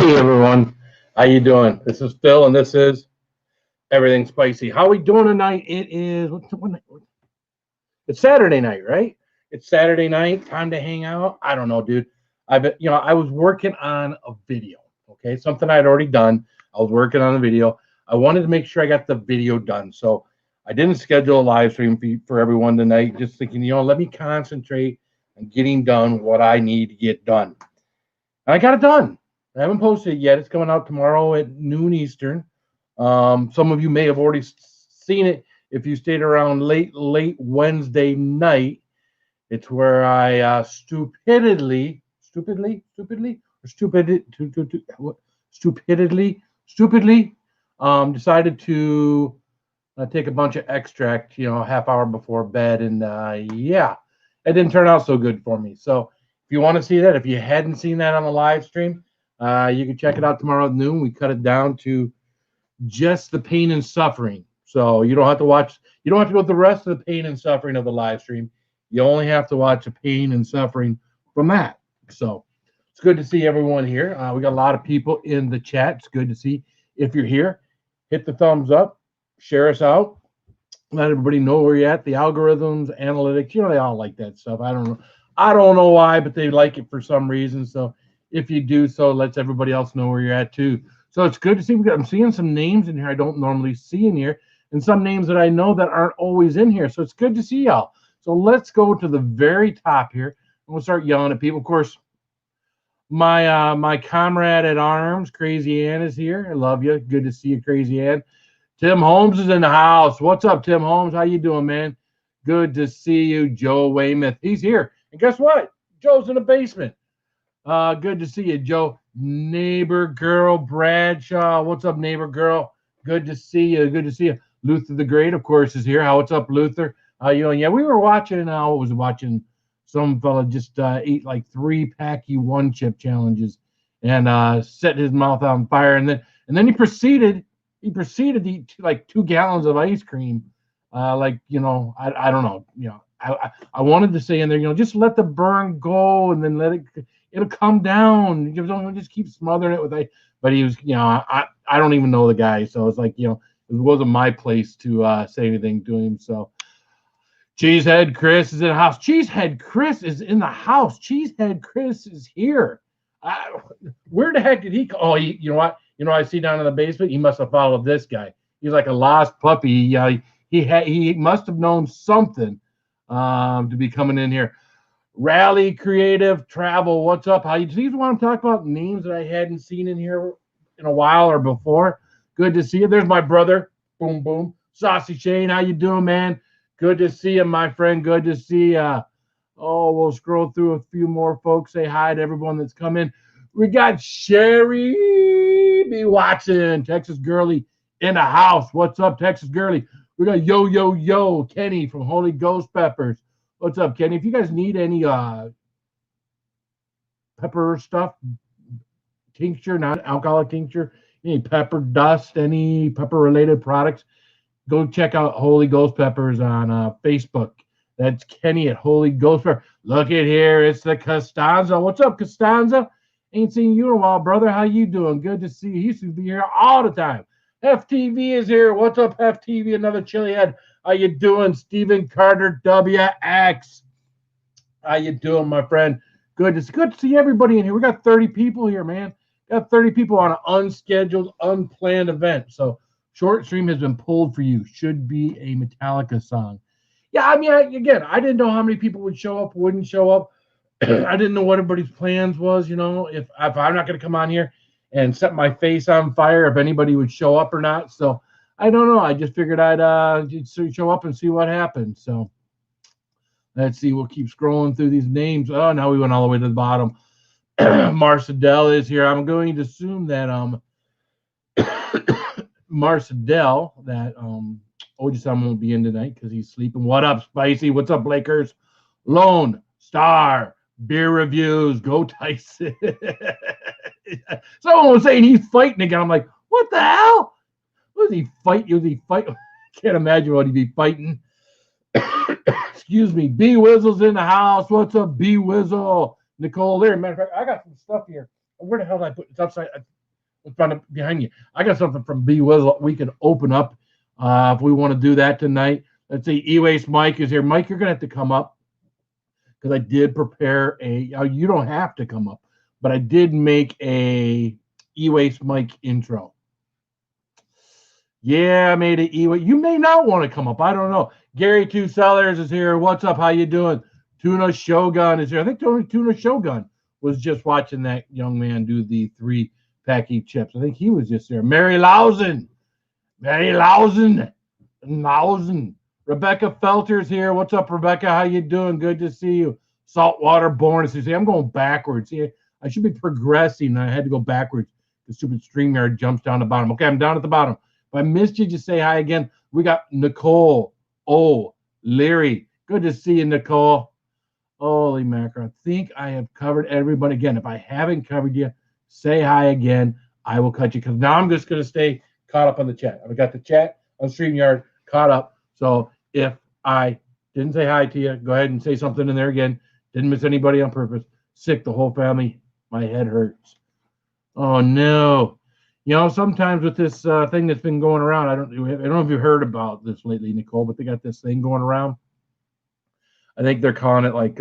Hey everyone, how you doing? This is Phil, and this is Everything Spicy. How we doing tonight? It is it's Saturday night, right? It's Saturday night. Time to hang out. I don't know, dude. I was working on a video. Okay, something I had already done. I was working on a video. I wanted to make sure I got the video done, so I didn't schedule a live stream for everyone tonight. Just thinking, let me concentrate on getting done what I need to get done. And I got it done. I haven't posted it yet. It's coming out tomorrow at noon Eastern. Some of you may have already seen it if you stayed around late Wednesday night. It's where I stupidly decided to take a bunch of extract, a half hour before bed, and yeah, it didn't turn out so good for me. So if you want to see that, if you hadn't seen that on the live stream, you can check it out tomorrow at noon. We cut it down to just the pain and suffering. So you don't have to watch, you don't have to go the rest of the pain and suffering of the live stream. You only have to watch the pain and suffering from that. So it's good to see everyone here. We got a lot of people in the chat. It's good to see. If you're here, hit the thumbs up, share us out, let everybody know where you're at. The algorithms, analytics, they all like that stuff. I don't know why, but they like it for some reason. So if you do so, lets everybody else know where you're at too. So it's good to see. I'm seeing some names in here I don't normally see in here, and some names that I know that aren't always in here. So it's good to see y'all. So let's go to the very top here, and we'll start yelling at people. Of course, my comrade at arms, Crazy Ann, is here. I love you. Good to see you, Crazy Ann. Tim Holmes is in the house. What's up, Tim Holmes? How you doing, man? Good to see you. Joe Weymouth, he's here. And guess what? Joe's in the basement. Good to see you, Joe. Neighbor girl Bradshaw. What's up, neighbor girl? Good to see you. Good to see you. Luther the Great, of course, is here. What's up, Luther? How you doing? Yeah, we were watching. Watching some fella just ate like 3 Packy 1-chip challenges and set his mouth on fire, and then he proceeded to eat like 2 gallons of ice cream. Like, I don't know, I wanted to say in there, just let the burn go and then it'll come down. You don't just keep smothering it with ice. But he was, I don't even know the guy, so it's like, it wasn't my place to say anything to him. So Cheesehead Chris is in the house. Cheesehead Chris is in the house. Cheesehead Chris is here. Where the heck did he? Oh, you know what? I see down in the basement. He must have followed this guy. He's like a lost puppy. He must have known something to be coming in here. Rally Creative Travel. What's up? How you? Do you want to talk about names that I hadn't seen in here in a while or before? Good to see you. There's my brother. Boom, boom. Saucy Shane. How you doing, man? Good to see you, my friend. Good to see you. Oh, we'll scroll through a few more folks. Say hi to everyone that's come in. We got Sherry be watching. Texas Girly in the house. What's up, Texas Girly? We got Yo Kenny from Holy Ghost Peppers. What's up, Kenny? If you guys need any pepper stuff, tincture, non-alcoholic tincture, any pepper dust, any pepper-related products, go check out Holy Ghost Peppers on Facebook. That's Kenny at Holy Ghost Pepper. Look at here. It's the Costanza. What's up, Costanza? Ain't seen you in a while, brother. How you doing? Good to see you. He used to be here all the time. FTV is here. What's up, FTV? Another chili head. How you doing, Stephen Carter WX? How you doing, my friend? Good to see everybody in here. We got 30 people here, man. Got 30 people on an unscheduled, unplanned event. So short stream has been pulled for you. Should be a Metallica song. Yeah, I mean, again, I didn't know how many people would show up, wouldn't show up. I didn't know what everybody's plans was, if I'm not going to come on here and set my face on fire, if anybody would show up or not. So I don't know. I just figured I'd show up and see what happens. So let's see. We'll keep scrolling through these names. Oh, now we went all the way to the bottom. Marcedel is here. I'm going to assume that Marcedel, that Ojisan won't be in tonight because he's sleeping. What up, Spicy? What's up, Lakers? Lone Star Beer Reviews. Go Tyson. Someone was saying he's fighting again. I'm like, what the hell? Was he fight? Can't imagine what he'd be fighting. Excuse me. B Wizzle's in the house. What's up, B Wizzle? Nicole there. Matter of fact, I got some stuff here. Where the hell did I put it? It's upside. It's behind you. I got something from B Wizzle we can open up if we want to do that tonight. Let's see. E-Waste Mike is here. Mike, you're gonna have to come up because I did prepare you don't have to come up, but I did make a E-Waste Mike intro. Yeah, I made an E-Waste. You may not want to come up. I don't know. Gary Two Sellers is here. What's up? How you doing? Tuna Shogun is here. I think Tuna Shogun was just watching that young man do the 3 Packy chips. I think he was just there. Mary Lausen. Rebecca Felter's here. What's up, Rebecca? How you doing? Good to see you. Saltwater Born. See, I'm going backwards. See, I should be progressing. I had to go backwards. The stupid StreamYard jumps down the bottom. Okay, I'm down at the bottom. If I missed you, just say hi again. We got Nicole Leary. Good to see you, Nicole. Holy macro. I think I have covered everybody. Again, if I haven't covered you, say hi again. I will cut you because now I'm just going to stay caught up on the chat. I've got the chat on StreamYard caught up. So if I didn't say hi to you, go ahead and say something in there again. Didn't miss anybody on purpose. Sick, the whole family. My head hurts. Oh, no. Sometimes with this thing that's been going around, I don't know if you've heard about this lately, Nicole, but they got this thing going around. I think they're calling it like,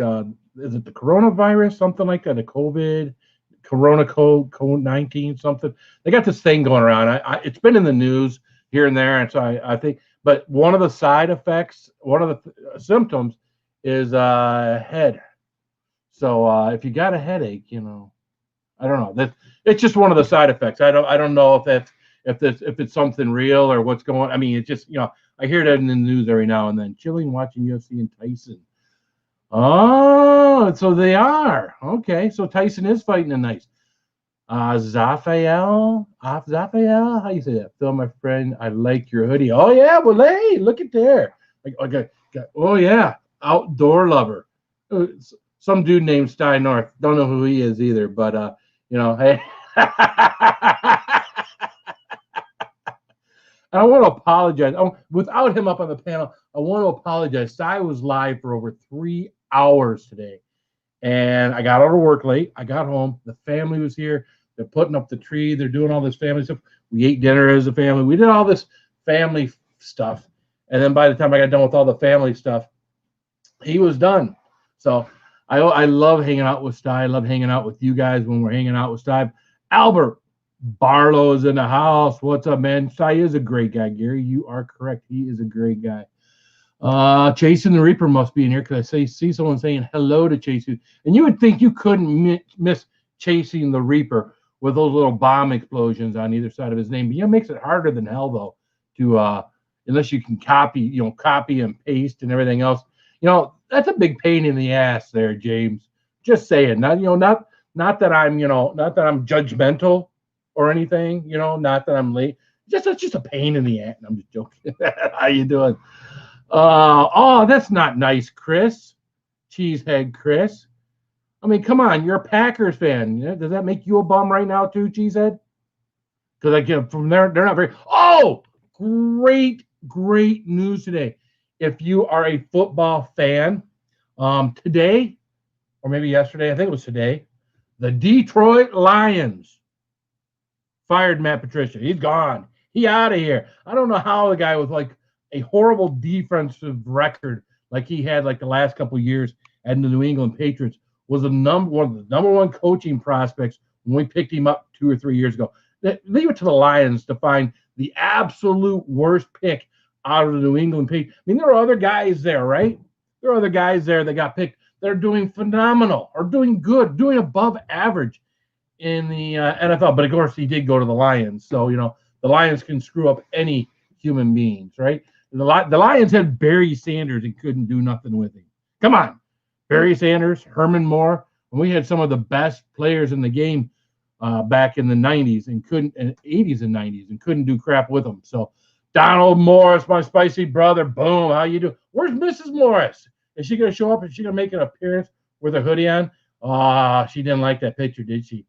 is it the coronavirus, something like that, the COVID-19, something. They got this thing going around. It's been in the news here and there, and so I think, but one of the side effects, one of the symptoms is head. So if you got a headache, I don't know. It's just one of the side effects. I don't know if it's something real or what's going on. I mean, it's just, I hear that in the news every now and then. Chilling watching UFC and Tyson. Oh, so they are. Okay, so Tyson is fighting tonight. Zaphael, how you say that? Phil, my friend, I like your hoodie. Oh, yeah, well, hey, look at there. Oh, yeah, outdoor lover. Some dude named Stye North. Don't know who he is either, but hey. I want to apologize. Without him up on the panel, I want to apologize. Stye was live for over 3 hours today, and I got out of work late. I got home. The family was here. They're putting up the tree. They're doing all this family stuff. We ate dinner as a family. We did all this family stuff, and then by the time I got done with all the family stuff, he was done. So I love hanging out with Stye. I love hanging out with you guys when we're hanging out with Stye. Albert Barlow is in the house. What's up, man? Stye is a great guy, Gary. You are correct. He is a great guy. Chasing the Reaper must be in here because I see someone saying hello to Chasing. And you would think you couldn't miss Chasing the Reaper with those little bomb explosions on either side of his name. But it makes it harder than hell, though, to unless you can copy and paste and everything else. That's a big pain in the ass there, James. Just saying. Not that I'm judgmental or anything, not that I'm late. It's just a pain in the ass. I'm just joking. How you doing? That's not nice, Chris. Cheesehead Chris. I mean, come on, you're a Packers fan. Does that make you a bum right now too, Cheesehead? Because from there, they're not very. Oh, great news today. If you are a football fan, today, or maybe yesterday, I think it was today, the Detroit Lions fired Matt Patricia. He's gone. He out of here. I don't know how the guy with like a horrible defensive record like he had like the last couple of years at the New England Patriots was one of the number one coaching prospects when we picked him up 2 or 3 years ago. Leave it to the Lions to find the absolute worst pick out of the New England Patriots. I mean, there are other guys there, right? There are other guys there that got picked. They're doing phenomenal or doing good, doing above average in the NFL. But of course, he did go to the Lions. So, the Lions can screw up any human beings, right? The Lions had Barry Sanders and couldn't do nothing with him. Come on. Barry Sanders, Herman Moore. And we had some of the best players in the game back in the 90s and 80s and 90s and couldn't do crap with them. So, Donald Morris, my spicy brother. Boom. How you doing? Where's Mrs. Morris? Is she going to show up? Is she going to make an appearance with a hoodie on? She didn't like that picture, did she?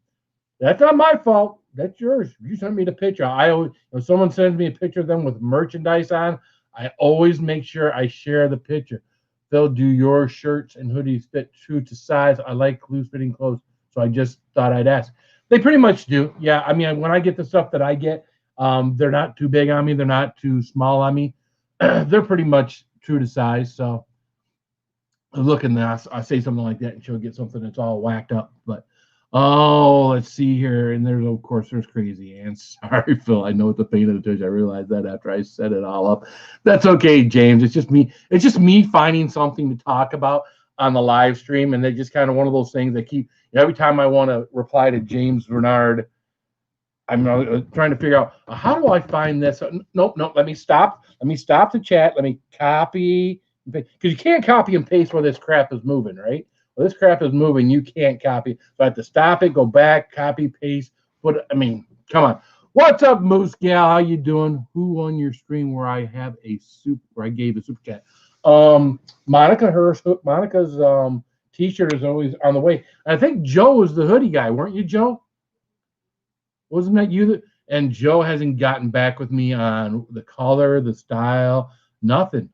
That's not my fault. That's yours. You sent me the picture. I always, if someone sends me a picture of them with merchandise on, I always make sure I share the picture. They'll do your shirts and hoodies fit true to size. I like loose-fitting clothes, so I just thought I'd ask. They pretty much do. Yeah, I mean, when I get the stuff that I get, they're not too big on me. They're not too small on me. They're pretty much true to size. So look in there. I say something like that, and she'll get something that's all whacked up. But let's see here. And there's Crazy Ants. Sorry, Phil. I know it's a pain in the tush. I realized that after I set it all up. That's okay, James. It's just me. It's just me finding something to talk about on the live stream, and they just kind of one of those things that keep. Every time I want to reply to James Bernard, I'm trying to figure out how do I find this. Nope. Let me stop. Let me stop the chat. Let me copy because you can't copy and paste while this crap is moving, right? Well, this crap is moving. You can't copy. So I have to stop it, go back, copy, paste. Come on. What's up, Moose Gal? How you doing? Who on your stream where I have where I gave a super chat? Monica's T-shirt is always on the way. I think Joe was the hoodie guy, weren't you, Joe? Wasn't that you? And Joe hasn't gotten back with me on the color, the style, nothing.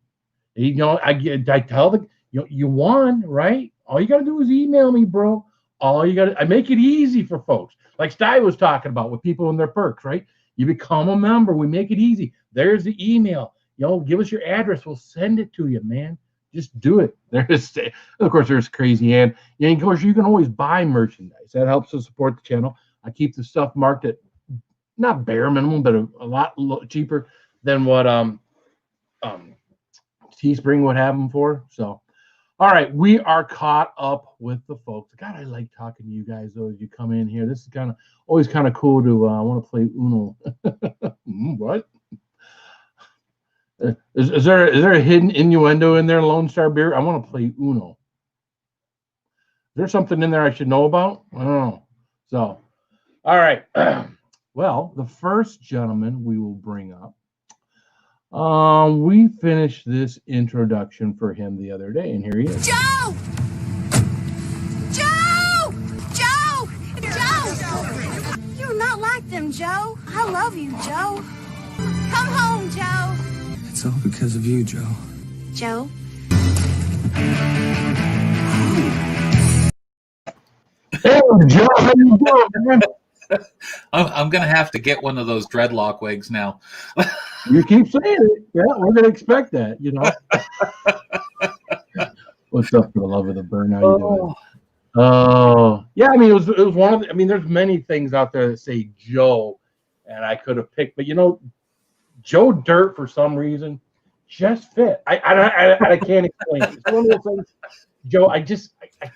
I tell you won, right? All you got to do is email me, bro. I make it easy for folks. Like Stye was talking about with people in their perks, right? You become a member. We make it easy. There's the email. Give us your address. We'll send it to you, man. Just do it. Of course, there's Crazy Ann. Of course, you can always buy merchandise. That helps us support the channel. I keep the stuff marked at not bare minimum, but a lot cheaper than what Teespring would have them for. So, all right, we are caught up with the folks. God, I like talking to you guys though as you come in here. This is always kind of cool to. I want to play Uno. What? Is there a hidden innuendo in there, Lone Star Beer? I want to play Uno. Is there something in there I should know about? I don't know. So, all right. Well, the first gentleman we will bring up. We finished this introduction for him the other day, and here he is. Joe! like them, Joe. I love you, Joe. Come home, Joe. It's all because of you, Joe. Joe? Hey, Joe, how you doing, man? I'm going to have to get one of those dreadlock wigs now. You keep saying it. Yeah, we're going to expect that, you know. What's up for the love of the burn? How you doing? Oh, yeah. I mean, it was one of the, I mean, there's many things out there that say Joe, and I could have picked, but you know, Joe Dirt for some reason just fit. I can't explain it. It's one of those things, Joe. I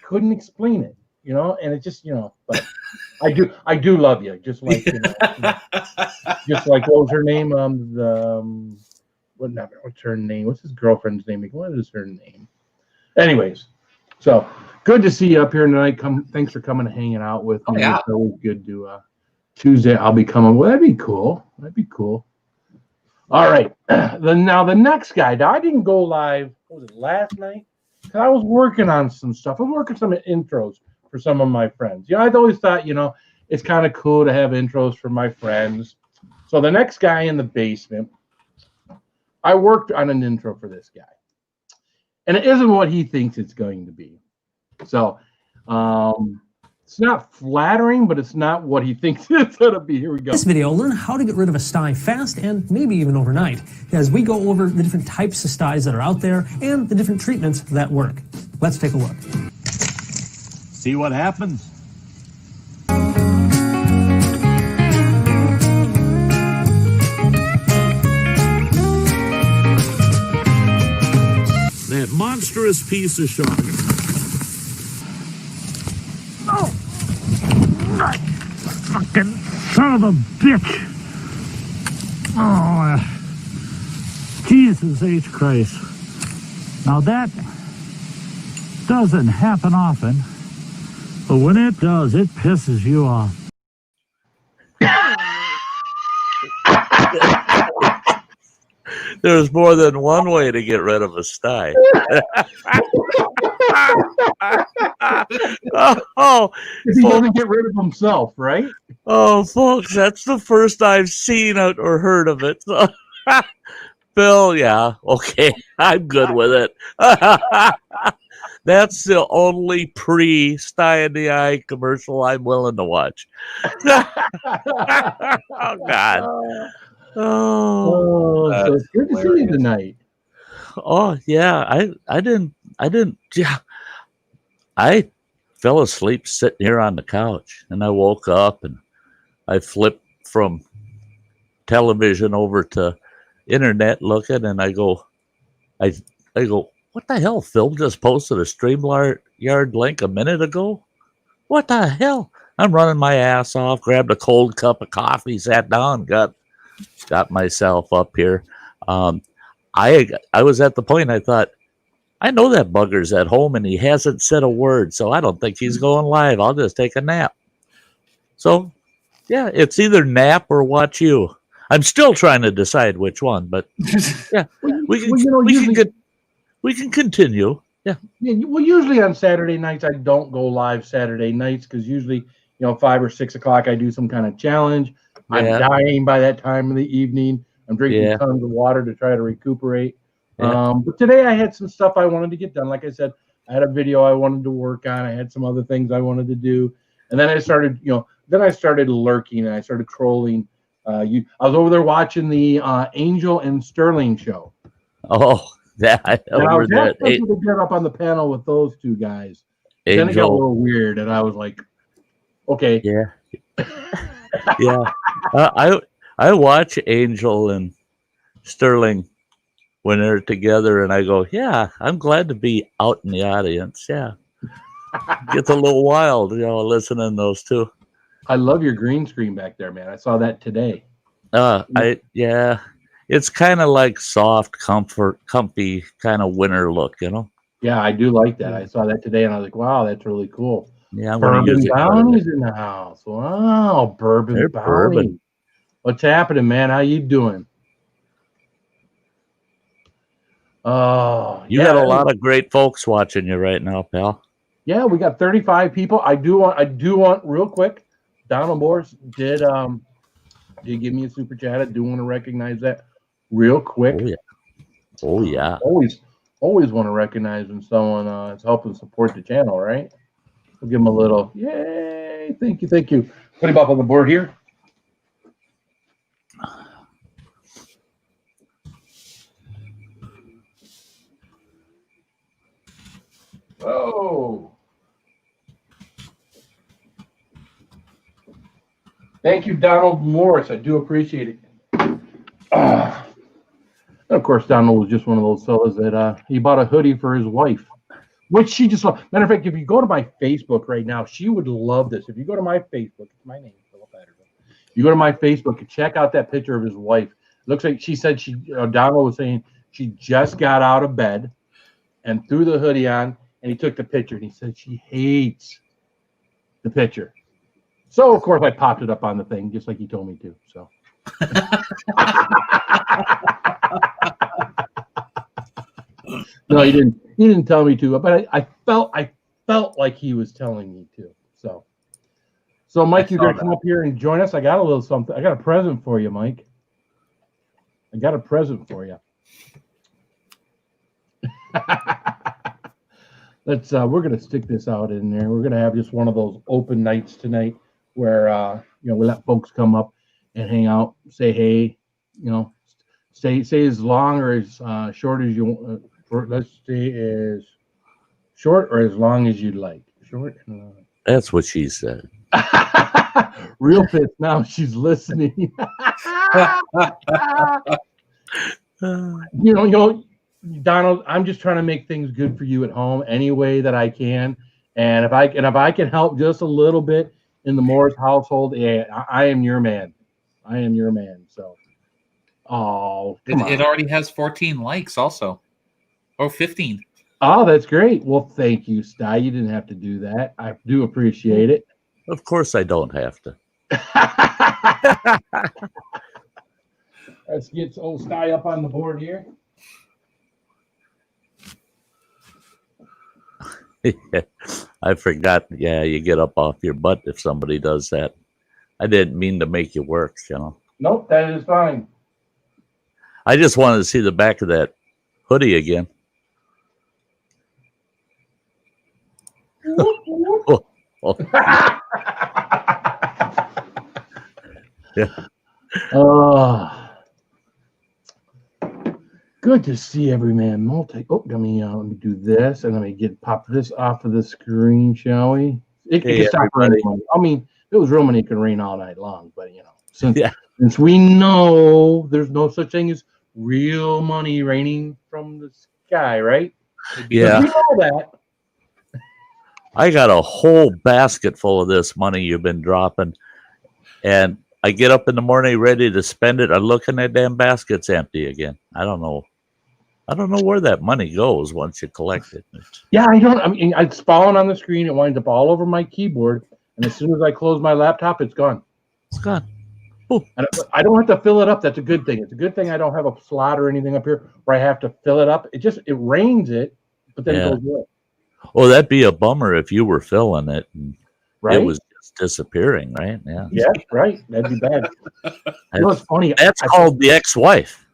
couldn't explain it, you know, and it just, you know, but I do love you, just like just like what was her name? What's her name? What's his girlfriend's name? What is her name? Anyways, so good to see you up here tonight. Thanks for coming and hanging out with me. Yeah. It's always good to Tuesday. I'll be coming. Well, that'd be cool. All right. Now the next guy. Now, I didn't go live. What was it, last night? Because I was working on some stuff. I was working some intros for some of my friends. You know, I'd always thought, you know, it's kind of cool to have intros for my friends. So the next guy in the basement, I worked on an intro for this guy. And it isn't what he thinks it's going to be. So it's not flattering, but it's not what he thinks it's going to be. Here we go. In this video, learn how to get rid of a stye fast and maybe even overnight, as we go over the different types of styes that are out there and the different treatments that work. Let's take a look. See what happens. That monstrous piece of shark. Oh! Right. Fucking son of a bitch! Oh, Jesus H. Christ. Now that doesn't happen often, but when it does, it pisses you off. There's more than one way to get rid of a stye. Oh, If he doesn't get rid of himself, right? oh, folks, that's the first I've seen it or heard of it. So, Bill, yeah, okay, I'm good with it. That's the only pre-Stye in the Eye commercial I'm willing to watch. Oh, God. Oh, so it's good to see you tonight. Oh, yeah, I didn't, yeah. I fell asleep sitting here on the couch, and I woke up and I flipped from television over to internet looking, and I go, what the hell? Phil just posted a StreamYard link a minute ago. What the hell? I'm running my ass off, grabbed a cold cup of coffee, sat down, got myself up here. I was at the point I thought, I know that bugger's at home and he hasn't said a word, so I don't think he's going live. I'll just take a nap. So, yeah, it's either nap or watch you. I'm still trying to decide which one, but yeah, we can continue. Yeah. Well, usually on Saturday nights I don't go live Saturday nights because usually, 5 or 6 o'clock I do some kind of challenge. I'm dying by that time of the evening. I'm drinking tons of water to try to recuperate. But today I had some stuff I wanted to get done. Like I said, I had a video I wanted to work on. I had some other things I wanted to do. And then I started, lurking and I started trolling. I was over there watching the Angel and Sterling show. Oh, yeah. I was to get up on the panel with those two guys. Angel. Then it got a little weird, and I was like, okay. Yeah. Yeah. I watch Angel and Sterling when they're together, and I go, yeah, I'm glad to be out in the audience. Yeah. Gets a little wild, listening to those two. I love your green screen back there, man. I saw that today. It's kind of like soft, comfy kind of winter look, Yeah, I do like that. I saw that today, and I was like, wow, that's really cool. Yeah, I'm going to use it. Bounty's in the house. Wow, Bourbon. What's happening, man? How you doing? Oh, you got a lot of great folks watching you right now, pal. Yeah, we got 35 people. I do want real quick. Donald Morris did did give me a super chat. I do want to recognize that real quick. Oh yeah. Oh yeah. Always want to recognize when someone is helping support the channel, right? We'll give them a little yay. Thank you. Put him up on the board here. Oh. Thank you, Donald Morris. I do appreciate it. And of course, Donald was just one of those fellas that he bought a hoodie for his wife, which she just loved. Matter of fact, if you go to my Facebook right now, she would love this. If you go to my Facebook, it's my name, Philip Patterson. You go to my Facebook and check out that picture of his wife. Looks like she said Donald was saying she just got out of bed and threw the hoodie on, and he took the picture, and he said she hates the picture. So, of course, I popped it up on the thing, just like he told me to. So. No, he didn't. He didn't tell me to, but I felt like he was telling me to. So Mike, you're gonna come up here and join us. I got a little something. I got a present for you, Mike. I got a present for you. We're gonna stick this out in there. We're gonna have just one of those open nights tonight, where we let folks come up and hang out, say hey, say as long or as short as you want. Let's say as short or as long as you'd like. Short. That's what she said. Real fit now. She's listening. Donald, I'm just trying to make things good for you at home any way that I can, and if I can help just a little bit in the Morris household, I am your man. I am your man. So, it already has 14 likes, also. Oh, 15. Oh, that's great. Well, thank you, Stye. You didn't have to do that. I do appreciate it. Of course, I don't have to. Let's get old Stye up on the board here. I forgot. Yeah, you get up off your butt if somebody does that. I didn't mean to make you work, Nope, that is fine. I just wanted to see the back of that hoodie again. Yeah. Good to see every man multi. Let me do this, and let me pop this off of the screen, shall we? It can stop raining. I mean, if it was real money, it could rain all night long. But since we know there's no such thing as real money raining from the sky, right? Yeah, we know that. I got a whole basket full of this money you've been dropping, and I get up in the morning ready to spend it. I look and that damn basket's empty again. I don't know where that money goes once you collect it. Yeah, I don't. I mean, it's falling on the screen. It winds up all over my keyboard, and as soon as I close my laptop, it's gone. It's gone. And I don't have to fill it up. That's a good thing. It's a good thing I don't have a slot or anything up here where I have to fill it up. It rains it, but then it goes away. Oh, that'd be a bummer if you were filling it and right? It was just disappearing, right? Yeah. Yeah, right. That'd be bad. It's funny. That's called the ex-wife.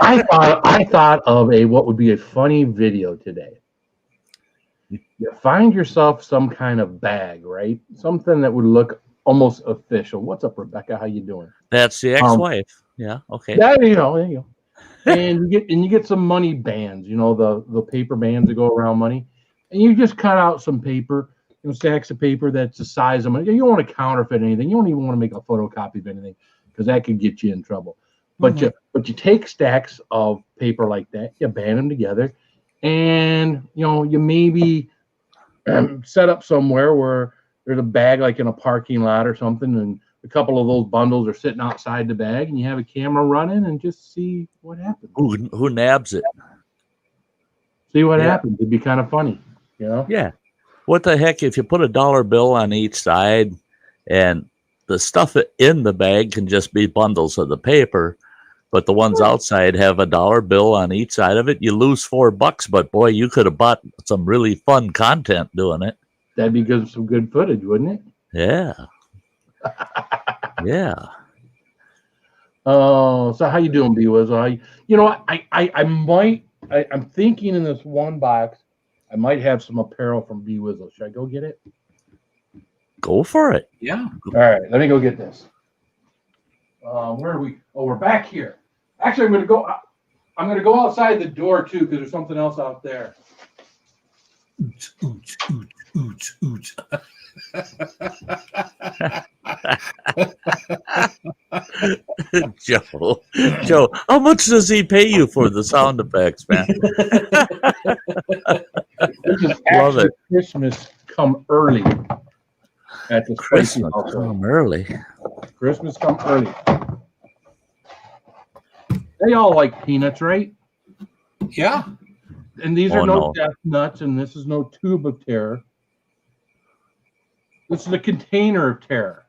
I thought of what would be a funny video today. You find yourself some kind of bag, right? Something that would look almost official. What's up, Rebecca? How you doing? That's the ex-wife. Yeah. Okay. Yeah, there you go. And you get some money bands, the paper bands that go around money, and you just cut out some paper, stacks of paper that's the size of money. You don't want to counterfeit anything. You don't even want to make a photocopy of anything because that could get you in trouble. But you take stacks of paper like that, you band them together, and you maybe set up somewhere where there's a bag like in a parking lot or something, and a couple of those bundles are sitting outside the bag, and you have a camera running and just see what happens. Who nabs it? See what happens. It'd be kind of funny, Yeah. What the heck if you put $1 bill on each side, and the stuff in the bag can just be bundles of the paper, but the ones outside have $1 bill on each side of it. You lose $4, but boy, you could have bought some really fun content doing it. That'd be some good footage, wouldn't it? Yeah. Yeah. Oh, so how you doing, B Wizzle? You know what? I'm thinking in this one box, I might have some apparel from B Wizzle. Should I go get it? Go for it. Yeah. All right, let me go get this. Where are we? Oh, we're back here. Actually, I'm gonna go outside the door too because there's something else out there. Ooch, ooch, ooch, ooch. Joe, how much does he pay you for the sound effects, man? This is Love actually it. Christmas come early at the spicy Christmas household. come early. Christmas come early. They all like peanuts, right? Yeah. And these Oh, are no no. death nuts, and this is no tube of terror. This is a container of terror.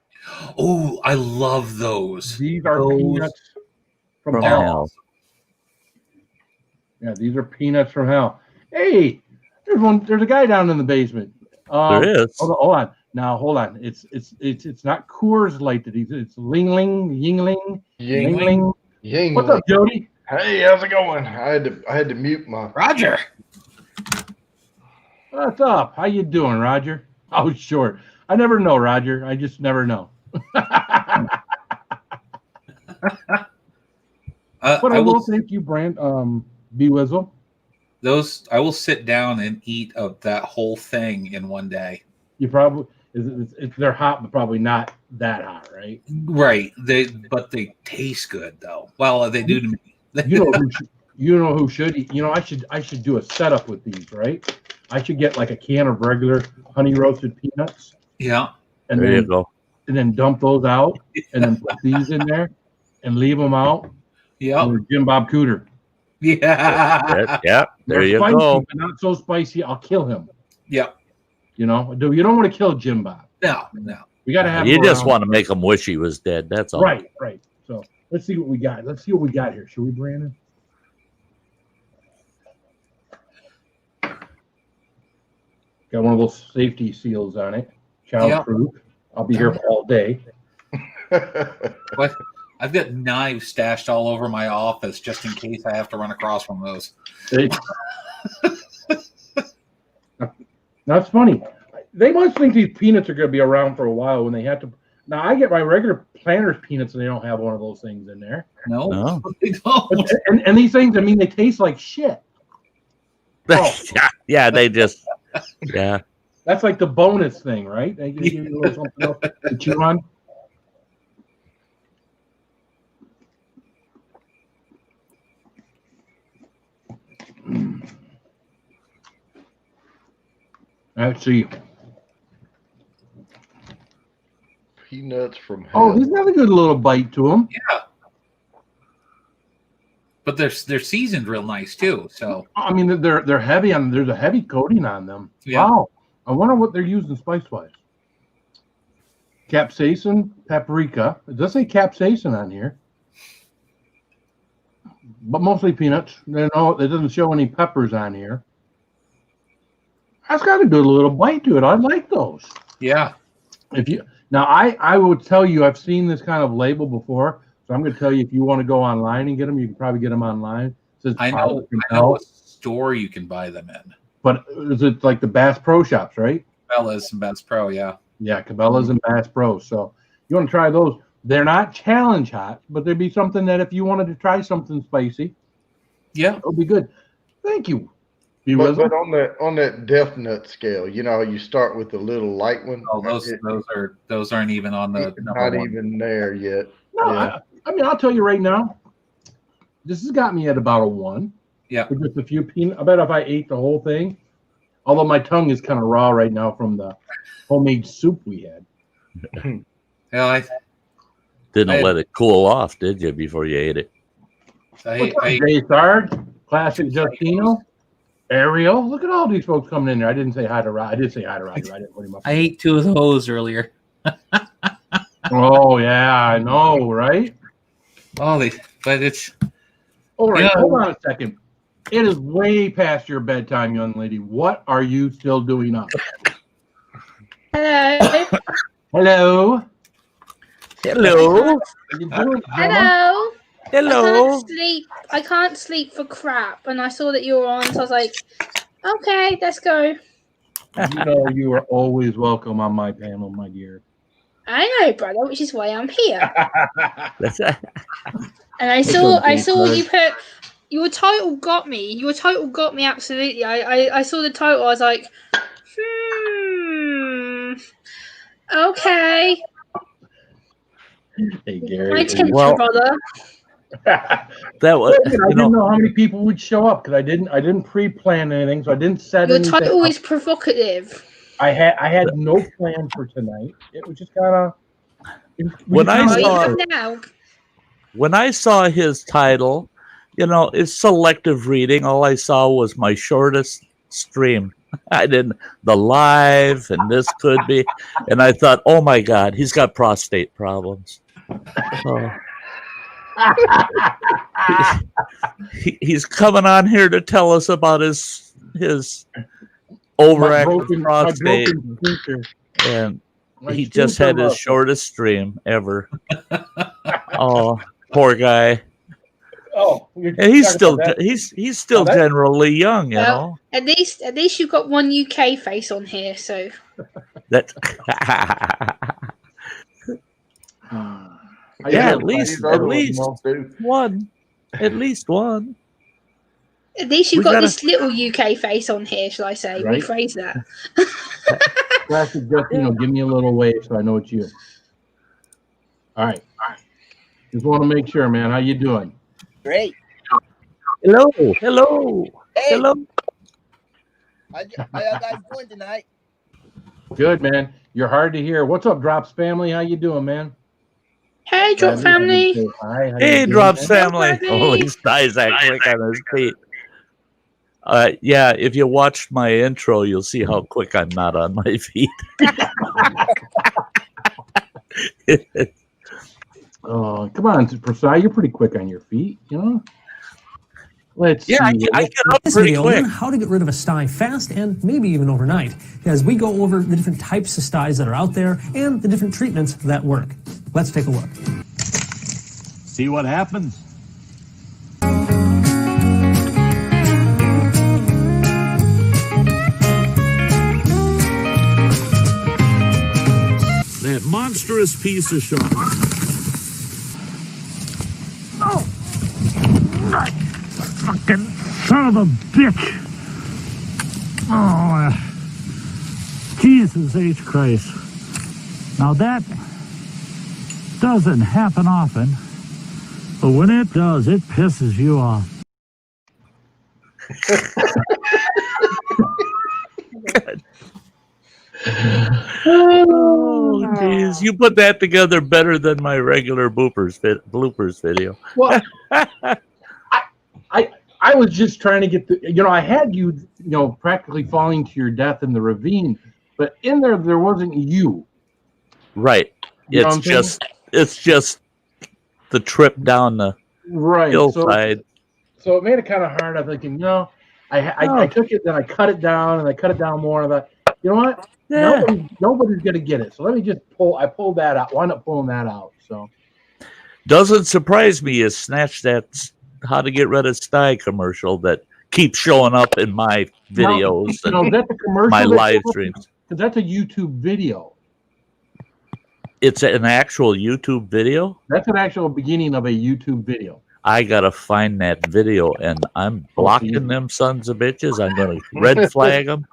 Oh, I love those. These are Those- peanuts from From hell. hell. Yeah, these are peanuts from hell. Hey, there's a guy down in the basement. There is. Hold on. Now hold on. It's not Coors Light that it's Yingling. Yingling. Yingling. What's up, Jody? Hey, how's it going? I had to mute my. Roger. What's up? How you doing, Roger? Oh, sure. I never know, Roger. I just never know. But I will thank you, Brand. B Wizzle. Those I will sit down and eat of that whole thing in one day. You probably they're hot, but probably not that hot, right? Right. But they taste good though. Well, they do to me. You know who should eat. You know, I should do a setup with these, right? I should get like a can of regular honey roasted peanuts. Yeah. And There you go. And then dump those out, and then put these in there, and leave them out. Yeah. Or Jim Bob Cooter. Yeah. Yeah. There They're you spicy, go. but not so spicy. I'll kill him. Yeah. You know, you don't want to kill Jim Bob. No. We got to have. You him just around. want to make him wish he was dead. That's all. Right. So let's see what we got. Let's see what we got here. Should we, Brandon? Got one of those safety seals on it. Childproof. I'll be here all day. But I've got knives stashed all over my office just in case I have to run across one of those. That's funny. They must think these peanuts are going to be around for a while when they have to. Now, I get my regular Planters peanuts and they don't have one of those things in there. No. They don't. And these things, I mean, they taste like shit. Oh. Yeah, they just, yeah. That's like the bonus thing, right? They give you a little something else to chew on. Let's see. Peanuts from hell. Oh, he's got a good little bite to him. Yeah. But they're seasoned real nice too. So I mean, they're heavy on. There's a heavy coating on them. Yeah. Wow. I wonder what they're using spice-wise. Capsaicin, paprika. It does say capsaicin on here, but mostly peanuts. It doesn't show any peppers on here. That's got a good little bite to it. I like those. yeah. I would tell you I've seen this kind of label before, so I'm going to tell you if you want to go online and get them, you can probably get them online. It says I know a store you can buy them in. But is it like the Bass Pro Shops, right? Cabela's and Bass Pro, yeah. Yeah, Cabela's and Bass Pro. So you want to try those. They're not challenge hot, but there'd be something that if you wanted to try something spicy, Yeah. it would be good. Thank you. But on that death nut scale, you know, you start with the little light one. Oh, those aren't even on the not even there yet. No, Yeah. I mean, I'll tell you right now, this has got me at about a 1. Yeah. With just a few peanuts. I bet if I ate the whole thing, although my tongue is kind of raw right now from the homemade soup we had. Yeah, I Let it cool off, did you, before you ate it? What's up, Jay Sarge, Classic Justino, Ariel. Look at all these folks coming in there. I didn't say hi to Roger. I did say hi to Roger. I didn't put him up. I ate 2 of those earlier. Oh, yeah, I know, right? But it's All right, Yeah. hold on a second. It is way past your bedtime, young lady. What are you still doing up? Hello. Hello. Hello. How you doing, Gemma? Hello. Hello. I can't sleep for crap. And I saw that you were on, so I was like, okay, let's go. You know you are always welcome on my panel, my dear. I know, brother, which is why I'm here. That's And I saw you put your title got me. Your title got me absolutely. I saw the title. I was like, okay. Hey, Gary. My attention, Well, brother. that was, I didn't know how many people would show up because I didn't pre-plan anything, so I didn't set Your anything title up. is provocative. I had no plan for tonight. It was just kind of. When I saw his title, it's selective reading. All I saw was my shortest stream. I didn't the live, and this could be, and I thought, oh my God, he's got prostate problems. Oh. He's coming on here to tell us about his overactive prostate, and he just had his shortest stream ever. Oh, poor guy. Oh, and he's still generally young, you know. At least you've got one UK face on here, so that. Yeah, at least one. At least one. At least you've got this little UK face on here, shall I say? Right? Rephrase that. Classic, just give me a little wave so I know it's you. All right. Just want to make sure, man. How you doing? Great. Hello. Hey. Hello. How y'all guys doing tonight? Good, man. You're hard to hear. What's up, Drops family? How you doing, man? Hey, Drop family. Hi, hey, Drops family. Oh, he's nice that quick on his feet. Yeah, if you watched my intro, you'll see how quick I'm not on my feet. Oh, come on, Prasad, you're pretty quick on your feet, you know? Let's see. I get up pretty quick. Learn how to get rid of a sty fast and maybe even overnight, as we go over the different types of styes that are out there and the different treatments that work. Let's take a look. See what happens? That monstrous piece of shark. Oh! Right. Fucking son of a bitch! Oh, Jesus H. Christ. Now that doesn't happen often, but when it does, it pisses you off. Oh, jeez. You put that together better than my regular bloopers video. Well, I was just trying to get I had you, practically falling to your death in the ravine, but in there wasn't you. Right. It's just the trip down the hillside. So it made it kind of hard. I'm thinking, I took it, then I cut it down, and I cut it down more. And I thought, you know what? Yeah. Nobody's gonna get it. So let me just I pulled that out. Wound up pulling that out. So doesn't surprise me. You snatched that how to get rid of Stye commercial that keeps showing up in my videos and that's a commercial, my live streams. Because that's a YouTube video. It's an actual YouTube video? That's an actual beginning of a YouTube video. I gotta find that video, and I'm blocking them sons of bitches. I'm gonna red flag them.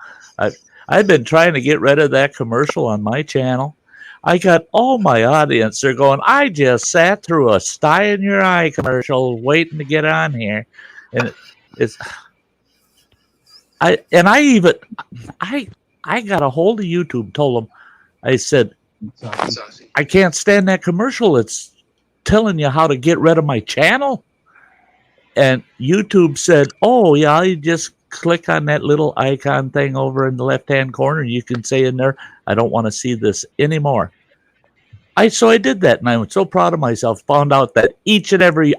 I've been trying to get rid of that commercial on my channel. I got all my audience. They're going, I just sat through a Stye in your eye commercial waiting to get on here. And I got a hold of YouTube, told them, I said, I can't stand that commercial. It's telling you how to get rid of my channel. And YouTube said, oh, yeah, you just click on that little icon thing over in the left-hand corner. You can say in there, I don't want to see this anymore. So I did that, and I'm so proud of myself. Found out that each and every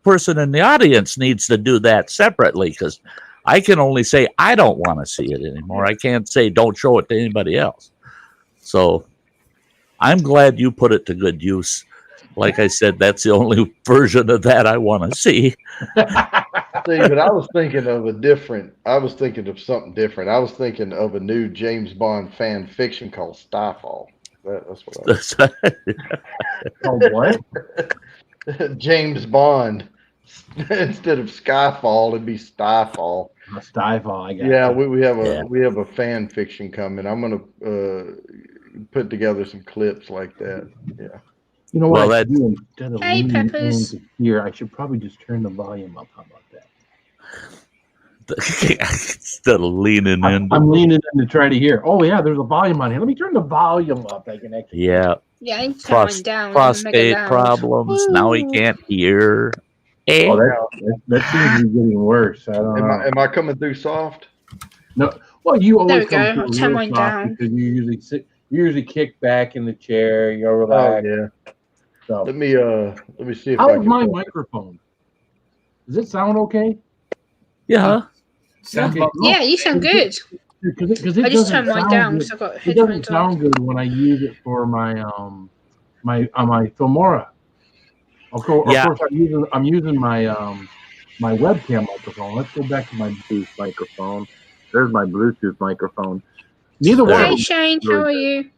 person in the audience needs to do that separately, because I can only say I don't want to see it anymore. I can't say don't show it to anybody else. So I'm glad you put it to good use. like I said, that's the only version of that I want to see. See, but I was thinking of something different. I was thinking of a new James Bond fan fiction called Stye. That's what I was Oh, what? James Bond. Instead of Skyfall, it'd be Stye. Stye, I got Yeah, you. we have a fan fiction coming. I'm gonna put together some clips like that. Yeah. You know what? Well, I should do instead of Hey, leaning Peppers. into here, I should probably just turn the volume up. How about that? Instead of leaning in. I'm leaning in to try to hear. Oh yeah, there's a volume on here. Let me turn the volume up. I can actually. Yeah. Yeah, I need to turn mine down. Prostate Mega loud. problems. Now he can't hear. Oh, that seems to be getting worse. I don't know. Am I coming through soft? No. Well, you There always we go. come I'll through turn real mine soft down. because you usually kick back in the chair. You're Oh relaxed. yeah. So Let me see if I how's can. my microphone? Does it sound okay? Yeah. Sounds Okay. about Yeah, you sound good. Because it I just doesn't turned mine sound down good. because I've got It doesn't headphones on. sound good when I use it for my my Filmora. Of course, I'm using my my webcam microphone. Let's go back to my Bluetooth microphone. There's my Bluetooth microphone. Neither one of Hey them Shane, how are you?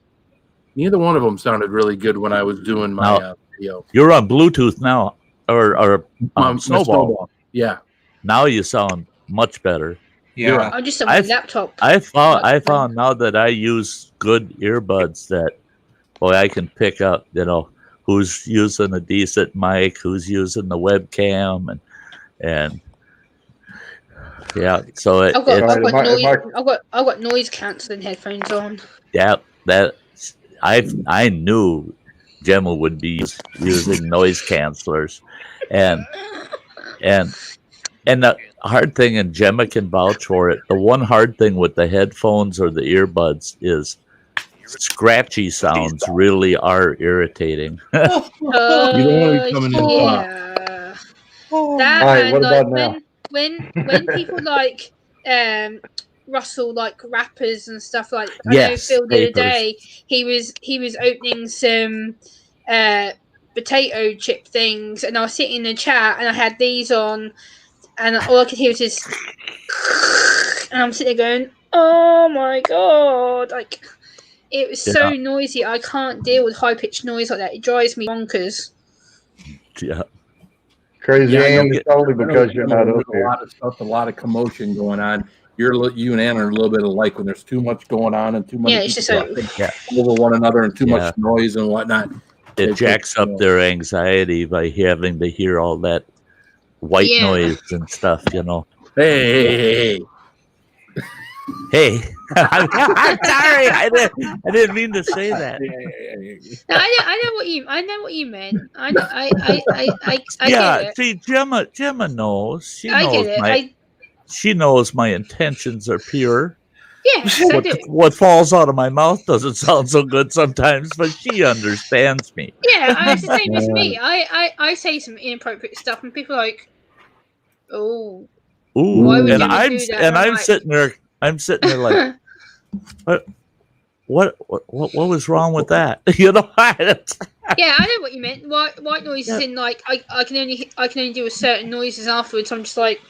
Neither one of them sounded really good when I was doing my video. You're on Bluetooth now, or My Snowball. Yeah. Now you sound much better. Yeah. I'm just on my laptop. I found now that I use good earbuds that, boy, I can pick up, who's using a decent mic, who's using the webcam, and yeah. So I've got noise cancelling headphones on. yeah, I knew Gemma would be using noise cancelers, and the hard thing, and Gemma can vouch for it, the one hard thing with the headphones or the earbuds is scratchy sounds really are irritating. You don't want to be coming in soft. Yeah. All That right, and what like about now? when people like Russell like rappers and stuff like I know Yes, Phil the other papers. day he was opening some potato chip things and I was sitting in the chat and I had these on and all I could hear was just and I'm sitting there going, oh my god, like it was so noisy. I can't deal with high pitched noise like that. It drives me bonkers. Yeah. Crazy Ann, it's only I know because you're not up there's here. a lot of stuff, a lot of commotion going on. You and Ann are a little bit alike when there's too much going on and too many Yeah, it's just people so talking over one another and too much noise and whatnot. It jacks up their anxiety by having to hear all that white noise and stuff, Hey. Hey, I'm sorry. I didn't mean to say that. No, I know what you meant. I Yeah, get it. see, Gemma knows. She I knows get it. she knows my intentions are pure. Yes, I do. What falls out of my mouth doesn't sound so good sometimes, but she understands me. Yeah, it's the same as me. I say some inappropriate stuff, and people are like, "Oh, Ooh, why would and you I'm do that?" and I'm like, sitting there. I'm sitting there like, what was wrong with that? Yeah, I know what you meant. White noises in like I can only do a certain noises afterwards. I'm just like,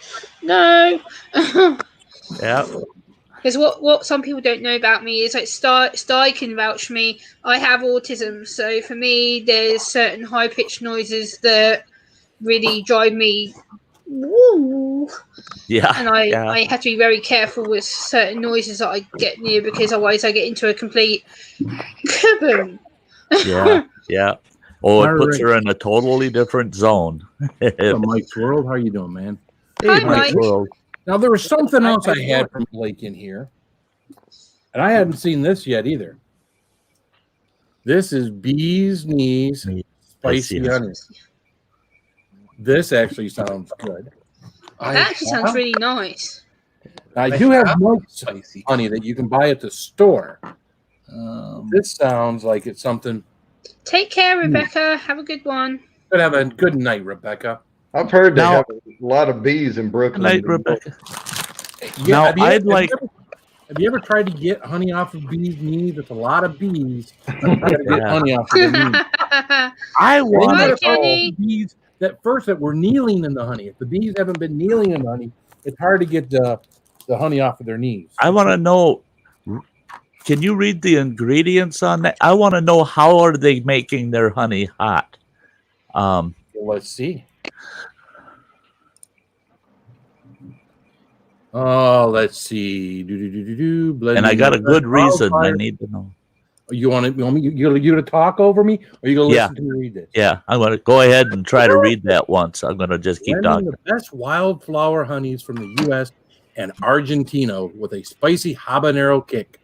no. Yeah. Because what some people don't know about me is like Stye can vouch for me. I have autism, so for me, there's certain high pitched noises that really drive me. Woo. Yeah. And I have to be very careful with certain noises that I get near because otherwise I get into a complete kaboom. Yeah. Oh, it puts her in a totally different zone. Mike's World, how you doing, man? Hi, Mike. World. Now there was something else I had from Blake in here, and I hadn't seen this yet either. This is Bee's Knees Spicy Honey. This actually sounds good. That actually sounds really nice. I do have more spicy honey that you can buy at the store. This sounds like it's something. Take care, Rebecca. Have a good one. Good, have a good night, Rebecca. I've heard they have a lot of bees in Brooklyn. Night, Rebecca. Yeah, now, Have you ever tried to get honey off of bees' knees? It's a lot of bees. Trying to get honey off of their knees. I want Hi, to Kenny. bees that were kneeling in the honey. If the bees haven't been kneeling in the honey, it's hard to get the honey off of their knees. I want to know. Can you read the ingredients on that? I want to know how are they making their honey hot. Well, let's see. Oh, let's see. And I got a good reason I need to know. You want me? You to talk over me, or you gonna listen to me read this? Yeah, I'm gonna go ahead and try to read that once. I'm gonna just keep Blending talking. the best wildflower honeys from the U.S. and Argentina with a spicy habanero kick.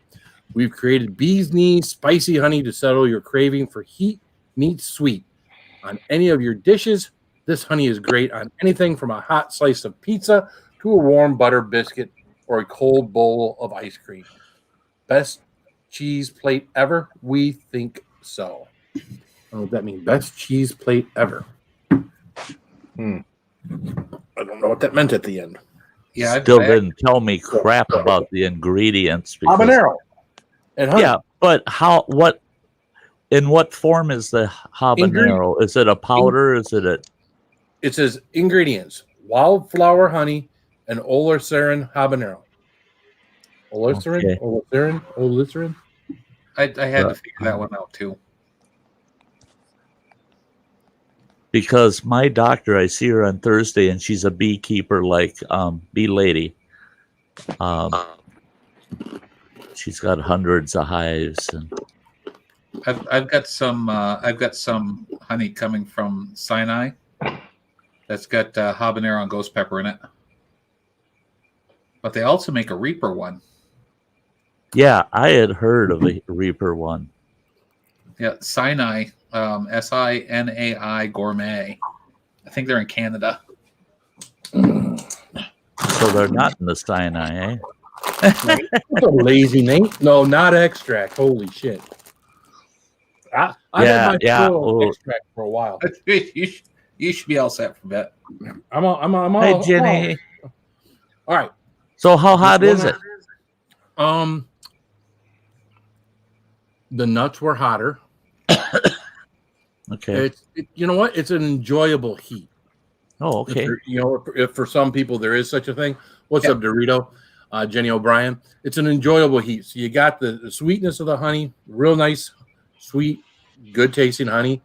We've created bee's knees spicy honey to settle your craving for heat meets sweet. On any of your dishes, this honey is great on anything from a hot slice of pizza to a warm butter biscuit or a cold bowl of ice cream. Best cheese plate ever? We think so. I don't know what that means. Best cheese plate ever. I don't know what that meant at the end. Yeah, Still didn't tell me crap about the ingredients. Habanero. And honey. Yeah, but what in what form is the habanero? Is it a powder? Is it a... It says ingredients: wildflower honey and oleacerin habanero. Oleacerin. I had to figure that one out too. Because my doctor, I see her on Thursday, and she's a beekeeper, like bee lady. She's got hundreds of hives, and I've got some honey coming from Sinai. That's got habanero and ghost pepper in it. But they also make a Reaper one. yeah, I had heard of a Reaper one. Yeah, Sinai, Sinai Gourmet. I think they're in Canada. So they're not in the Sinai, eh? That's a lazy name. No, not extract. Holy shit. I had my extract for a while. You should be all set for that. I'm all. Hey, Jenny. All right. So how hot is it? The nuts were hotter. Okay. You know what? It's an enjoyable heat. Oh, okay. If for some people there is such a thing. What's up, Dorito? Jenny O'Brien. It's an enjoyable heat. So you got the sweetness of the honey, real nice, sweet, good tasting honey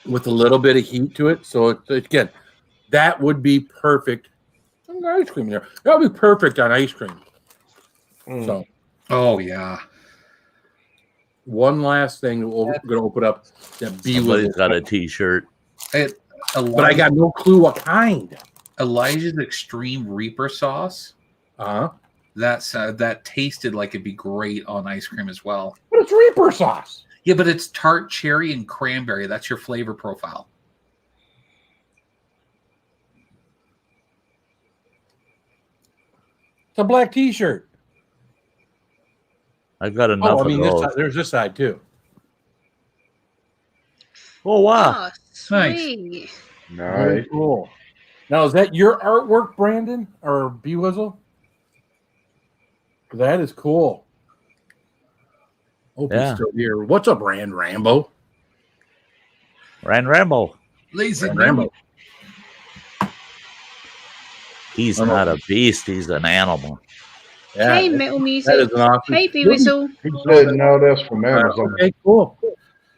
with a little bit of heat to it. So again, that would be perfect. Ice cream there. That would be perfect on ice cream. So, oh yeah. One last thing we're going to open up. That Somebody's got a T-shirt. But I got no clue what kind. Elijah's Extreme Reaper sauce. That tasted like it'd be great on ice cream as well. But it's Reaper sauce. Yeah, but it's tart cherry and cranberry. That's your flavor profile. It's a black T-shirt. I've got enough of those. There's this side too. Oh wow! Oh, sweet. Very cool. Now, is that your artwork, Brandon, or B-Wizzle? That is cool. Hope he's still here. What's up, Rand Rambo? Rand Rambo. Lazy Rambo. He's not a beast. He's an animal. Yeah, Hey, Metal Music. That is an awesome. Hey, B-Whistle. No, that's from Amazon. Okay, cool.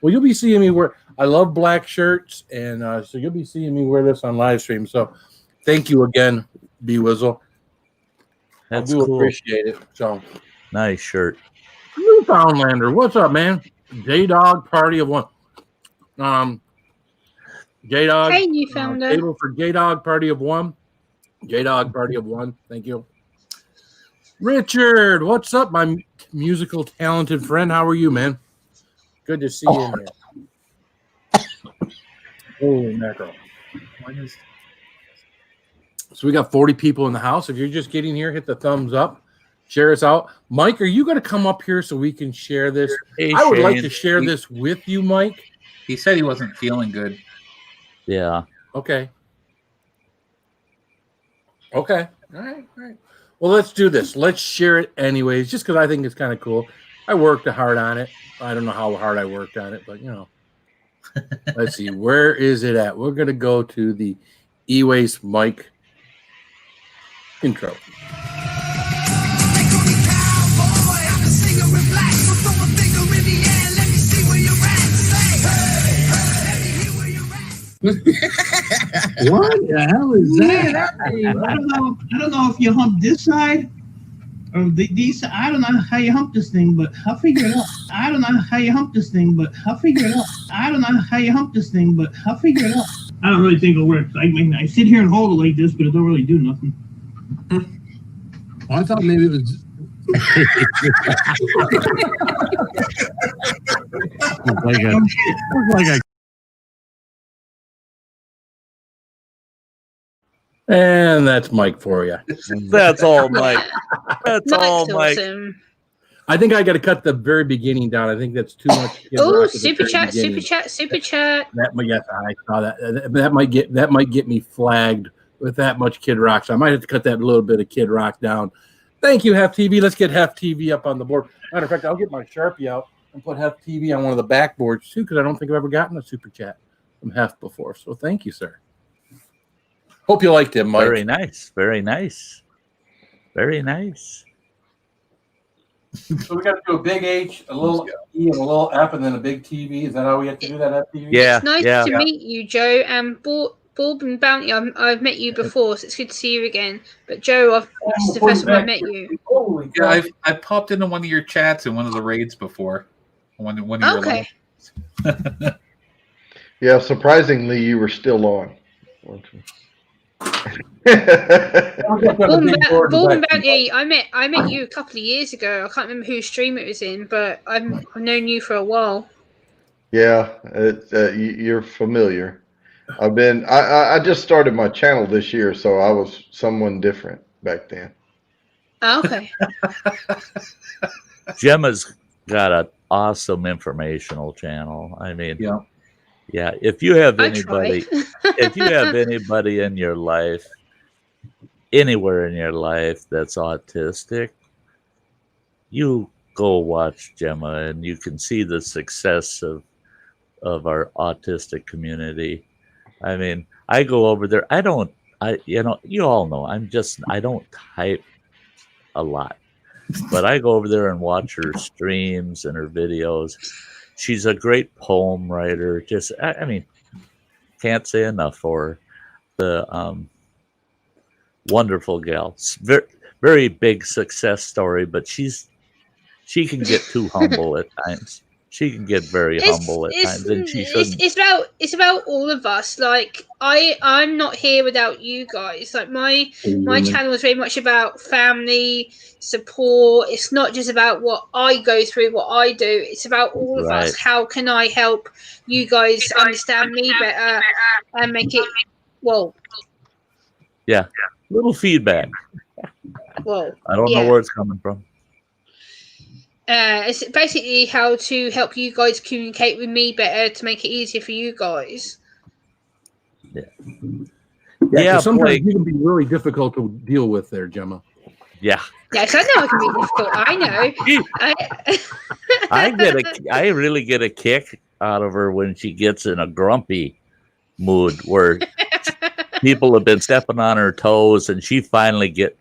Well, you'll be seeing me wear. I love black shirts, and so you'll be seeing me wear this on live stream. So, thank you again, B-Wizzle. That's I do cool. appreciate it. So, nice shirt. Newfoundlander, what's up, man? J-Dog Party of One. J-Dog. Hey, Newfounder. Table for J-Dog Party of One. J-Dog Party of One. Thank you. Richard, what's up, my musical talented friend? How are you, man? Good to see you in here. Holy mackerel. So we got 40 people in the house. If you're just getting here, hit the thumbs up. Share us out. Mike, are you going to come up here so we can share this? Hey, I would like Shane. to share this with you, Mike. He said he wasn't feeling good. Yeah. Okay. All right. Well, let's do this. Let's share it anyways, just because I think it's kind of cool. I worked hard on it. I don't know how hard I worked on it, but let's see. Where is it at? We're going to go to the E-Waste Mike intro. What the hell is that? I don't know if you hump this side or these. I don't know how you hump this thing, but I'll figure it out. I don't know how you hump this thing, but I'll figure it out. I don't know how you hump this thing, but I'll figure it out. I don't really think it'll work. I mean, I sit here and hold it like this, but it don't really do nothing. I thought maybe it was. like a And that's Mike for you. That's all, Mike. That's all, Mike. Awesome. I think I got to cut the very beginning down. I think that's too much. Oh, super chat, super chat, super chat. Yes, I saw that. That might get me flagged with that much Kid Rock. So I might have to cut that little bit of Kid Rock down. Thank you, Hef TV. Let's get Hef TV up on the board. Matter of fact, I'll get my Sharpie out and put Hef TV on one of the backboards too, because I don't think I've ever gotten a super chat from Hef before. So thank you, sir. Hope you liked him, Mike. Very nice. Very nice. Very nice. So we got to do a big H, a little E, and a little F, and then a big TV. Is that how we have to do that? FTV? Yeah. It's nice to meet you, Joe. And Bulb and Bounty, I've met you before, so it's good to see you again. But Joe, this is the first time I've met you. Yeah, I've popped into one of your chats in one of the raids before. One of your Okay. Yeah, surprisingly, you were still on. Bulb and Bounty, I met you a couple of years ago. I can't remember whose stream it was in, but I've known you for a while. Yeah, you're familiar. I just started my channel this year, so I was someone different back then. Oh, okay. Gemma's got an awesome informational channel. I mean, yeah. If you have anybody, if you have anybody in your life, anywhere in your life that's autistic, you go watch Gemma, and you can see the success of our autistic community. I mean, I go over there. You all know, I don't type a lot, but I go over there and watch her streams and her videos. She's a great poem writer. I mean, can't say enough for her. The wonderful gal. Very, very big success story, but she can get too humble at times. She can get very humble at times, and she shouldn't. It's about all of us. Like I'm not here without you guys. Like my channel is very much about family support. It's not just about what I go through, what I do. It's about all of us. How can I help you guys understand me better and make it Yeah, little feedback. Well, I don't know where it's coming from. It's basically how to help you guys communicate with me better to make it easier for you guys. Yeah. Sometimes you can be really difficult to deal with there, Gemma. Yeah. Yes, I know it can be difficult. I know. I really get a kick out of her when she gets in a grumpy mood where people have been stepping on her toes, and she finally gets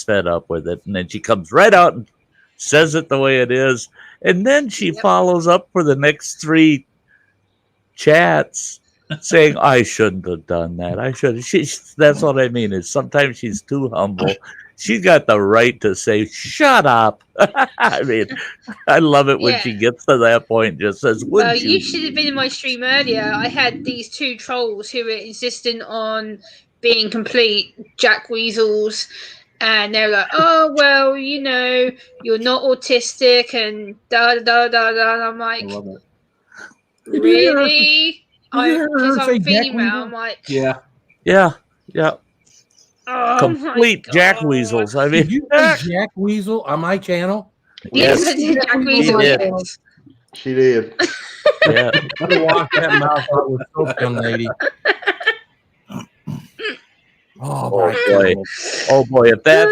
fed up with it, and then she comes right out and says it the way it is, and then she follows up for the next 3 chats saying, I shouldn't have done that. I should. That's what I mean, is sometimes she's too humble. She's got the right to say, shut up. I mean, I love it when she gets to that point and just says, well, you should have been in my stream earlier. I had these 2 trolls who were insistent on being complete jackweasels. And they're like, oh, well, you're not autistic and da-da-da-da. And I'm like, really? Because I'm female. I'm like... Yeah. Oh, complete jackweasels. I mean, did you say jackweasel on my channel? Yes, I did jackweasel. She did. Yeah. Better wash that mouth out with soap, young lady. Oh, Oh my boy! God. Oh boy! If that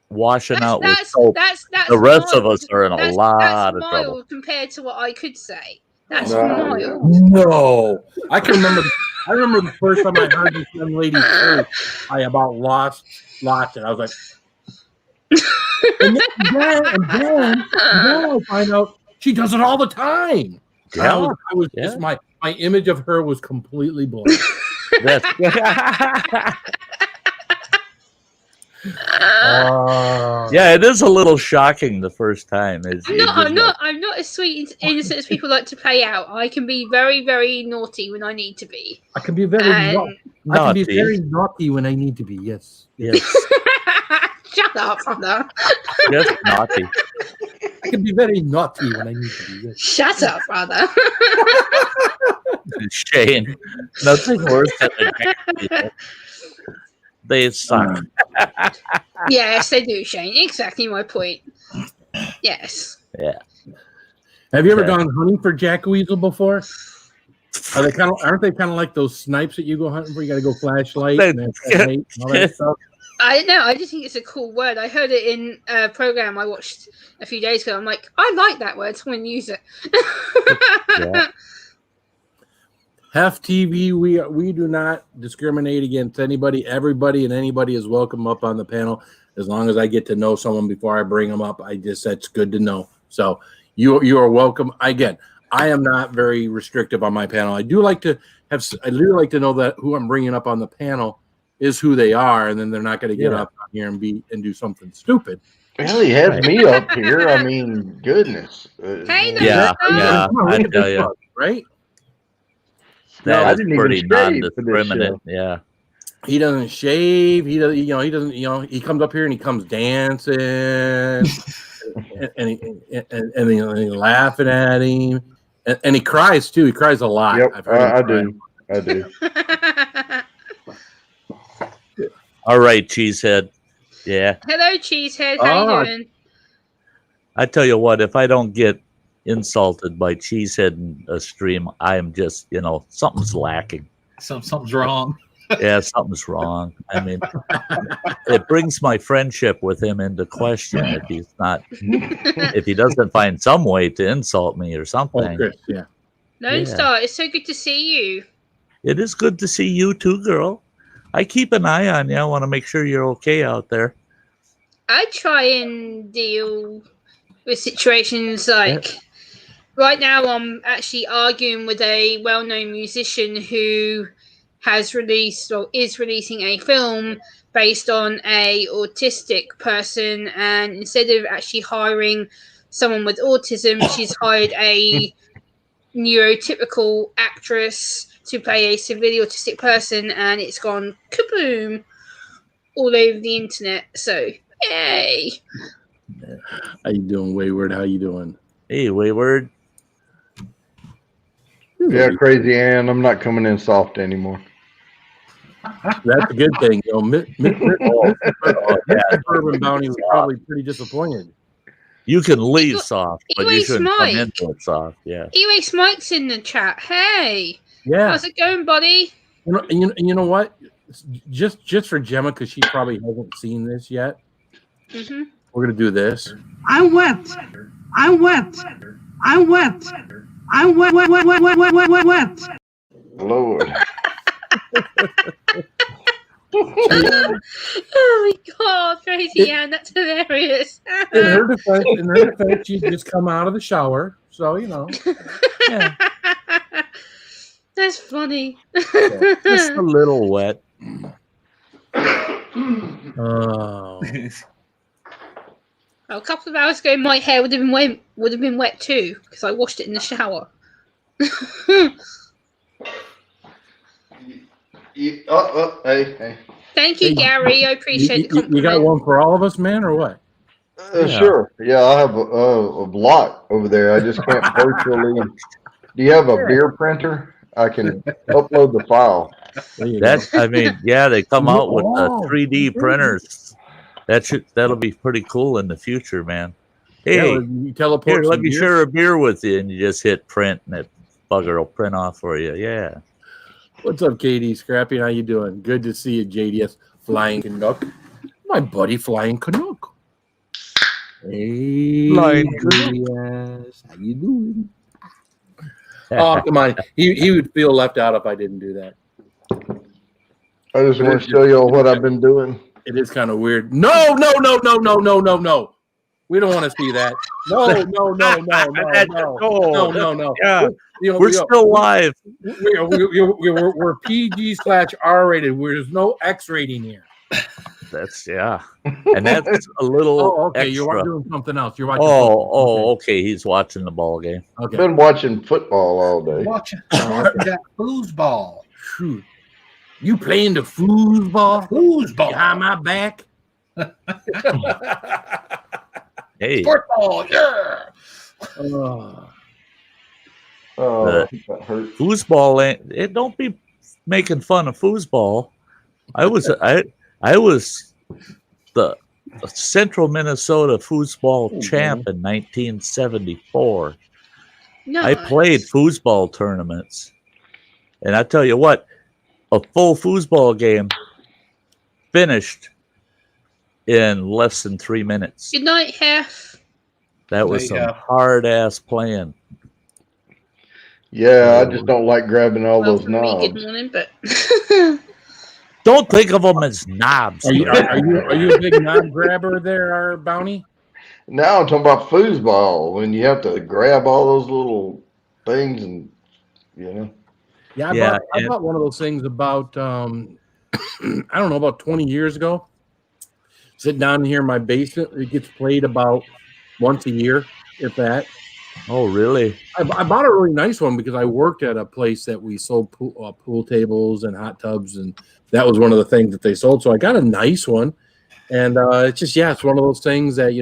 washing out with soap, that's the rest of mild. us are in a That's lot of trouble. mild compared to what I could say. That's No, mild. No, I can remember. I remember the first time I heard this young lady curse. I about lost it. I was like, and then I find out she does it all the time. Yeah, I was yeah. just my image of her was completely blown. That's yeah, it is a little shocking the first time. I'm not as sweet and innocent as people like to play out. I can be very, very naughty when I need to be. I can be very And- I can be very naughty when I need to be. Yes. Shut up, brother. Yes, naughty. I can be very naughty when I need to be. Yes. Shut up, brother. Shane, nothing worse than a they suck. Yes, they do, Shane. Exactly my point. Yes. Yeah. Have you ever Okay. gone hunting for jackweasel before? Aren't they kind of like those snipes that you go hunting for? You got to go flashlight and then and all that stuff. I don't know. I just think it's a cool word. I heard it in a program I watched a few days ago. I'm like, I like that word, so I'm going to use it. Yeah. Hef TV, we do not discriminate against anybody. Everybody and anybody is welcome up on the panel as long as I get to know someone before I bring them up. That's good to know. So you are welcome. Again, I am not very restrictive on my panel. I do like to know that who I'm bringing up on the panel is who they are, and then they're not going to get up here and do something stupid. Well, he has me up here. I mean, goodness. Hey, Yeah, I tell you, right? That I is didn't pretty even shave for this non-discriminate. show. Yeah. He doesn't shave. He doesn't. He comes up here and he comes dancing, and he laughing at him, and he cries too. He cries a lot. Yep, I've heard him I do. All right, Cheesehead. Yeah. Hello, Cheesehead. How you doing? I tell you what, if I don't get insulted by Cheesehead in a stream, I am just, something's lacking. Something's wrong. Yeah, something's wrong. I mean, it brings my friendship with him into question if he doesn't find some way to insult me or something. Oh, Chris, yeah. Lone Star, it's so good to see you. It is good to see you too, girl. I keep an eye on you. I want to make sure you're okay out there. I try and deal with situations like right now I'm actually arguing with a well-known musician who has released or is releasing a film based on a autistic person, and instead of actually hiring someone with autism, she's hired a neurotypical actress to play a severely autistic person, and it's gone kaboom all over the internet. So yay. How you doing, Wayward? How you doing? Hey, Wayward. Yeah, Crazy Ann, I'm not coming in soft anymore. That's a good thing. Urban Bounty was probably pretty disappointed. You can leave soft, but you Erase shouldn't come Mike. into it soft. Yeah. Erase Mike's in the chat. Hey. Yeah. How's it going, buddy? You know what? Just for Gemma, because she probably hasn't seen this yet. Mm-hmm. We're gonna do this. I'm wet. I'm wet. I'm wet. I'm wet, wet, wet, wet, wet, wet, wet, wet, wet. Lord. Oh my god, Crazy Ann, that's hilarious. In her defense, she's just come out of the shower, so Yeah. That's funny. Just a little wet. Oh. A couple of hours ago, my hair would have been wet too because I washed it in the shower. Hey. Thank you, Gary. I appreciate the compliment. You got one for all of us, man, or what? Sure. Yeah, I have a block over there. I just can't virtually. Do you have a beer printer? I can upload the file. They come out with 3D printers. That'll be pretty cool in the future, man. Hey, you teleport. Here, let me share a beer with you, and you just hit print, and that bugger will print off for you. Yeah. What's up, KD Scrappy? How you doing? Good to see you, JDS Flying Canuck. My buddy Flying Canuck. Hey, Flying JDS. How you doing? Oh, come on. He would feel left out if I didn't do that. I just want to show y'all what I've been doing. It is kind of weird. No. We don't want to see that. No. Yeah. We're still live. We're PG/R rated. There's no X rating here. That's and that's a little. Okay. Extra. You're doing something else. You're watching. Okay. He's watching the ball game. Okay. Been watching football all day. Watching that foosball. Shoot. You playing the foosball? Foosball behind my back. Hey. Football, yeah. That hurt. Foosball it don't be making fun of foosball. I was the Central Minnesota foosball champ in 1974. Nice. I played foosball tournaments, and I tell you what, a full foosball game finished in less than 3 minutes. Good night, Hef. That was some hard ass playing. Yeah, I just don't like grabbing all those For me, knobs. good morning, but Don't think of them as knobs. Are you a big knob grabber there, Bounty? Now I'm talking about foosball when you have to grab all those little things and Yeah, I bought one of those things about I don't know, about 20 years ago. Sit down here in my basement. It gets played about once a year, if that. Oh, really? I bought a really nice one because I worked at a place that we sold pool tables and hot tubs, and that was one of the things that they sold. So I got a nice one, and it's just it's one of those things that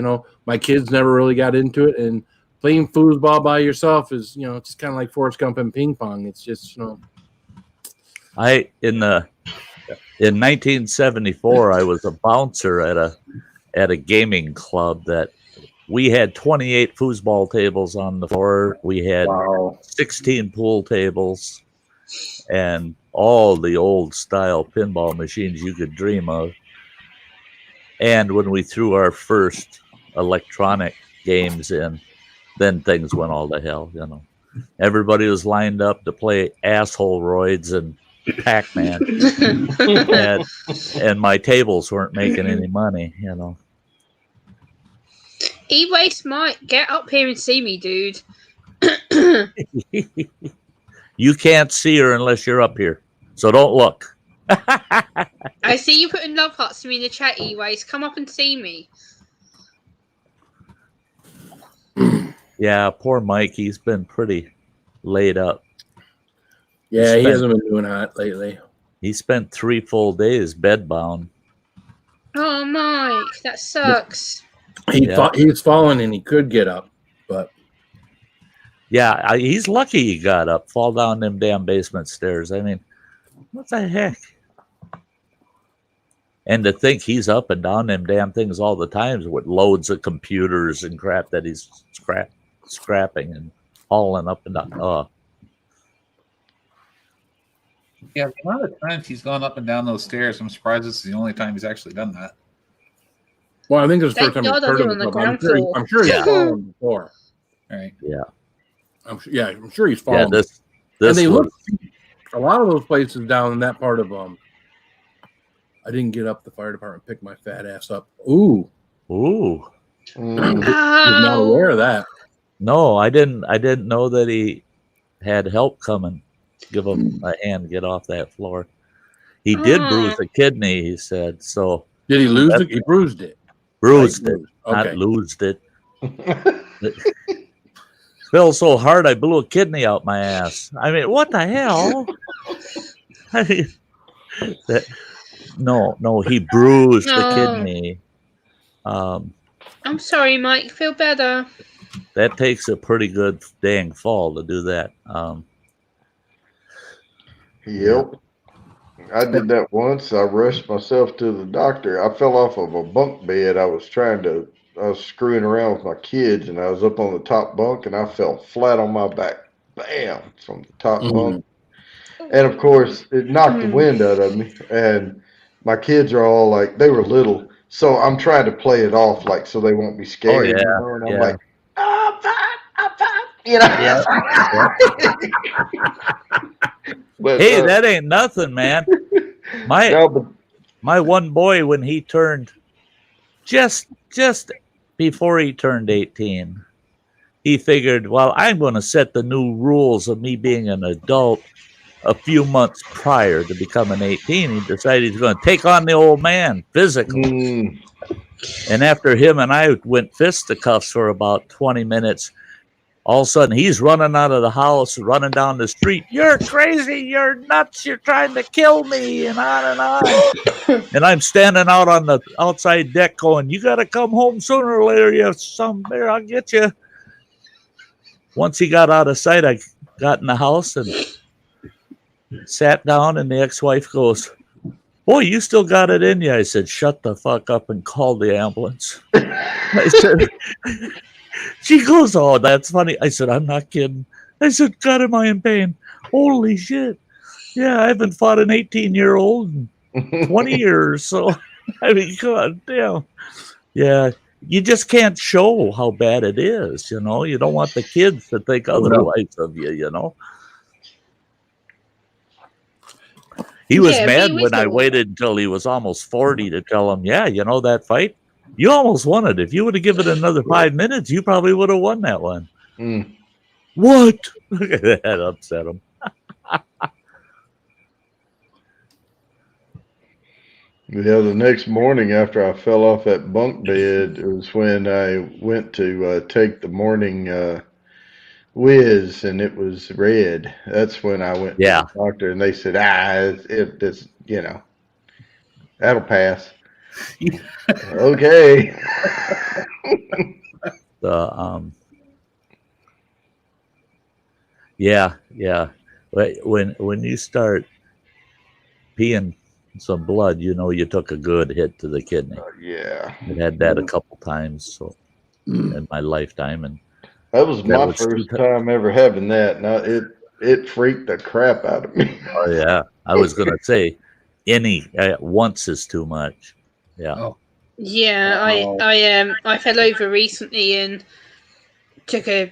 my kids never really got into it, and playing foosball by yourself is just kind of like Forrest Gump and ping pong. It's just In 1974, I was a bouncer at a gaming club that we had 28 foosball tables on the floor. We had 16 pool tables and all the old style pinball machines you could dream of. And when we threw our first electronic games in, then things went all to hell. Everybody was lined up to play asshole roids and Pac-Man, and my tables weren't making any money. E-Waste Mike, get up here and see me, dude. You can't see her unless you're up here, so don't look. I see you putting love hearts to me in the chat, E-Waste. Come up and see me. Yeah, poor Mike. He's been pretty laid up. Yeah, he hasn't been doing hot lately. He spent 3 full days bedbound. Oh, Mike, that sucks. He was falling and he could get up, but he's lucky he got up. Fall down them damn basement stairs. I mean, what the heck? And to think he's up and down them damn things all the time with loads of computers and crap that he's scrapping and hauling up and down. Yeah, the amount of times he's gone up and down those stairs, I'm surprised this is the only time he's actually done that. Well, I think this is the first time he's heard of it. I'm sure he's fallen before. Right. Yeah. I'm sure he's fallen. Yeah, and they look a lot of those places down in that part of I didn't get up the fire department, pick my fat ass up. Ooh. Ooh. I'm not aware of that. No, I didn't know that he had help coming. Give him a hand, get off that floor. He did bruise a kidney, he said. So did he lose it? He bruised it. Bruised it, not loosed it. Fell so hard I blew a kidney out my ass. I mean, what the hell? No, he bruised the kidney. I'm sorry, Mike. Feel better. That takes a pretty good dang fall to do that. Yep. I did that once. I rushed myself to the doctor. I fell off of a bunk bed. I was screwing around with my kids, and I was up on the top bunk, and I fell flat on my back. Bam! From the top bunk. And of course, it knocked the wind out of me. And my kids are all like, they were little. So I'm trying to play it off like so they won't be scared. Oh yeah, You know? And I'm yeah, like, I'm fine, I'm fine. You know? yeah. But, Hey, that ain't nothing, man. My no, but my one boy, when he turned just before he turned 18, he figured, well, I'm going to set the new rules of me being an adult a few months prior to becoming 18. He decided he's going to take on the old man physically. And after him and I went fisticuffs for about 20 minutes, all of a sudden he's running out of the house, running down the street. You're crazy. You're nuts. You're trying to kill me, and on and on. And I'm standing out on the outside deck going, you got to come home sooner or later. You some bear, I'll get you. Once he got out of sight, I got in the house and sat down, and the ex-wife goes, boy, you still got it in you. I said, shut the fuck up and call the ambulance. I said, she goes, oh, that's funny. I said, I'm not kidding. I said, God, am I in pain? Holy shit. Yeah, I haven't fought an 18-year-old in 20 years. So, I mean, God damn. Yeah, you just can't show how bad it is, you know? You don't want the kids to think otherwise of you, you know? He was mad when I waited until he was almost 40 to tell him, yeah, you know that fight? You almost won it. If you would have given it another 5 minutes, you probably would have won that one. What? That upset him. Yeah, the next morning after I fell off that bunk bed, it was when I went to take the morning whiz, and it was red. That's when I went to the doctor, and they said, it's you know, that'll pass. Okay. Yeah. When you start peeing some blood, you know you took a good hit to the kidney. Yeah. I had that a couple times in my lifetime, and that was my first time ever having that. Now it freaked the crap out of me. Oh yeah, I was gonna say once is too much. Yeah. Oh. Yeah, I fell over recently and took a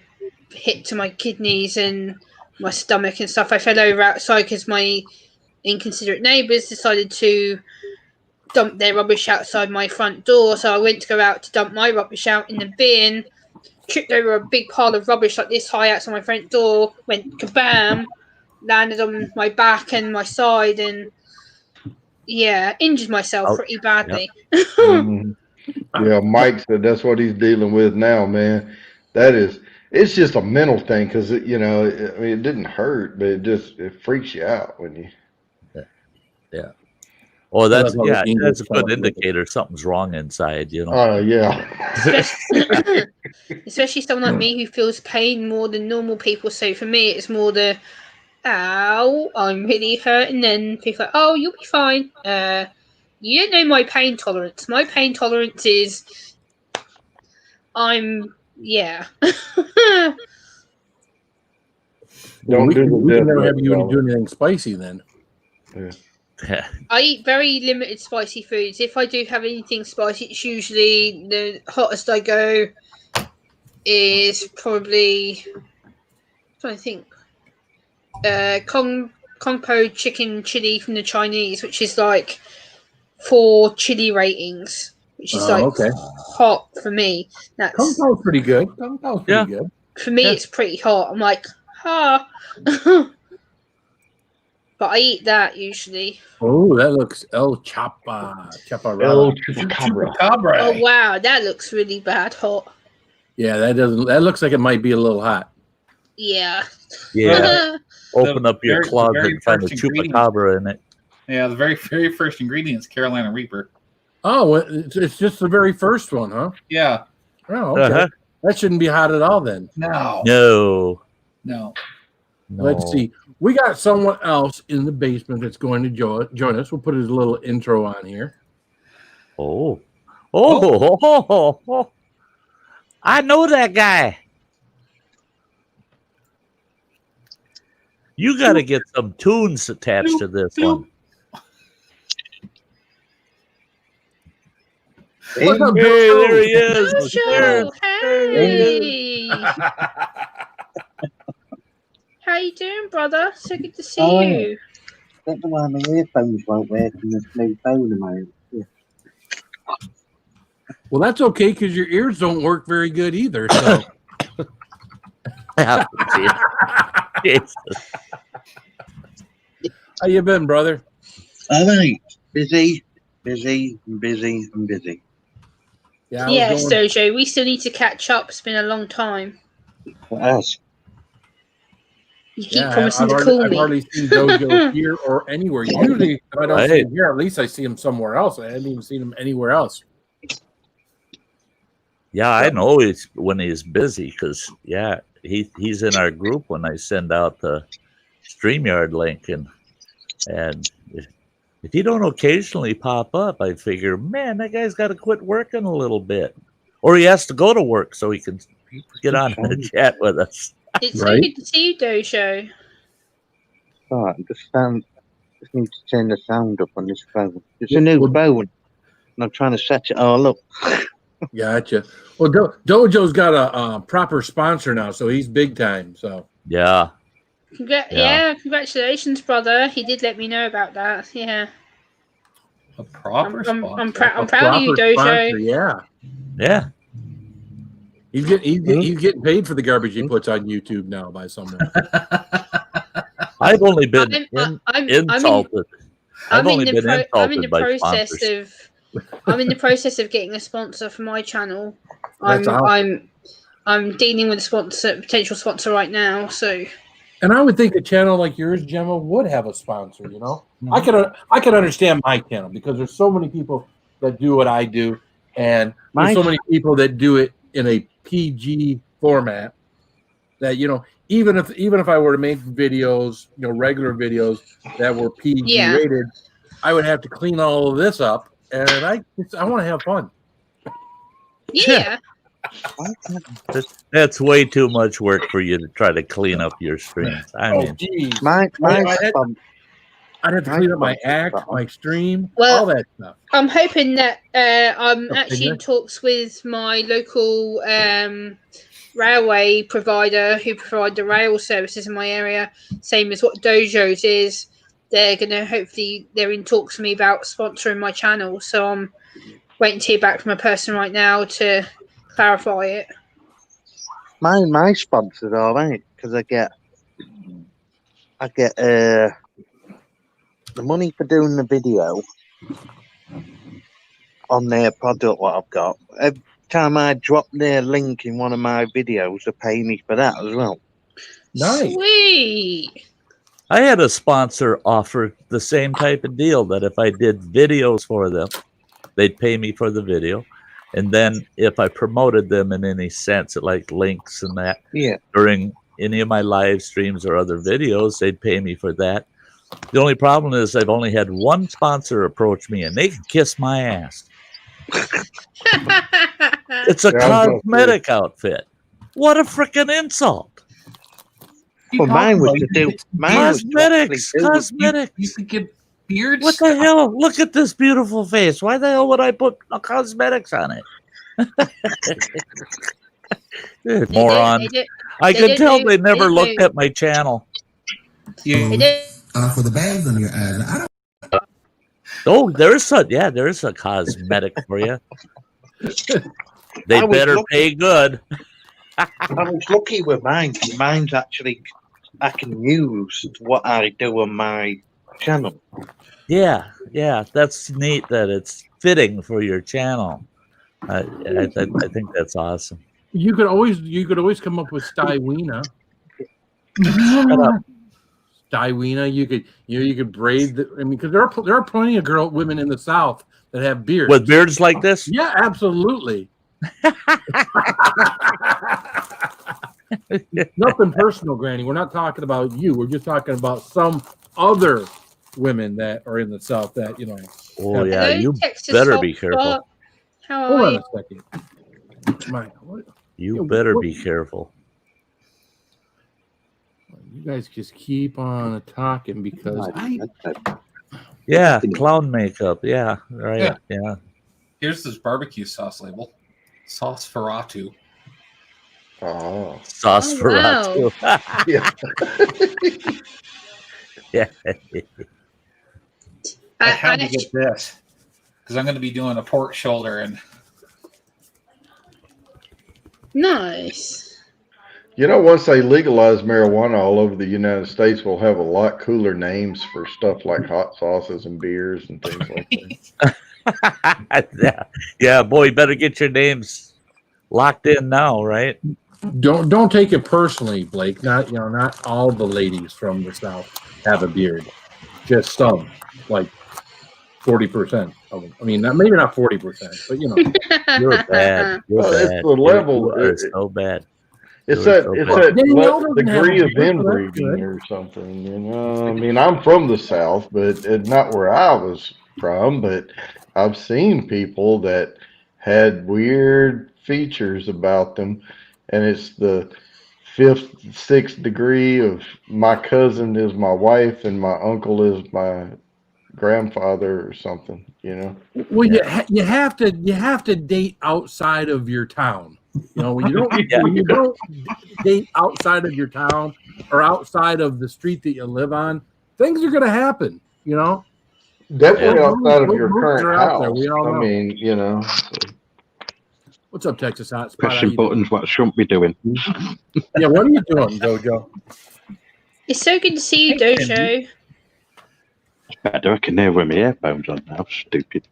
hit to my kidneys and my stomach and stuff. I fell over outside because my inconsiderate neighbours decided to dump their rubbish outside my front door. So I went to go out to dump my rubbish out in the bin, tripped over a big pile of rubbish like this high outside my front door, went kabam, landed on my back and my side, and yeah, injured myself pretty badly. Yeah, Mike said that's what he's dealing with now, man. It's just a mental thing because you know, I mean, it didn't hurt, but it freaks you out when you. Yeah. Oh, that's a good indicator something's wrong inside, you know. Oh yeah. Especially someone like me who feels pain more than normal people. So for me, it's more the ow, I'm really hurt, and then people are like, oh, you'll be fine. You don't know my pain tolerance. My pain tolerance is yeah. We can never have you do anything spicy then. Yeah. I eat very limited spicy foods. If I do have anything spicy, it's usually the hottest I go is probably I'm trying to think. Kung Po chicken chili from the Chinese, which is like 4 chili ratings, which is hot for me. That's Kung Po's pretty good. Kung Po's pretty good. For me, it's pretty hot. I'm like, but I eat that usually. Oh, that looks El Chaparral. El Chupacabra. Oh wow, that looks really bad hot. Yeah, that looks like it might be a little hot. Yeah. Yeah. Open up your closet and find a chupacabra in it. Yeah, the very, very first ingredient is Carolina Reaper. Oh, it's just the very first one, huh? Yeah. Oh, okay. That shouldn't be hot at all then. No. Let's see. We got someone else in the basement that's going to join us. We'll put his little intro on here. Oh. I know that guy. You got to get some tunes attached to this one. What's up, Hey, Joe? there he is. Jojo, hey. How you doing, brother? So good to see you. Don't know why my earphones won't work in this new phone of mine. Yeah. Well, that's okay because your ears don't work very good either. So. Jesus. How you been, brother? All right. Busy. Yeah, Yes, Dojo. We still need to catch up. It's been a long time. What else? You keep promising to call me. I've hardly seen Dojo here or anywhere. Usually, if I don't see him here, at least I see him somewhere else. I haven't even seen him anywhere else. Yeah, I know when he's busy because he's in our group when I send out the StreamYard link and if he don't occasionally pop up, I figure, man, that guy's got to quit working a little bit, or he has to go to work so he can get on the chat with us. It's so good to see you, Dojo. Oh, just need to turn the sound up on this phone. It's a new phone, and I'm trying to set it all up. Gotcha. Well, Dojo's got a proper sponsor now, so he's big time. So yeah. Congratulations, brother. He did let me know about that. Yeah. A proper sponsor. I'm proud of you, Dojo. Sponsor, yeah. He's getting paid for the garbage he puts on YouTube now by someone. I've only been insulted. I'm in the process of getting a sponsor for my channel. I'm dealing with a potential sponsor right now. So. And I would think a channel like yours, Gemma, would have a sponsor. You know, I could understand my channel because there's so many people that do what I do, and there's so many people that do it in a PG format that even if I were to make videos, regular videos that were PG rated, I would have to clean all of this up, and I want to have fun. Yeah. That's way too much work for you to try to clean up your streams. I mean, I'd have to clean up my act, my stream, all that stuff. I'm hoping that I'm actually in talks with my local railway provider who provide the rail services in my area, same as what Dojo's is. They're in talks with me about sponsoring my channel. So I'm waiting to hear back from a person right now to clarify it. My sponsor's all right because I get the money for doing the video on their product. What I've got every time I drop their link in one of my videos, they pay me for that as well. Nice. Sweet. I had a sponsor offer the same type of deal that if I did videos for them, they'd pay me for the video. And then if I promoted them in any sense, like links and that, during any of my live streams or other videos, they'd pay me for that. The only problem is I've only had one sponsor approach me, and they can kiss my ass. It's a cosmetic outfit. What a freaking insult! Well, mine was to do cosmetics. You could get beards. What the hell? Look at this beautiful face. Why the hell would I put cosmetics on it? Moron. I can tell they never looked at my channel. For the bags on your eyes. Oh, there's a cosmetic for you. They better pay good. I was lucky with mine. Mine's actually, I can use what I do on my channel. Yeah, that's neat that it's fitting for your channel. I think that's awesome. You could always come up with Stye Weena. Shut up. Stye Weena. You could braid. Because there are plenty of women in the South that have beards with beards like this. Yeah, absolutely. Nothing personal, Granny. We're not talking about you. We're just talking about some other women that are in the South that Oh yeah, you better be careful. Hold on a second. You better be careful. You guys just keep on talking because Yeah, clown makeup. Yeah, right. Yeah. Here's this barbecue sauce label. Sauce Ferratu. Oh. Sauce Oh, Ferratu. Yeah. Yeah. I had to get this because I'm going to be doing a pork shoulder and nice. You know, once they legalize marijuana all over the United States, we'll have a lot cooler names for stuff like hot sauces and beers and things like yeah. Yeah, boy, you better get your names locked in now, right? don't take it personally, Blake. Not all the ladies from the South have a beard. Just some, like 40% of them. I mean, maybe not 40%, but you know, you're bad. You're Well, bad. it's the level. You are so bad. It's You are that so it's bad. that degree of inbreeding or something. You know, I mean, I'm from the South, but not where I was from. But I've seen people that had weird features about them, and it's the fifth, sixth degree of my cousin is my wife and my uncle is my grandfather or something. You know. well, you have to date outside of your town. You know, when you don't date outside of your town or outside of the street that you live on, things are going to happen. You know, Definitely Those outside of those your roots current are out there. house. We all I know. mean, you know. What's up, Texas Hotspot? Pressing buttons, what I shouldn't be doing. Yeah, what are you doing, Jojo? It's so good to see you, Dojo. It's better. I can hear with my earphones on now. Stupid.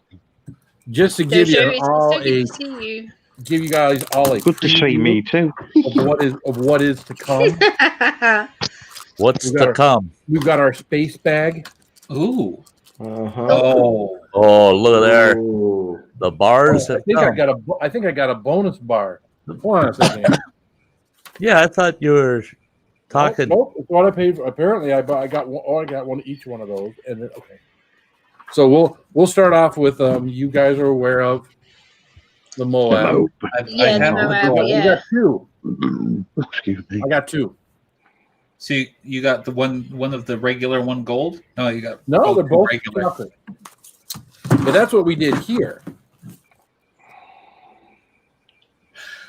Just to give Dojo, you all so good to see you. give you guys all a Good to see me too. of what is to come. What's to come? We've got our space bag. Ooh. Uh-huh. Oh, look at there. Ooh. The bars have come. I think I got a bonus bar. Hold on a second. Yeah, I thought you were talking. Nope, it's what I paid for. Apparently, I got one. Oh, I got one each one of those. And then, okay. So we'll start off with you guys are aware of the Moab. Yeah, the Moab. We got two. Excuse me. I got two. See, you got the one of the regular, one gold. No, you got They're both regular. chocolate. But that's what we did here.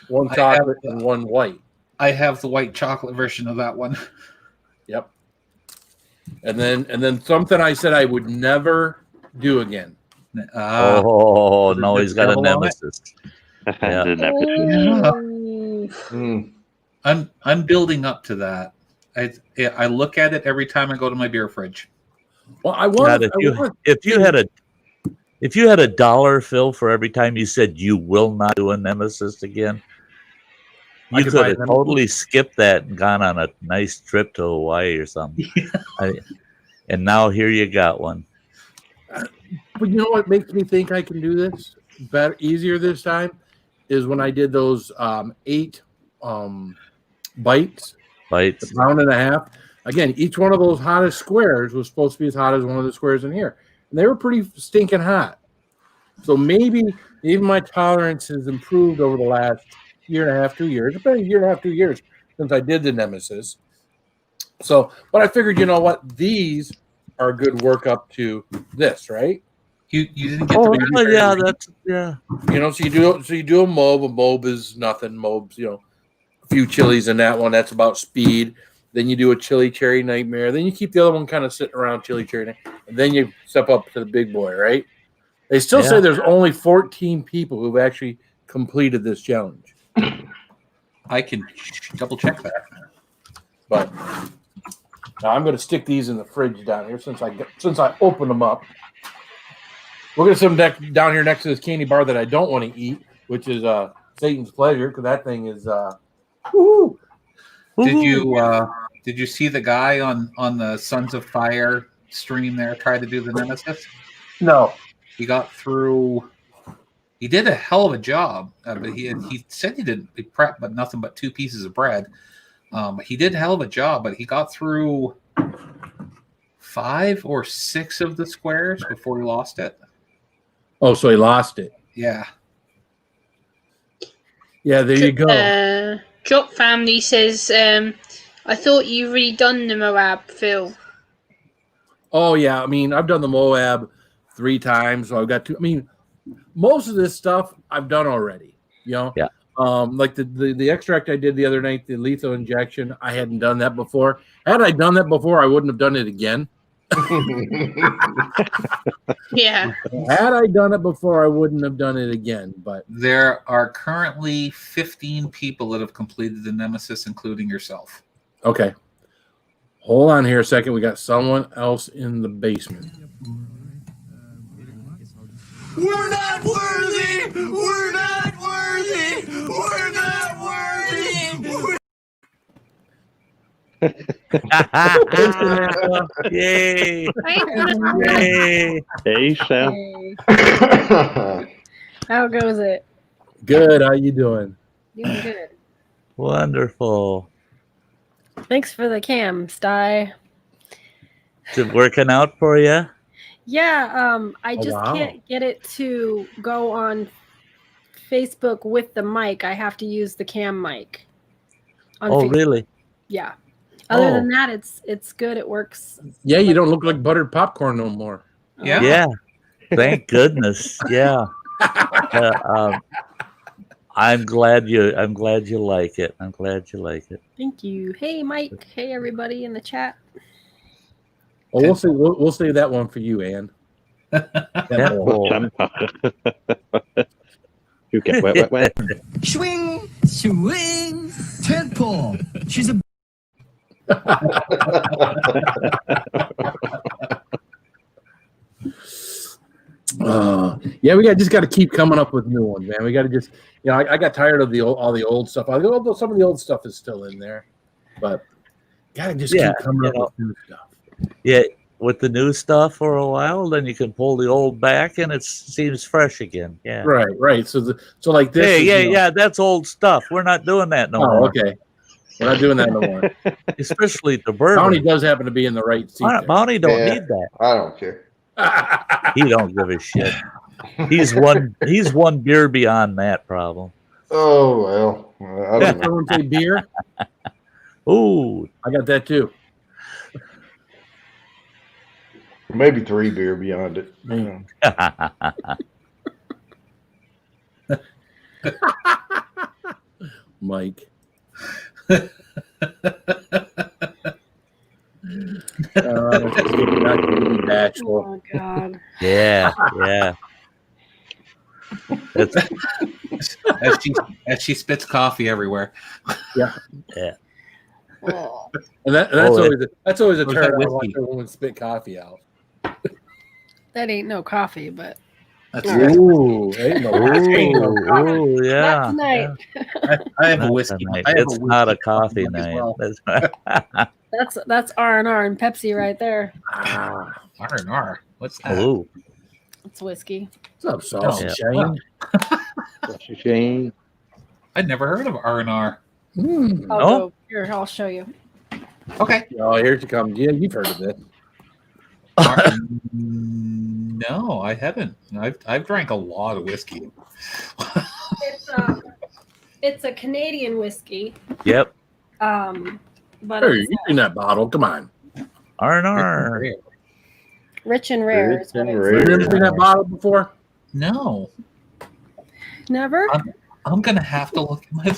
One chocolate and one white. I have the white chocolate version of that one. Yep. And then something I said I would never do again. Oh no, he's got a Nemesis. Yeah. I'm building up to that. I look at it every time I go to my beer fridge. Well, if you had a dollar, Phil, for every time you said you will not do a Nemesis again, you could have totally skipped that and gone on a nice trip to Hawaii or something. And now here you got one. But you know what makes me think I can do this easier this time is when I did those 8 bites, a pound and a half. Again, each one of those hottest squares was supposed to be as hot as one of the squares in here, and they were pretty stinking hot. So maybe even my tolerance has improved over the last year and a half, 2 years. It's been a year and a half, 2 years since I did the Nemesis. So, but I figured, you know what, these are a good work up to this, right? You didn't get the yeah, that's yeah. You know, so you do a mob. A mob is nothing. Mob's, you know, a few chilies in that one. That's about speed. Then you do a chili cherry nightmare. Then you keep the other one kind of sitting around chili cherry, and then you step up to the big boy, right? They still say there's only 14 people who've actually completed this challenge. I can double check that. But now I'm going to stick these in the fridge down here since I opened them up. We're going to sit them down here next to this candy bar that I don't want to eat, which is Satan's Pleasure, because that thing is. Woo-hoo. Did you see the guy on the Sons of Fire stream there try to do the Nemesis? No. He got through. He did a hell of a job, but he said he prepped but nothing but 2 pieces of bread. He did a hell of a job, but he got through 5 or 6 of the squares before he lost it. Oh, so he lost it. Yeah. Yeah, there you go. Drop Family says, I thought you redone the Moab, Phil. Oh yeah, I mean I've done the Moab 3 times, so I've got 2. I mean, most of this stuff I've done already. You know, Yeah. Like the extract I did the other night, the lethal injection. I hadn't done that before. Had I done that before, I wouldn't have done it again. Yeah. Had I done it before, I wouldn't have done it again. But there are currently 15 people that have completed the Nemesis, including yourself. Okay. Hold on here a second. We got someone else in the basement. We're not worthy! We're not worthy! We're not worthy! Yay! Yay! Hey, Sam. How goes it? Good. How you doing? Doing good. Wonderful. Thanks for the cam, Stye. Is it working out for you? Yeah, I Oh, just wow. can't get it to go on Facebook with the mic. I have to use the cam mic. On Oh, Facebook. really? Yeah. Other than Oh. that, it's good. It works. Yeah, you don't look like buttered popcorn no more. Yeah. Yeah. Thank goodness. Yeah. I'm glad you like it. I'm glad you like it. Thank you. Hey, Mike. Hey, everybody in the chat. Well, we'll save that one for you, Ann. You get wet. Swing, swing, tadpole. She's a. Yeah, we just got to keep coming up with new ones, man. We got to just, I got tired of all the old stuff. Although some of the old stuff is still in there, but got to just keep coming up with new stuff. Yeah, with the new stuff for a while, then you can pull the old back, and it seems fresh again. Yeah. Right. So like this. Yeah. That's old stuff. We're not doing that no more. Okay. We're not doing that no more. Especially the bourbon. Bounty does happen to be in the right seat. Bounty don't need that. I don't care. He don't give a shit. He's one beer beyond that problem. Oh well, I don't know. Someone say beer. Ooh, I got that too. Maybe 3 beer beyond it. Mike. Oh God. Yeah. As she spits coffee everywhere. Yeah. Oh. And that's always a Or is turn. that I watch whiskey? a woman spit coffee out. That ain't no coffee, but That's Ooh, ain't no Ooh, not yeah. tonight. I have Not a whiskey. tonight. I have It's a not a whiskey coffee mug as night. well. That's R&R and Pepsi right there. R&R. What's that? Ooh. It's whiskey. What's up, Saucy Oh, Shane? I'd never heard of R&R. Go here. I'll show you. Okay. Oh, here she comes. Yeah, you've heard of it. No, I haven't. I've drank a lot of whiskey. It's a Canadian whiskey. Yep. But Hey, it's, you in that bottle? Come on. R&R. rich and rare. Is what Rich and it's rare. You never seen that bottle before? No. Never. I'm gonna have to look at my.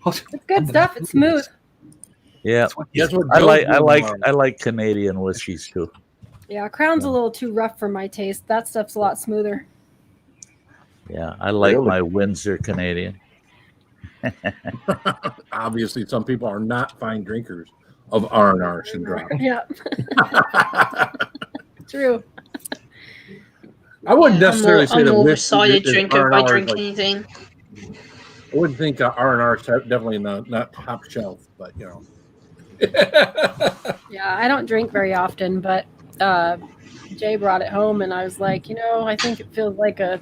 It's good stuff. It's smooth. Yeah. That's what I Joe's like doing. Canadian whiskeys too. Yeah, Crown's a little too rough for my taste. That stuff's a lot smoother. Yeah, I like Really? my Windsor Canadian. Obviously, some people are not fine drinkers of R&R syndrome. Yeah. True. I wouldn't necessarily say I'm that more of a whiskey cider is drinker if I R&R is drink like- anything. I wouldn't think R&R is definitely not top shelf, but Yeah, I don't drink very often, but Jay brought it home, and I was like, I think it feels like a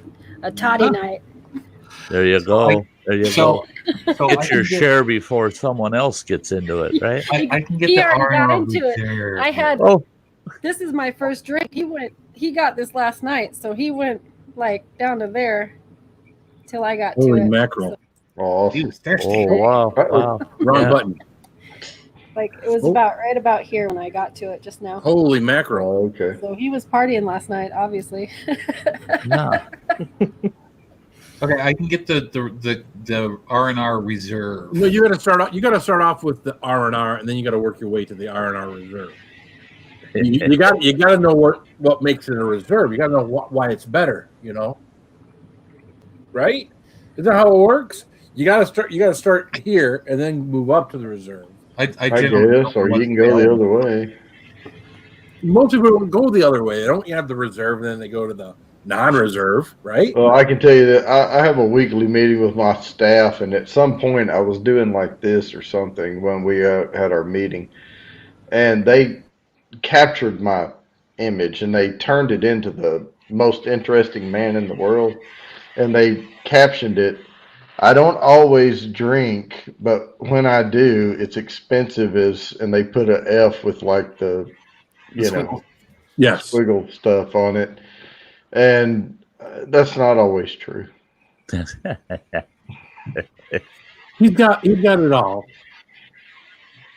toddy night. There you go. There you So go. I Get your can share before someone else gets into it, right? I can get He the already got R&R into it. reserve. I had. Oh, This is my first drink. He got this last night, so he went like down to there till I got holy to it. mackerel. Oh, He was thirsty. oh wow, wow. Wrong Yeah. button. Like it was Oh. right about here when I got to it just now. Holy mackerel! Okay. So he was partying last night, obviously. Yeah. Okay, I can get the R&R reserve. No, you got to start off. You got to start off with the R&R, and then you got to work your way to the R&R reserve. You got to know what makes it a reserve. You got to know why it's better. You know, right? Is that how it works? You got to start here and then move up to the reserve. I guess, or you can go the other way. Most people don't go the other way. They don't have the reserve, and then they go to the non-reserve, right? Well, I can tell you that I have a weekly meeting with my staff, and at some point I was doing like this or something when we had our meeting, and they captured my image and they turned it into the most interesting man in the world, and they captioned it, "I don't always drink, but when I do, it's expensive as," and they put an F with like the squiggle stuff on it, and that's not always true. He's got it all.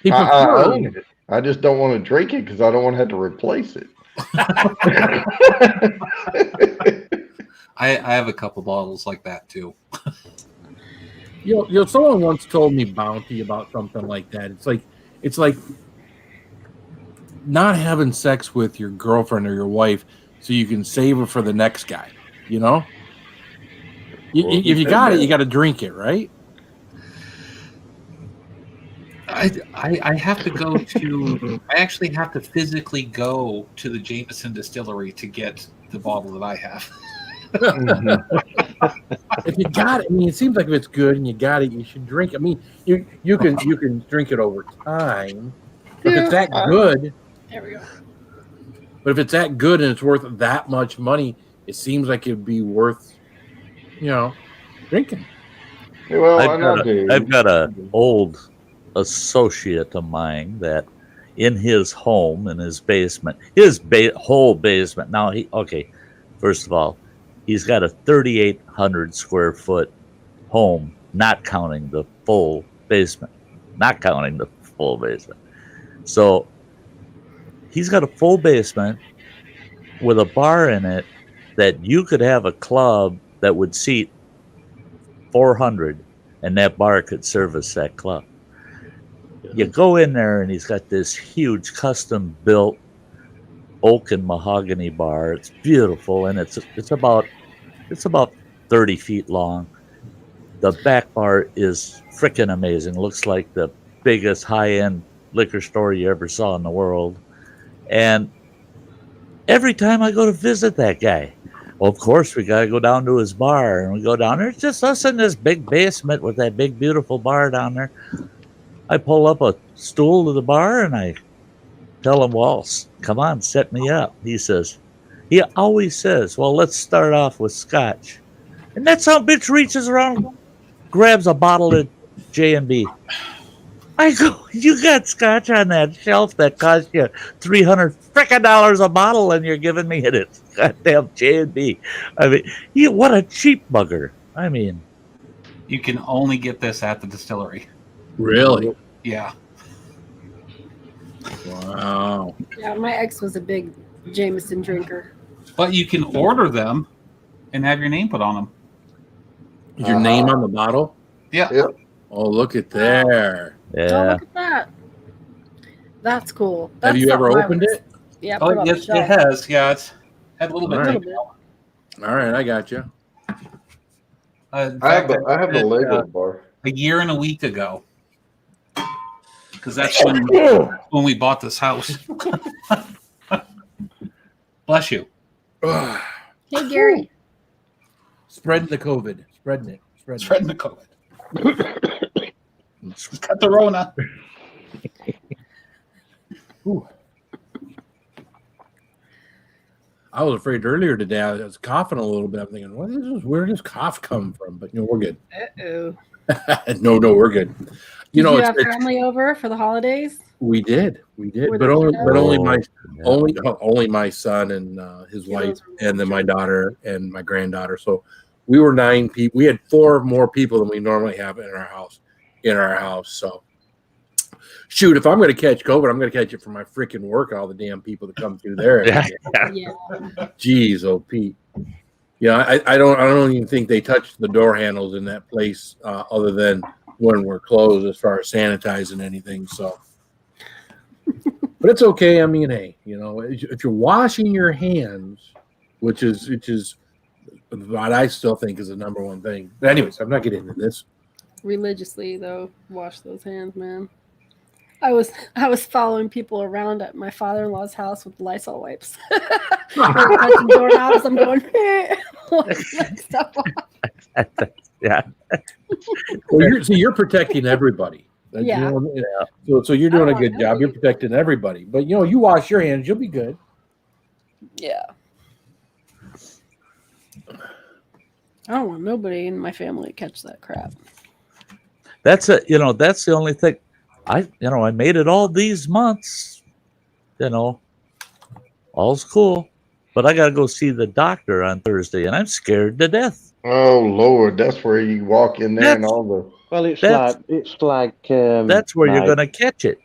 I own it. I just don't want to drink it because I don't want to have to replace it. I have a couple bottles like that too. Someone once told me bounty about something like that. It's like not having sex with your girlfriend or your wife so you can save her for the next guy. You know, if you got it, you got to drink it, right? I have to go to. I actually have to physically go to the Jameson distillery to get the bottle that I have. If you got it, I mean, it seems like if it's good and you got it, you should drink it. I mean, you can drink it over time. If it's that good, there we go. But if it's that good and it's worth that much money, it seems like it'd be worth, drinking. Well, I've got an old associate of mine that in his home, in his basement, whole basement. Now, first of all, he's got a 3,800 square foot home, not counting the full basement. So he's got a full basement with a bar in it that you could have a club that would seat 400, and that bar could service that club. You go in there, and he's got this huge custom-built oak and mahogany bar. It's beautiful, and it's about 30 feet long. The back bar is freaking amazing. Looks like the biggest high-end liquor store you ever saw in the world. And every time I go to visit that guy, well, of course, we got to go down to his bar, and we go down there. It's just us in this big basement with that big, beautiful bar down there. I pull up a stool to the bar, and I tell him, Waltz, come on, set me up. He always says, well, let's start off with scotch. And that son of a bitch reaches around, grabs a bottle of J&B. I go, you got scotch on that shelf that cost you $300 frickin' a bottle, and you're giving me it. Goddamn J&B. I mean, what a cheap bugger. I mean, you can only get this at the distillery. Really? Yeah. Wow. Yeah, my ex was a big Jameson drinker. But you can order them and have your name put on them. Is your name on the bottle? Yeah. Yep. Oh, look at there. Oh, look at that. That's cool. Have you ever opened it? Yeah. Oh, yes, it has. Yeah, it's had a little bit. All right, I got you. I have the Lego bar. A year and a week ago. Because that's when we bought this house. Bless you. Hey, Gary. Spreading the COVID. Spreading it. Spreading the COVID. Cut the Rona. I was afraid earlier today. I was coughing a little bit. I'm thinking, where does cough come from? But we're good. Uh-oh. No, we're good. Did you have family over for the holidays? We did, but only my son and his wife, and then my daughter and my granddaughter. So we were 9 people. We had 4 more people than we normally have in our house. So Shoot, if I'm going to catch COVID, I'm going to catch it from my freaking work. All the damn people that come through there. Yeah. Jeez, oh Pete. Yeah, I don't even think they touched the door handles in that place other than when we're closed as far as sanitizing anything. So, but it's okay. I mean, hey, if you're washing your hands, which is what I still think is the number one thing. But anyways, I'm not getting into this. Religiously, though, wash those hands, man. I was following people around at my father-in-law's house with Lysol wipes. They were touching doorknobs. I'm going, stop. Yeah. Well, you're protecting everybody. Yeah. So you're doing a good job. You're protecting everybody. But you wash your hands, you'll be good. Yeah. I don't want nobody in my family to catch that crap. That's that's the only thing. I made it all these months. All's cool. But I got to go see the doctor on Thursday, and I'm scared to death. Oh Lord, that's where you walk in there and all the. Well, it's That's- like. That's where you're my- going to catch it.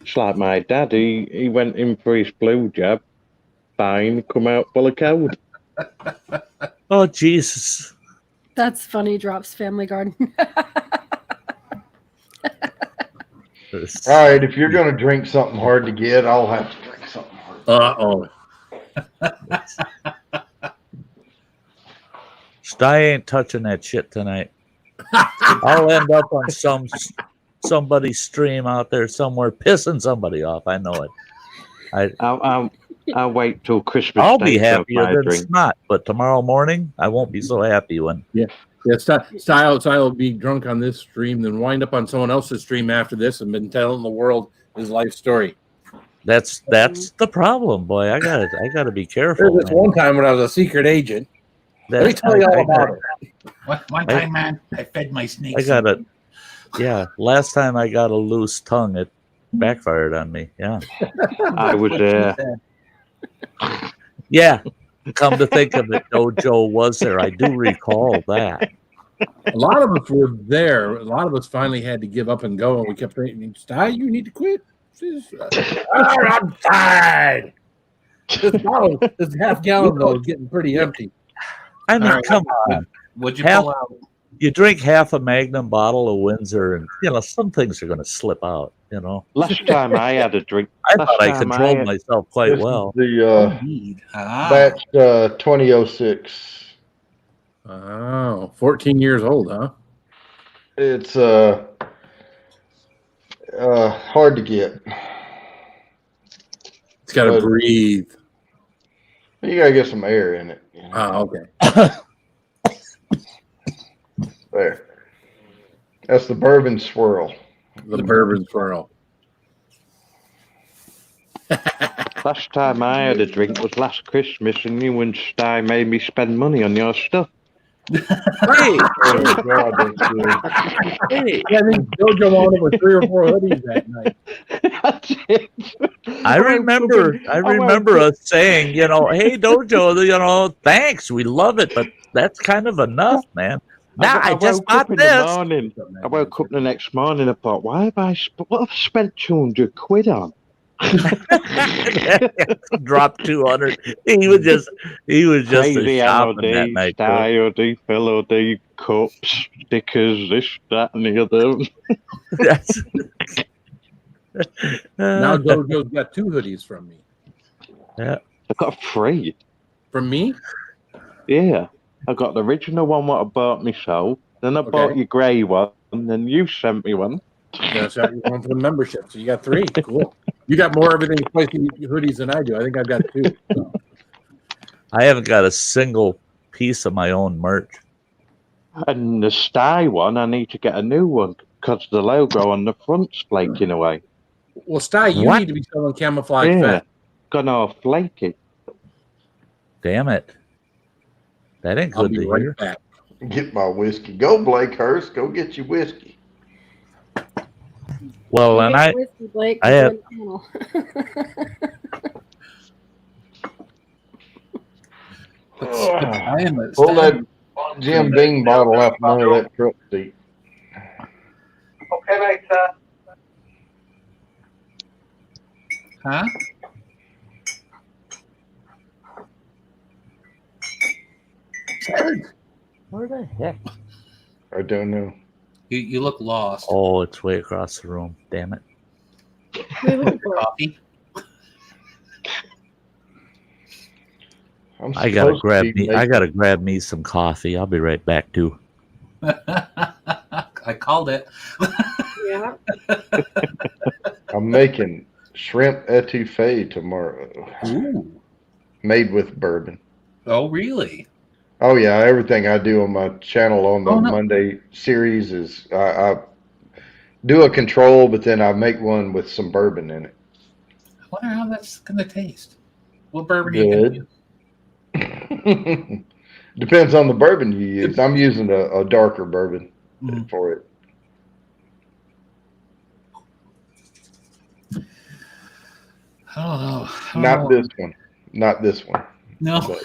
It's like my dad. He went in for his flu jab. Fine, come out full of cold. Oh Jesus! That's funny. Drops Family Garden. All right, if you're going to drink something hard to get, I'll have to drink something hard. Stye ain't touching that shit tonight. I'll end up on somebody's stream out there somewhere pissing somebody off. I know it. I'll wait till Christmas. I'll be Day to have happier my than drink. snot, but tomorrow morning I won't be so happy when. Yeah. Style will be drunk on this stream, then wind up on someone else's stream after this, and been telling the world his life story. That's the problem, boy. I gotta be careful. There's this one time when I was a secret agent. Let me tell you all about it. One time, man, I fed my snakes. I got it. Yeah, last time I got a loose tongue, it backfired on me. Yeah, I was there. Yeah, come to think of it, Dojo was there. I do recall that. A lot of us were there. A lot of us finally had to give up and go, and we kept thinking, Stye, you need to quit. I'm tired. This half gallon though is getting pretty empty. I mean, All right. come on. What'd you Half- pull out? You drink half a Magnum bottle of Windsor, and some things are going to slip out. Last time I had a drink, I thought I controlled myself quite This is well. The Indeed. batch 2006. Oh, 14 years old, huh? It's hard to get. It's got to But- breathe. You gotta get some air in it. Oh, okay. There. That's the bourbon swirl. The bourbon swirl. Last time I had a drink was last Christmas, and you and Stye made me spend money on your stuff. Hey, Oh, God, that's good. hey, Yeah, I think Jojo wanted with 3 or 4 hoodies that night. That's it. I remember us saying, hey, Dojo, thanks, we love it, but that's kind of enough, man. Now I just woke up bought in this. the morning. I woke up the next morning and thought, why have I spent 200 quid on? Dropped 200. He was just Crazy a shopping that MOD, night. Stye OD, Phil OD, cups, stickers, this, that, and the other. That's- Now Jojo's got 2 hoodies from me. Yeah. I got 3. From me? Yeah. I got the original one what I bought myself. Then I bought your grey one, and then you sent me one. That's how you're going for the membership. So you got 3. Cool. You got more everything spicy hoodies than I do. I think I've got 2. So. I haven't got a single piece of my own merch. And the Stye one, I need to get a new one because the logo on the front's flaking away. Well, Stye, you What? need to be selling camouflage Yeah, vest. gone all flaky. Damn it. That ain't I'll good be to right hear. back. Get my whiskey. Go, Blake Hurst. Go get your whiskey. Well, and I Whiskey, Blake, I have- you're I am a Pull that Jim Beam bottle out from under that truck seat. Okay, mate, sir. Huh? Where the heck? I don't know. You look lost. Oh, it's way across the room. Damn it. Coffee. I gotta grab me some coffee. I'll be right back too. I called it. Yeah. I'm making shrimp etouffee tomorrow. Ooh. Made with bourbon. Oh, really? Oh yeah, everything I do on my channel on the Oh, no. Monday series is I do a control, but then I make one with some bourbon in it. I wonder how that's gonna taste. What bourbon are you gonna use? Good. Depends on the bourbon you use. I'm using a darker bourbon for it. I don't know. Not this one. Not this one. No. But,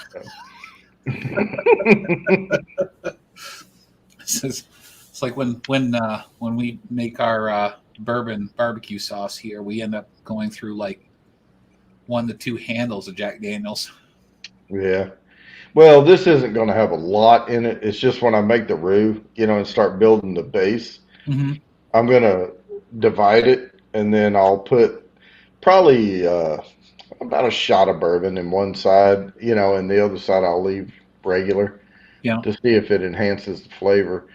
It's like when we make our bourbon barbecue sauce here, we end up going through like 1 to 2 handles of Jack Daniels. yeah. Well, this isn't going to have a lot in it. It's just when I make the roux, and start building the base, Mm-hmm. I'm going to divide it, and then I'll put probably about a shot of bourbon in one side, and the other side I'll leave regular to see if it enhances the flavor.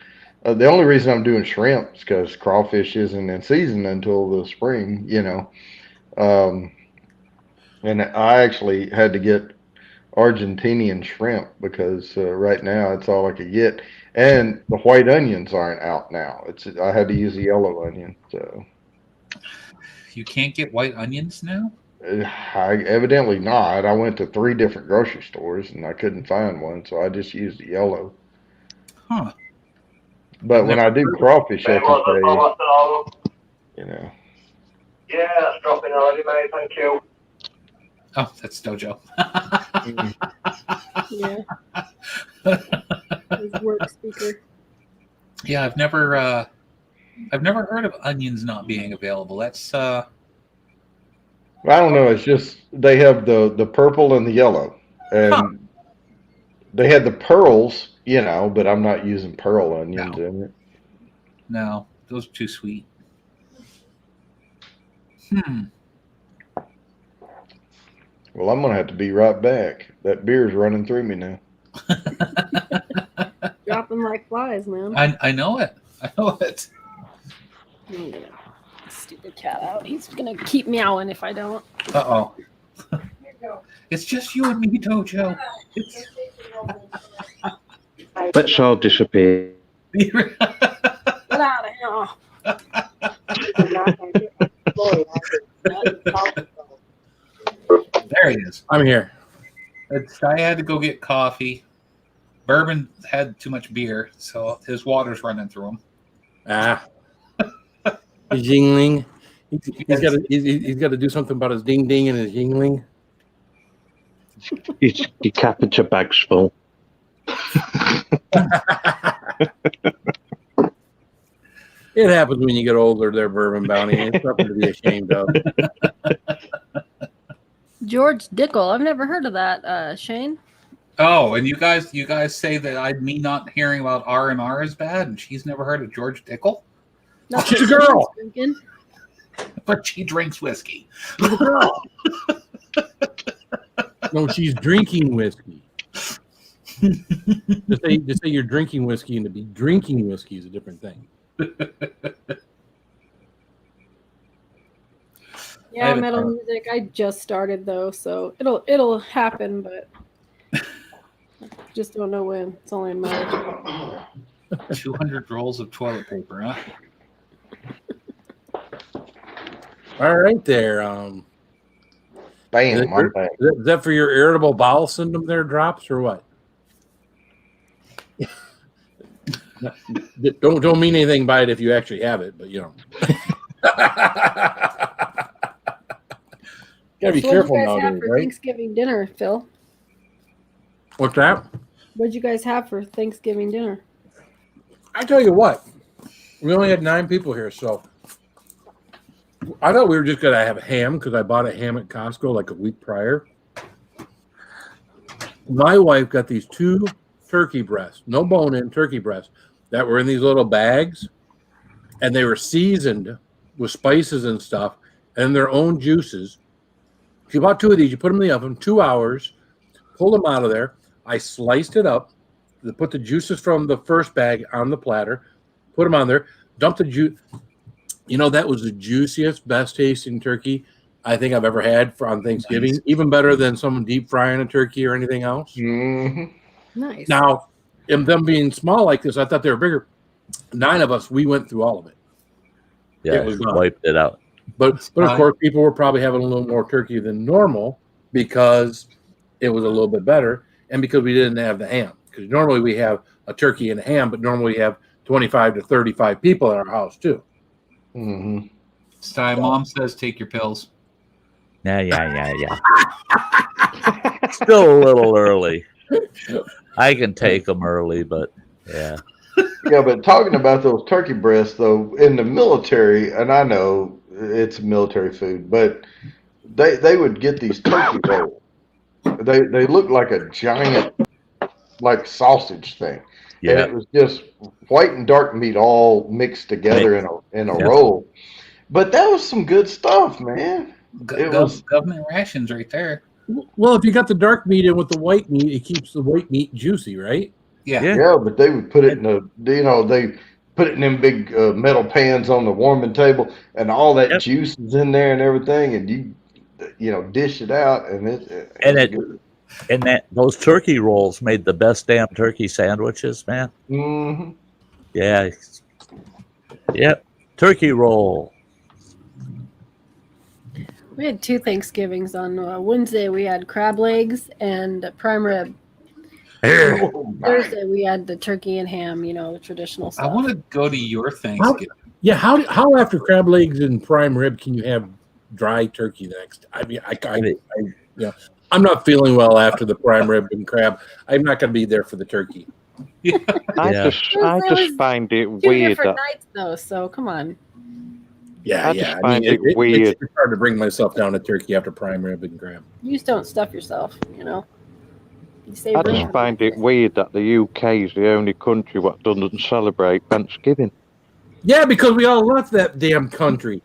The only reason I'm doing shrimp is because crawfish isn't in season until the spring, and I actually had to get Argentinian shrimp because right now it's all I could get, and the white onions aren't out now. I had to use the yellow onion. So You can't get white onions now? Evidently not. I went to 3 different grocery stores and I couldn't find one, so I just used the yellow. Huh. But when I do crawfish etouffee, Yeah, that's dropping already, mate. Thank you. Oh, that's Dojo. Yeah. His work speaker. Yeah, I've never heard of onions not being available. That's I don't know. It's just they have the purple and the yellow, and they had the pearls, but I'm not using pearl onions in it. No, those are too sweet. Well, I'm gonna have to be right back. That beer's running through me now. Dropping like flies, man. I know it. I know it. I'm gonna stupid cat out. He's gonna keep meowing if I don't. Uh-oh. It's just you and me, Dojo. Let's all disappear. Get out of here. There he is. I'm here. Stye had to go get coffee. Bourbon had too much beer, so his water's running through him. His yingling. He's got to do something about his ding ding and his yingling. Your capital bag's full. It happens when you get older, there, Bourbon Bounty. It's nothing to be ashamed of. George Dickel. I've never heard of that, Shane. Oh, and you guys say that me not hearing about R&R is bad, and she's never heard of George Dickel? No, she's a girl. But she drinks whiskey. She's a girl. No, she's drinking whiskey. to say you're drinking whiskey and to be drinking whiskey is a different thing. Yeah, metal music. I just started though, so it'll happen, but just don't know when. It's only a matter of 200 rolls of toilet paper, huh? All right, there. Bam! Is that for your irritable bowel syndrome? There, drops or what? Don't mean anything by it if you actually have it, but gotta be careful nowadays. What did you guys have for right? Thanksgiving dinner, Phil? What's that? What did you guys have for Thanksgiving dinner? I tell you what, we only had 9 people here, so I thought we were just gonna have a ham because I bought a ham at Costco like a week prior. My wife got these 2 turkey breasts, no bone-in turkey breasts, that were in these little bags, and they were seasoned with spices and stuff, and their own juices. She bought 2 of these. You put them in the oven, 2 hours, pulled them out of there. I sliced it up, put the juices from the first bag on the platter, put them on there, dumped the juice. You know, that was the juiciest, best tasting turkey I think I've ever had on Thanksgiving. Nice. Even better than someone deep frying a turkey or anything else. Mm-hmm. Nice. Now, in them being small like this, I thought they were bigger. 9 of us, we went through all of it. Yeah, it was wiped it out. But of course, people were probably having a little more turkey than normal because it was a little bit better, and because we didn't have the ham. Because normally we have a turkey and a ham, but normally we have 25 to 35 people in our house too. Mm-hmm. Stye, Mom says take your pills. Yeah. Still a little early. I can take them early, but yeah. Yeah, but talking about those turkey breasts, though, in the military, and I know it's military food, but they would get these turkey rolls. They look like a giant, like sausage thing. Yeah. And it was just white and dark meat all mixed together in a roll. But that was some good stuff, man. It was government rations right there. Well, if you got the dark meat in with the white meat, it keeps the white meat juicy, right? Yeah, but they would put it in they put it in them big metal pans on the warming table, and all that juice is in there and everything, and you dish it out, and those turkey rolls made the best damn turkey sandwiches, man. Mm-hmm. Yeah. Yep. Turkey roll. We had 2 Thanksgivings. On Wednesday, we had crab legs and prime rib. Thursday, we had the turkey and ham, the traditional stuff. I want to go to your Thanksgiving. How after crab legs and prime rib can you have dry turkey the next? I mean, I'm not feeling well after the prime rib and crab. I'm not going to be there for the turkey. I just find it 2 weird. different nights, though, so come on. Yeah, I just find it weird. It's hard to bring myself down to turkey after prime rib and crab. You just don't stuff yourself, You save I just find it weird that the UK is the only country that doesn't celebrate Thanksgiving. Yeah, because we all left that damn country.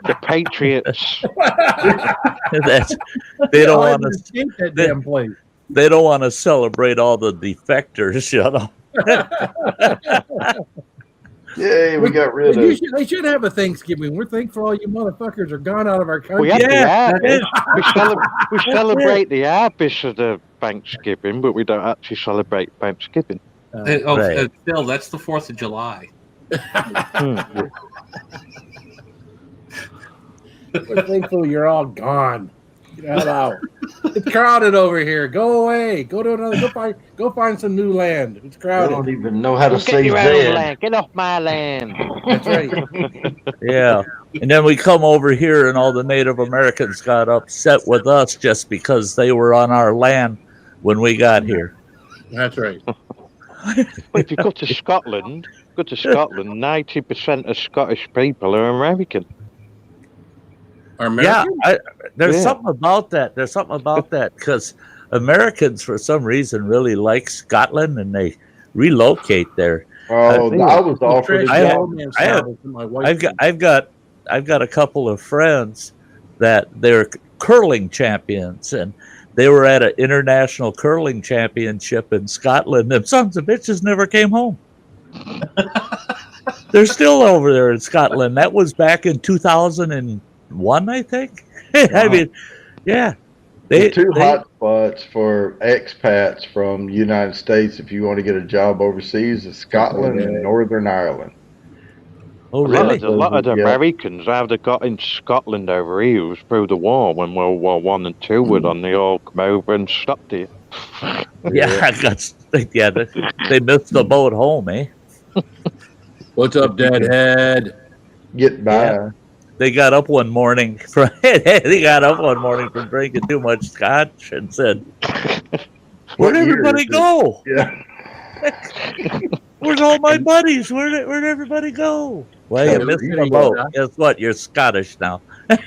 The Patriots. They don't want to escape that damn place. They don't want to celebrate all the defectors, Yay, we got rid of. They should have a Thanksgiving. We're thankful all you motherfuckers are gone out of our country. We have we celebrate the harvest of the Thanksgiving, but we don't actually celebrate Thanksgiving. Still, that's the 4th of July. We're thankful you're all gone. Get out. It's crowded over here. Go away. Go to another. Go find some new land. It's crowded. I don't even know how to Get say your own that. land. Get off my land. That's right. Yeah. And then we come over here, and all the Native Americans got upset with us just because they were on our land when we got here. That's right. Well, if you go to Scotland, 90% of Scottish people are American. Yeah, there's something about that. There's something about that because Americans, for some reason, really like Scotland, and they relocate there. Oh, I was offered I've got a couple of friends that they're curling champions, and they were at an international curling championship in Scotland, and sons of bitches never came home. They're still over there in Scotland. That was back in 2001, I think. I mean, yeah. The two hot spots for expats from the United States if you want to get a job overseas is Scotland and Northern Ireland. Oh, really? A lot of the Americans, how they got in Scotland over here was through the war when World War I and II were on. They all come over and stopped here. Yeah, they missed the boat home, eh? What's up, Deadhead? Get by. Yeah. They got up one morning from drinking too much scotch and said, "Where'd everybody go?" Yeah. Where's all my buddies? Where'd everybody go? Well, you missed the boat. Guess what? You're Scottish now.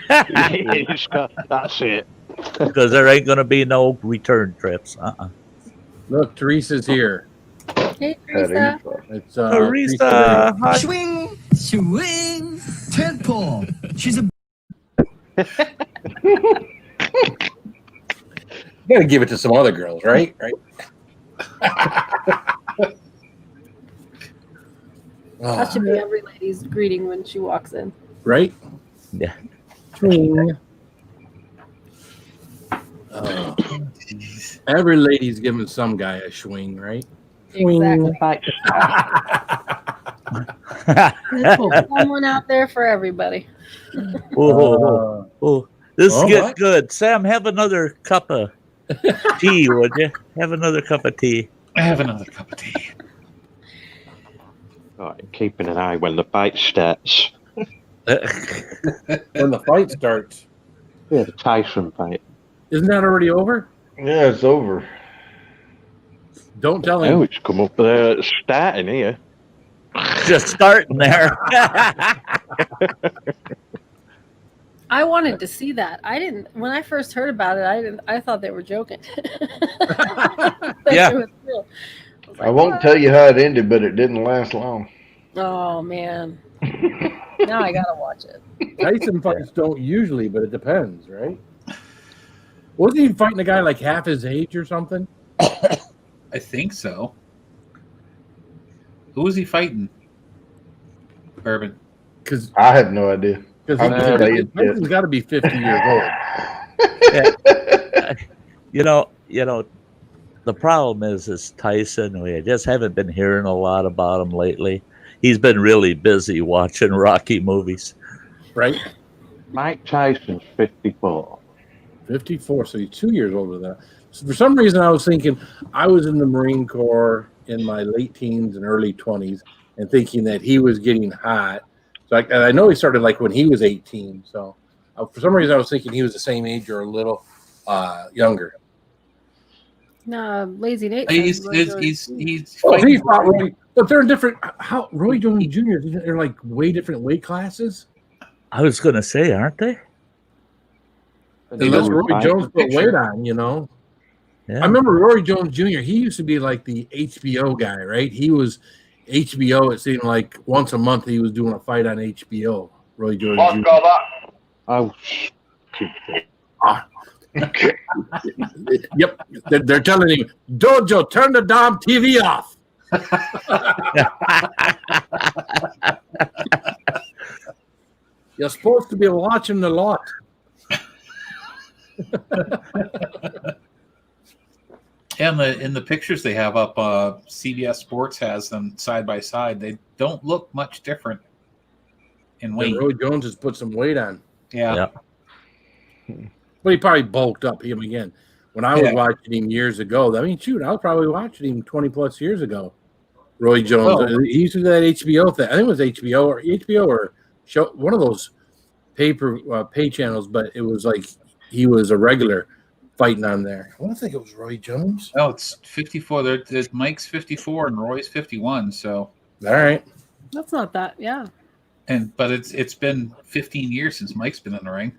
That's it. Because there ain't gonna be no return trips. Look, Teresa's here. Hey, Teresa. It's Teresa. Hi. Swing, swing, temple. She's a. You gotta give it to some other girls, right? Right. That should be every lady's greeting when she walks in. Right? Yeah. Swing. Every lady's giving some guy a swing, right? Exactly. There's someone out there for everybody. This is Oh, getting what? good. Sam, have another cup of tea, would you? Have another cup of tea. I have another cup of tea. Right, keeping an eye when the fight starts. When the fight starts. Yeah, the Tyson fight. Isn't that already over? Yeah, it's over. Don't tell Oh, him. it's come up starting here. Just starting there. I wanted to see that. I didn't. When I first heard about it, I thought they were joking. Yeah. It was real. I won't tell you how it ended, but it didn't last long. Oh man. Now I gotta watch it. Tyson fights don't usually, but it depends, right? Wasn't he fighting a guy like half his age or something? I think so. Who was he fighting? Urban. Because I have no idea. Tyson's got to be 50 years old. Yeah. You know, the problem is Tyson. We just haven't been hearing a lot about him lately. He's been really busy watching Rocky movies. Right? Mike Tyson's 54. 54, so he's 2 years older than that. So for some reason, I was thinking I was in the Marine Corps in my late teens and early 20s and thinking that he was getting hot. So I know he started like when he was 18. So for some reason, I was thinking he was the same age or a little younger. No, Lazy Nate. He's Oh, he fought Roy, but they're different. How Roy Jones Jr. They're like way different weight classes. I was gonna say, aren't they? Unless Roy Jones put weight on, you know. Yeah. I remember Roy Jones Jr. He used to be like the HBO guy, right? He was HBO. It seemed like once a month he was doing a fight on HBO. Roy Jones Jr. Oh, Yep, they're telling him, Dojo, turn the damn TV off. You're supposed to be watching the lot. And in the pictures they have up, CBS Sports has them side by side. They don't look much different in weight. Roy Jones has put some weight on. Yeah. But he probably bulked up him again. When I was watching him years ago, I mean, shoot, I was probably watching him 20 plus years ago. Roy Jones. He used to do that HBO thing. I think it was HBO or show, one of those pay channels, but it was like he was a regular fighting on there. I want to think it was Roy Jones. Oh, it's 54. There's Mike's 54 and Roy's 51. So all right, That's not that. Yeah. but it's been 15 years since Mike's been in the ring.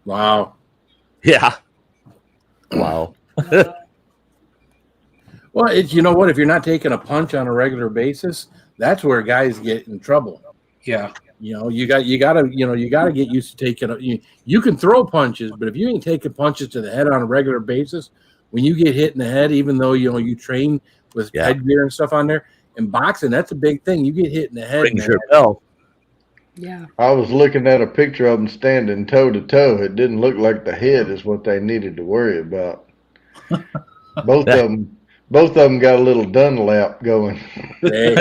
Wow. Yeah. Wow. Well, it's, you know what? If you're not taking a punch on a regular basis, that's where guys get in trouble. Yeah. You know, you gotta get used to taking. You can throw punches, but if you ain't taking punches to the head on a regular basis, when you get hit in the head, even though you train with headgear and stuff on there, in boxing, that's a big thing. You get hit in the head. Rings your bell. Yeah. I was looking at a picture of them standing toe to toe. It didn't look like the head is what they needed to worry about. Both of them got a little Dunlap going. Hey.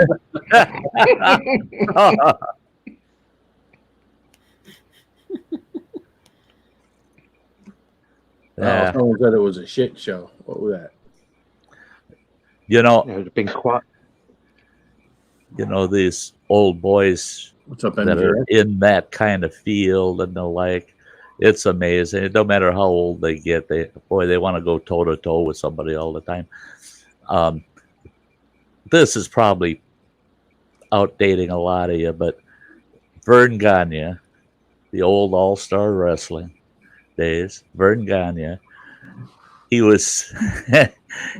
Yeah. Someone said it was a shit show. What was that? It's been quite. These old boys What's up, that MJ? are in that kind of field and the like. It's amazing. No matter how old they get, they want to go toe to toe with somebody all the time. this is probably outdating a lot of you, but Vern Gagne, the old All-Star Wrestling days, Vern Gagne, he was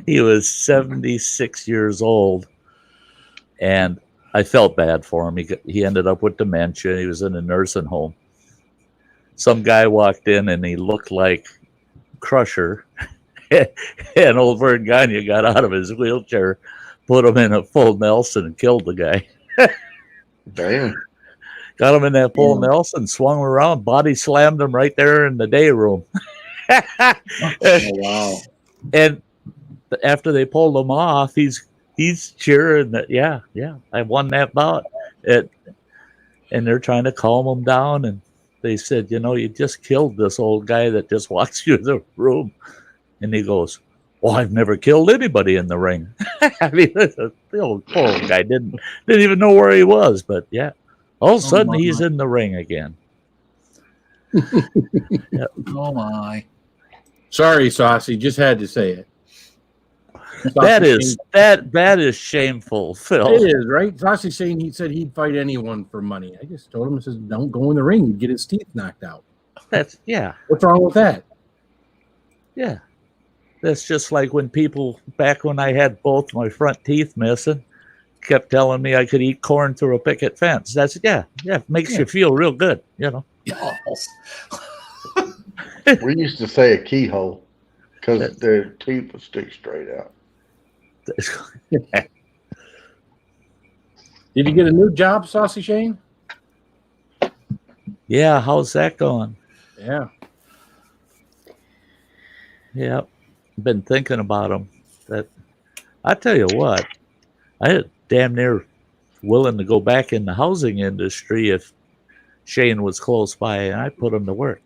he was 76 years old, and I felt bad for him. He ended up with dementia. He was in a nursing home. Some guy walked in and he looked like Crusher, and old Vern Gagne got out of his wheelchair, put him in a full Nelson, and killed the guy. Damn. Got him in that full Nelson, swung him around, body slammed him right there in the day room. Oh, wow. And after they pulled him off, he's cheering that, yeah, I won that bout. And they're trying to calm him down, and they said, you just killed this old guy that just walks through the room. And he goes, well, I've never killed anybody in the ring. I mean, the old poor old guy didn't even know where he was, but yeah. All of a sudden, he's in the ring again. Yep. Oh, my. Sorry, Saucy. Just had to say it. That is shameful, Phil. It is, right? Saucy saying he said he'd fight anyone for money. I just told him, I says, don't go in the ring and get his teeth knocked out. Yeah. What's wrong with that? Yeah. That's just like when people, back when I had both my front teeth missing, kept telling me I could eat corn through a picket fence. That's, it makes you feel real good, Yes. We used to say a keyhole because their teeth would stick straight out. Did you get a new job, Saucy Shane? Yeah, how's that going? Yeah. Yep. Been thinking about them. That I tell you what, I damn near willing to go back in the housing industry if Shane was close by and I put him to work.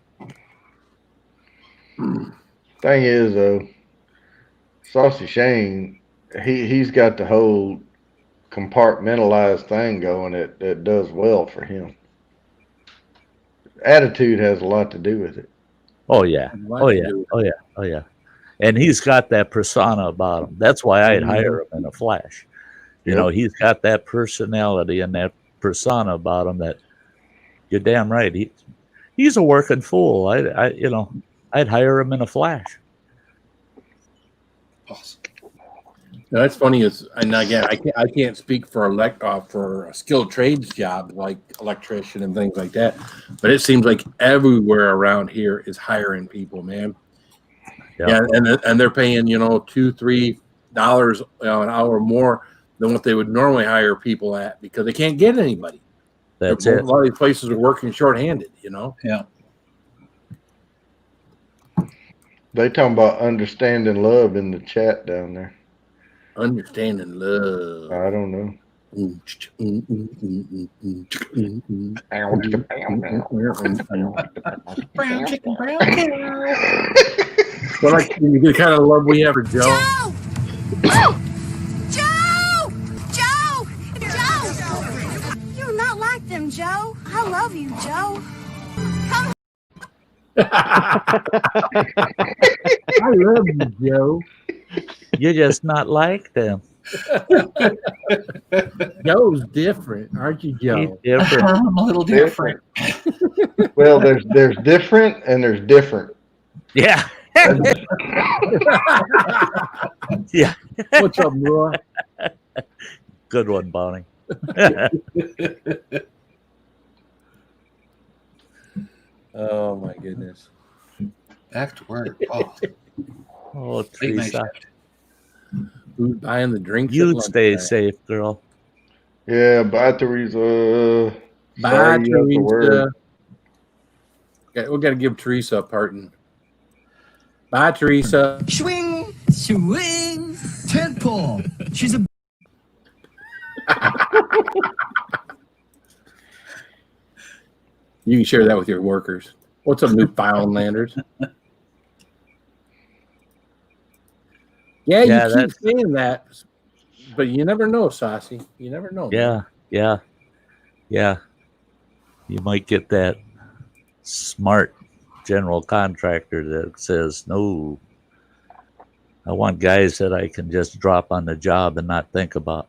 Thing is, though, Saucy Shane, he's got the whole compartmentalized thing going that does well for him. Attitude has a lot to do with it. Oh yeah. Oh yeah. And he's got that persona about him. That's why I'd hire him in a flash. He's got that personality and that persona about him that you're damn right. He's a working fool. I'd hire him in a flash. Awesome. Now, that's funny. And again, I can't speak for for a skilled trades job like electrician and things like that, but it seems like everywhere around here is hiring people, man. Yeah, and they're paying $2-3 an hour more than what they would normally hire people at because they can't get anybody. That's it. A lot of these places are working shorthanded. Yeah. They talking about understanding love in the chat down there. Understanding love. I don't know. Brown chicken, brown cow. Well, like the kind of love we have for Joe. Joe! You're not like them, Joe. I love you, Joe. Come I love you, Joe. You're just not like them. Joe's different, aren't you, Joe? He's different. I'm a little different. Well, there's different and there's different. Yeah. Yeah. What's up, Roy? Good one, Bonnie. Oh my goodness. Back to work. Oh, Teresa. Who's buying the drinks? You stay safe, girl. Yeah, bye, Teresa. Bye, Sorry you have to work. Teresa. Okay, we got to give Teresa a parting. Bye, Teresa. Swing, tentpole. She's a. You can share that with your workers. What's up, Newfoundlanders? Yeah, you keep saying that, but you never know, Saucy. You never know. Yeah. You might get that smart general contractor that says, no, I want guys that I can just drop on the job and not think about.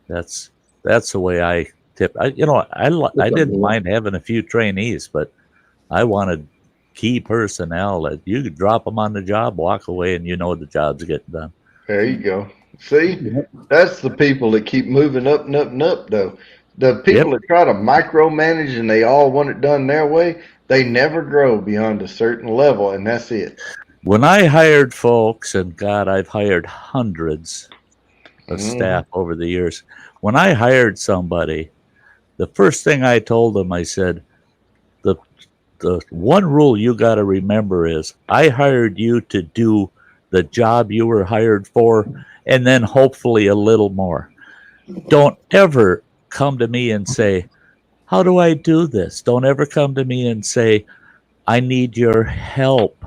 That's the way I tip. I didn't mind having a few trainees, but I wanted key personnel that you could drop them on the job, walk away, and the job's getting done. There you go. See, that's the people that keep moving up and up and up, though. The people that try to micromanage and they all want it done their way, they never grow beyond a certain level, and that's it. When I hired folks, and God, I've hired hundreds of staff over the years. When I hired somebody, the first thing I told them, I said, the one rule you got to remember is I hired you to do the job you were hired for, and then hopefully a little more. Don't ever come to me and say, how do I do this? Don't ever come to me and say, I need your help.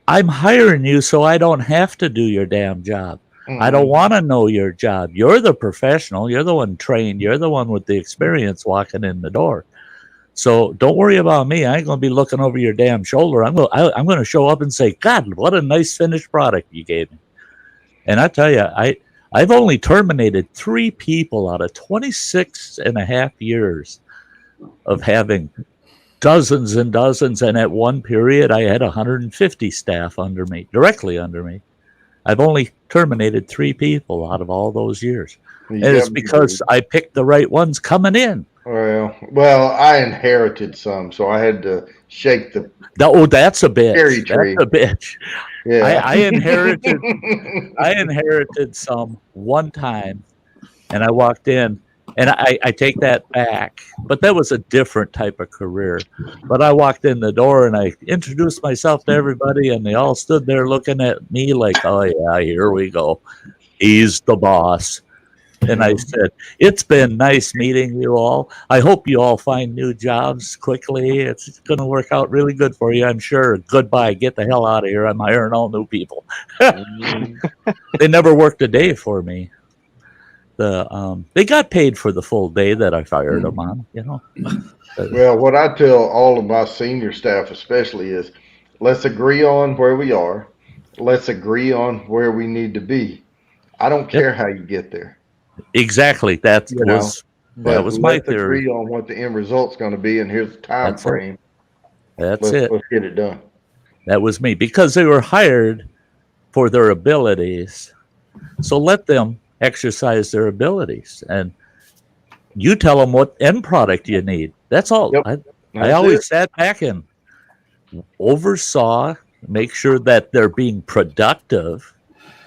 I'm hiring you so I don't have to do your damn job. I don't want to know your job. You're the professional. You're the one trained. You're the one with the experience walking in the door. So don't worry about me. I ain't going to be looking over your damn shoulder. I'm going to show up and say, God, what a nice finished product you gave me. And I tell you, I've only terminated 3 people out of 26 and a half years of having dozens and dozens. And at one period, I had 150 staff under me, directly under me. I've only terminated 3 people out of all those years. And it's because I picked the right ones coming in. Well, I inherited some, so I had to shake the. Oh, that's a bitch. Cherry tree. That's a bitch. Yeah. I inherited some one time, and I walked in, and I take that back. But that was a different type of career. But I walked in the door and I introduced myself to everybody, and they all stood there looking at me like, "Oh yeah, here we go. He's the boss." And I said, it's been nice meeting you all. I hope you all find new jobs quickly. It's going to work out really good for you, I'm sure. Goodbye. Get the hell out of here. I'm hiring all new people. They never worked a day for me. They got paid for the full day that I fired them on, Well, what I tell all of my senior staff especially is, let's agree on where we are. Let's agree on where we need to be. I don't care how you get there. Exactly. That was my theory. Agree on what the end result's going to be, and here's the time frame. Let's get it done. That was me, because they were hired for their abilities. So let them exercise their abilities, and you tell them what end product you need. That's all. I always sat back and oversaw, make sure that they're being productive.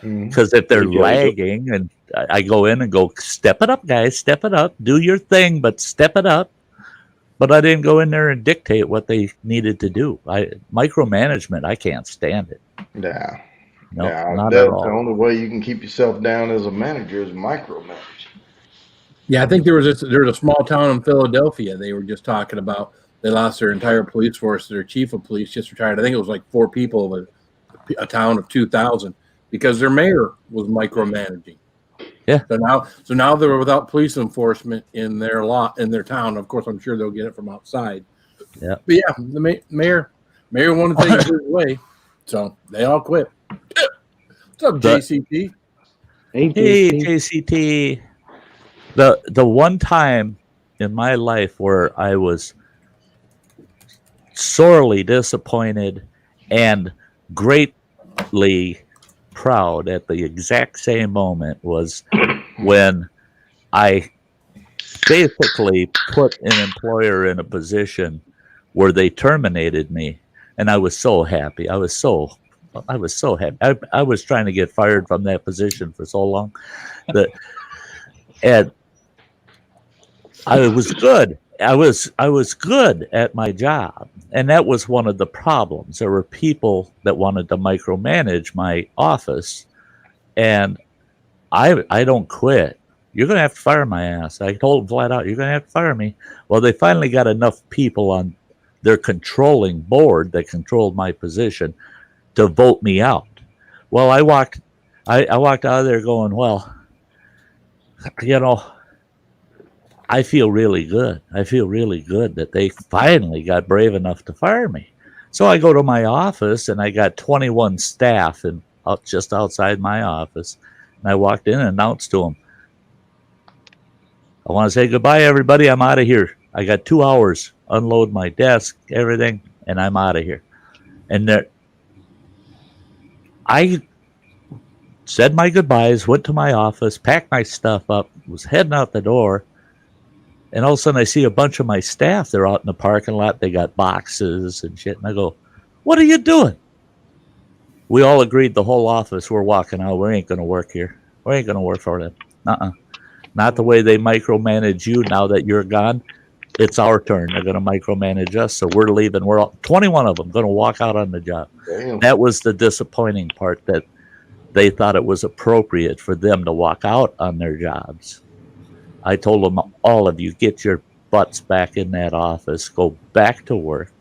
Because if they're lagging, and I go in and go, step it up, guys, step it up, do your thing, but step it up. But I didn't go in there and dictate what they needed to do. Micromanagement, I can't stand it. Yeah. Not that's at all. The only way you can keep yourself down as a manager is micromanage. Yeah, I think there was a small town in Philadelphia. They were just talking about they lost their entire police force. Their chief of police just retired. I think it was like 4 people of a town of 2,000. Because their mayor was micromanaging. Yeah. So now they're without police enforcement in their town. Of course, I'm sure they'll get it from outside. Yeah. But yeah, the mayor wanted to take it his way, so they all quit. What's up, JCT? Hey, JCT. The one time in my life where I was sorely disappointed and greatly proud at the exact same moment was when I basically put an employer in a position where they terminated me, and I was so happy. I was so happy. I was trying to get fired from that position for so long and I was good. I was good at my job, and that was one of the problems. There were people that wanted to micromanage my office, and I don't quit. You're going to have to fire my ass. I told them flat out, you're going to have to fire me. Well, they finally got enough people on their controlling board that controlled my position to vote me out. Well, I walked out of there going, well, I feel really good. I feel really good that they finally got brave enough to fire me. So I go to my office, and I got 21 staff out just outside my office. And I walked in and announced to him, I want to say goodbye, everybody. I'm out of here. I got 2 hours, unload my desk, everything, and I'm out of here. And there, I said my goodbyes, went to my office, packed my stuff up, was heading out the door. And all of a sudden I see a bunch of my staff. They're out in the parking lot. They got boxes and shit. And I go, what are you doing? We all agreed, the whole office, we're walking out. We ain't going to work here. We ain't going to work for them. Not the way they micromanage you now that you're gone. It's our turn. They're going to micromanage us. So we're leaving. We're all, 21 of them going to walk out on the job. Damn. That was the disappointing part, that they thought it was appropriate for them to walk out on their jobs. I told them, all of you, get your butts back in that office. Go back to work.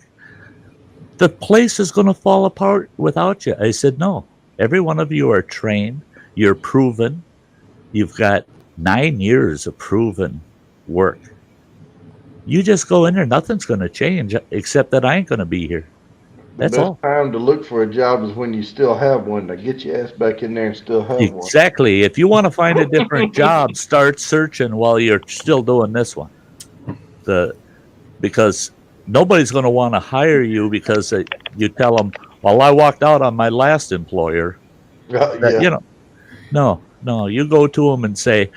The place is going to fall apart without you. I said, no. Every one of you are trained. You're proven. You've got 9 years of proven work. You just go in there. Nothing's going to change except that I ain't going to be here. That's all. The best time to look for a job is when you still have one. Now get your ass back in there and still have one. Exactly. If you want to find a different job, start searching while you're still doing this one. Because nobody's going to want to hire you because you tell them, well, I walked out on my last employer. Yeah. You know, no. You go to them and say,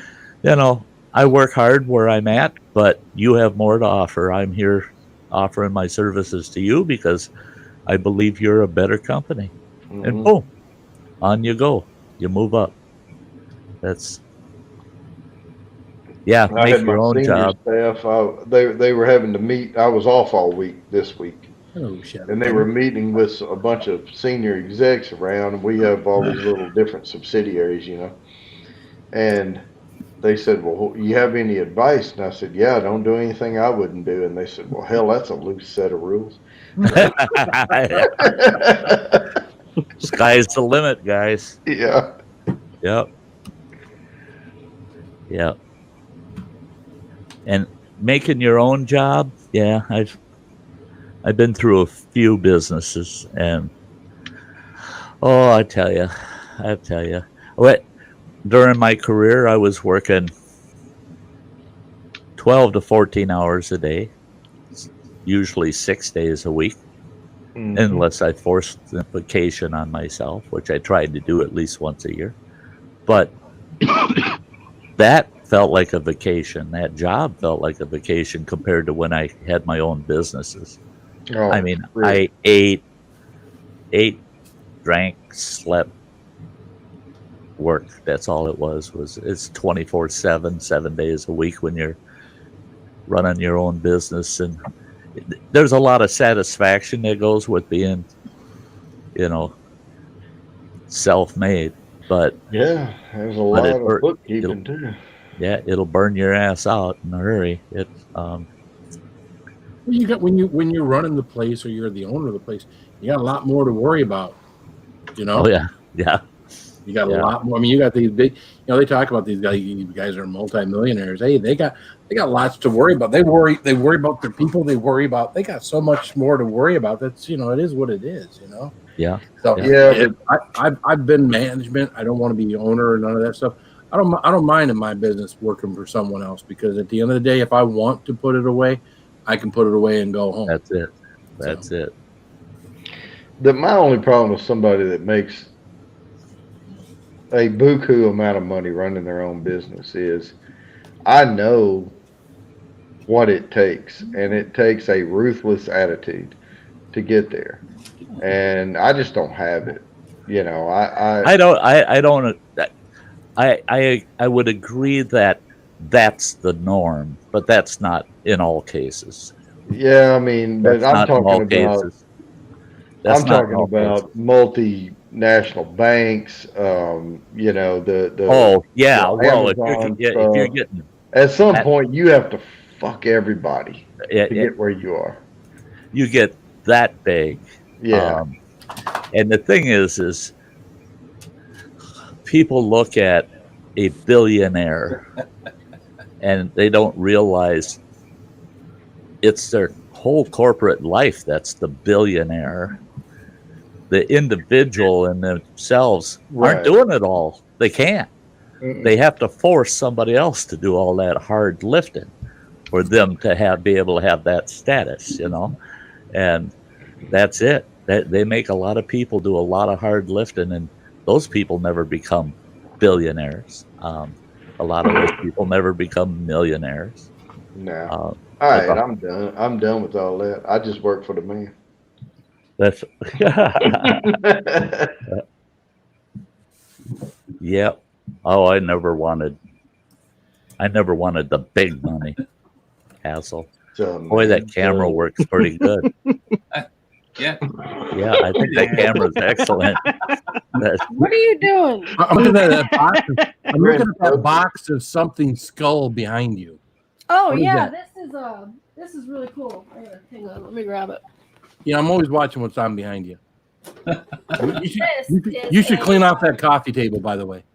I work hard where I'm at, but you have more to offer. I'm here offering my services to you because I believe you're a better company. Mm-hmm. And boom, on you go. You move up. That's, I make had your my own senior job. staff. They were having to meet. I was off all week this week. Oh, shit. And they were meeting with a bunch of senior execs around, and we have all these little different subsidiaries, And they said, well, you have any advice? And I said, yeah, don't do anything I wouldn't do. And they said, well, hell, that's a loose set of rules. Sky's the limit, guys. Yeah. Yep. And making your own job, I've been through a few businesses, and I tell you, during my career, I was working 12 to 14 hours a day, usually 6 days a week, unless I forced a vacation on myself, which I tried to do at least once a year. But that felt like a vacation. That job felt like a vacation compared to when I had my own businesses. Oh, I mean, really? I ate, drank, slept, worked. That's all it was. It's 24/7, 7 days a week when you're running your own business, and there's a lot of satisfaction that goes with being, self-made. But yeah, there's a lot of bookkeeping too. Yeah, it'll burn your ass out in a hurry. You got when you're running the place or you're the owner of the place, you got a lot more to worry about. Oh yeah. You got a lot more. I mean, you got these big. They talk about these guys are multimillionaires. Hey, they got lots to worry about. They worry about their people. They got so much more to worry about. That's it is what it is. Yeah. So I've been management. I don't want to be the owner or none of that stuff. I don't mind in my business working for someone else, because at the end of the day, if I want to put it away, I can put it away and go home. That's it. My only problem with somebody that makes a buku amount of money running their own business is, I know what it takes, and it takes a ruthless attitude to get there, and I just don't have it. I would agree that that's the norm, but that's not in all cases. Yeah, I mean, but I'm talking about multinational banks. Well, if you're getting, at some point you have to fuck everybody to get where you are. You get that big, and the thing is people look at a billionaire and they don't realize it's their whole corporate life that's the billionaire. the individual and themselves aren't Right. doing it all. They can't. Mm-mm. They have to force somebody else to do all that hard lifting for them to be able to have that status, and that's it. They make a lot of people do a lot of hard lifting, and those people never become billionaires. A lot of those people never become millionaires. No. All All right, I'm done. I'm done with all that. I just work for the man. That's yep. Oh, I never wanted the big money hassle. Boy, that camera works pretty good. Yeah. Yeah, I think that camera's excellent. What are you doing? I'm looking at that box. I'm looking at that box of something skull behind you. Oh What is yeah, that? this is really cool. Hang on, let me grab it. Yeah, I'm always watching what's on behind you. You This should is clean off that coffee table, by the way.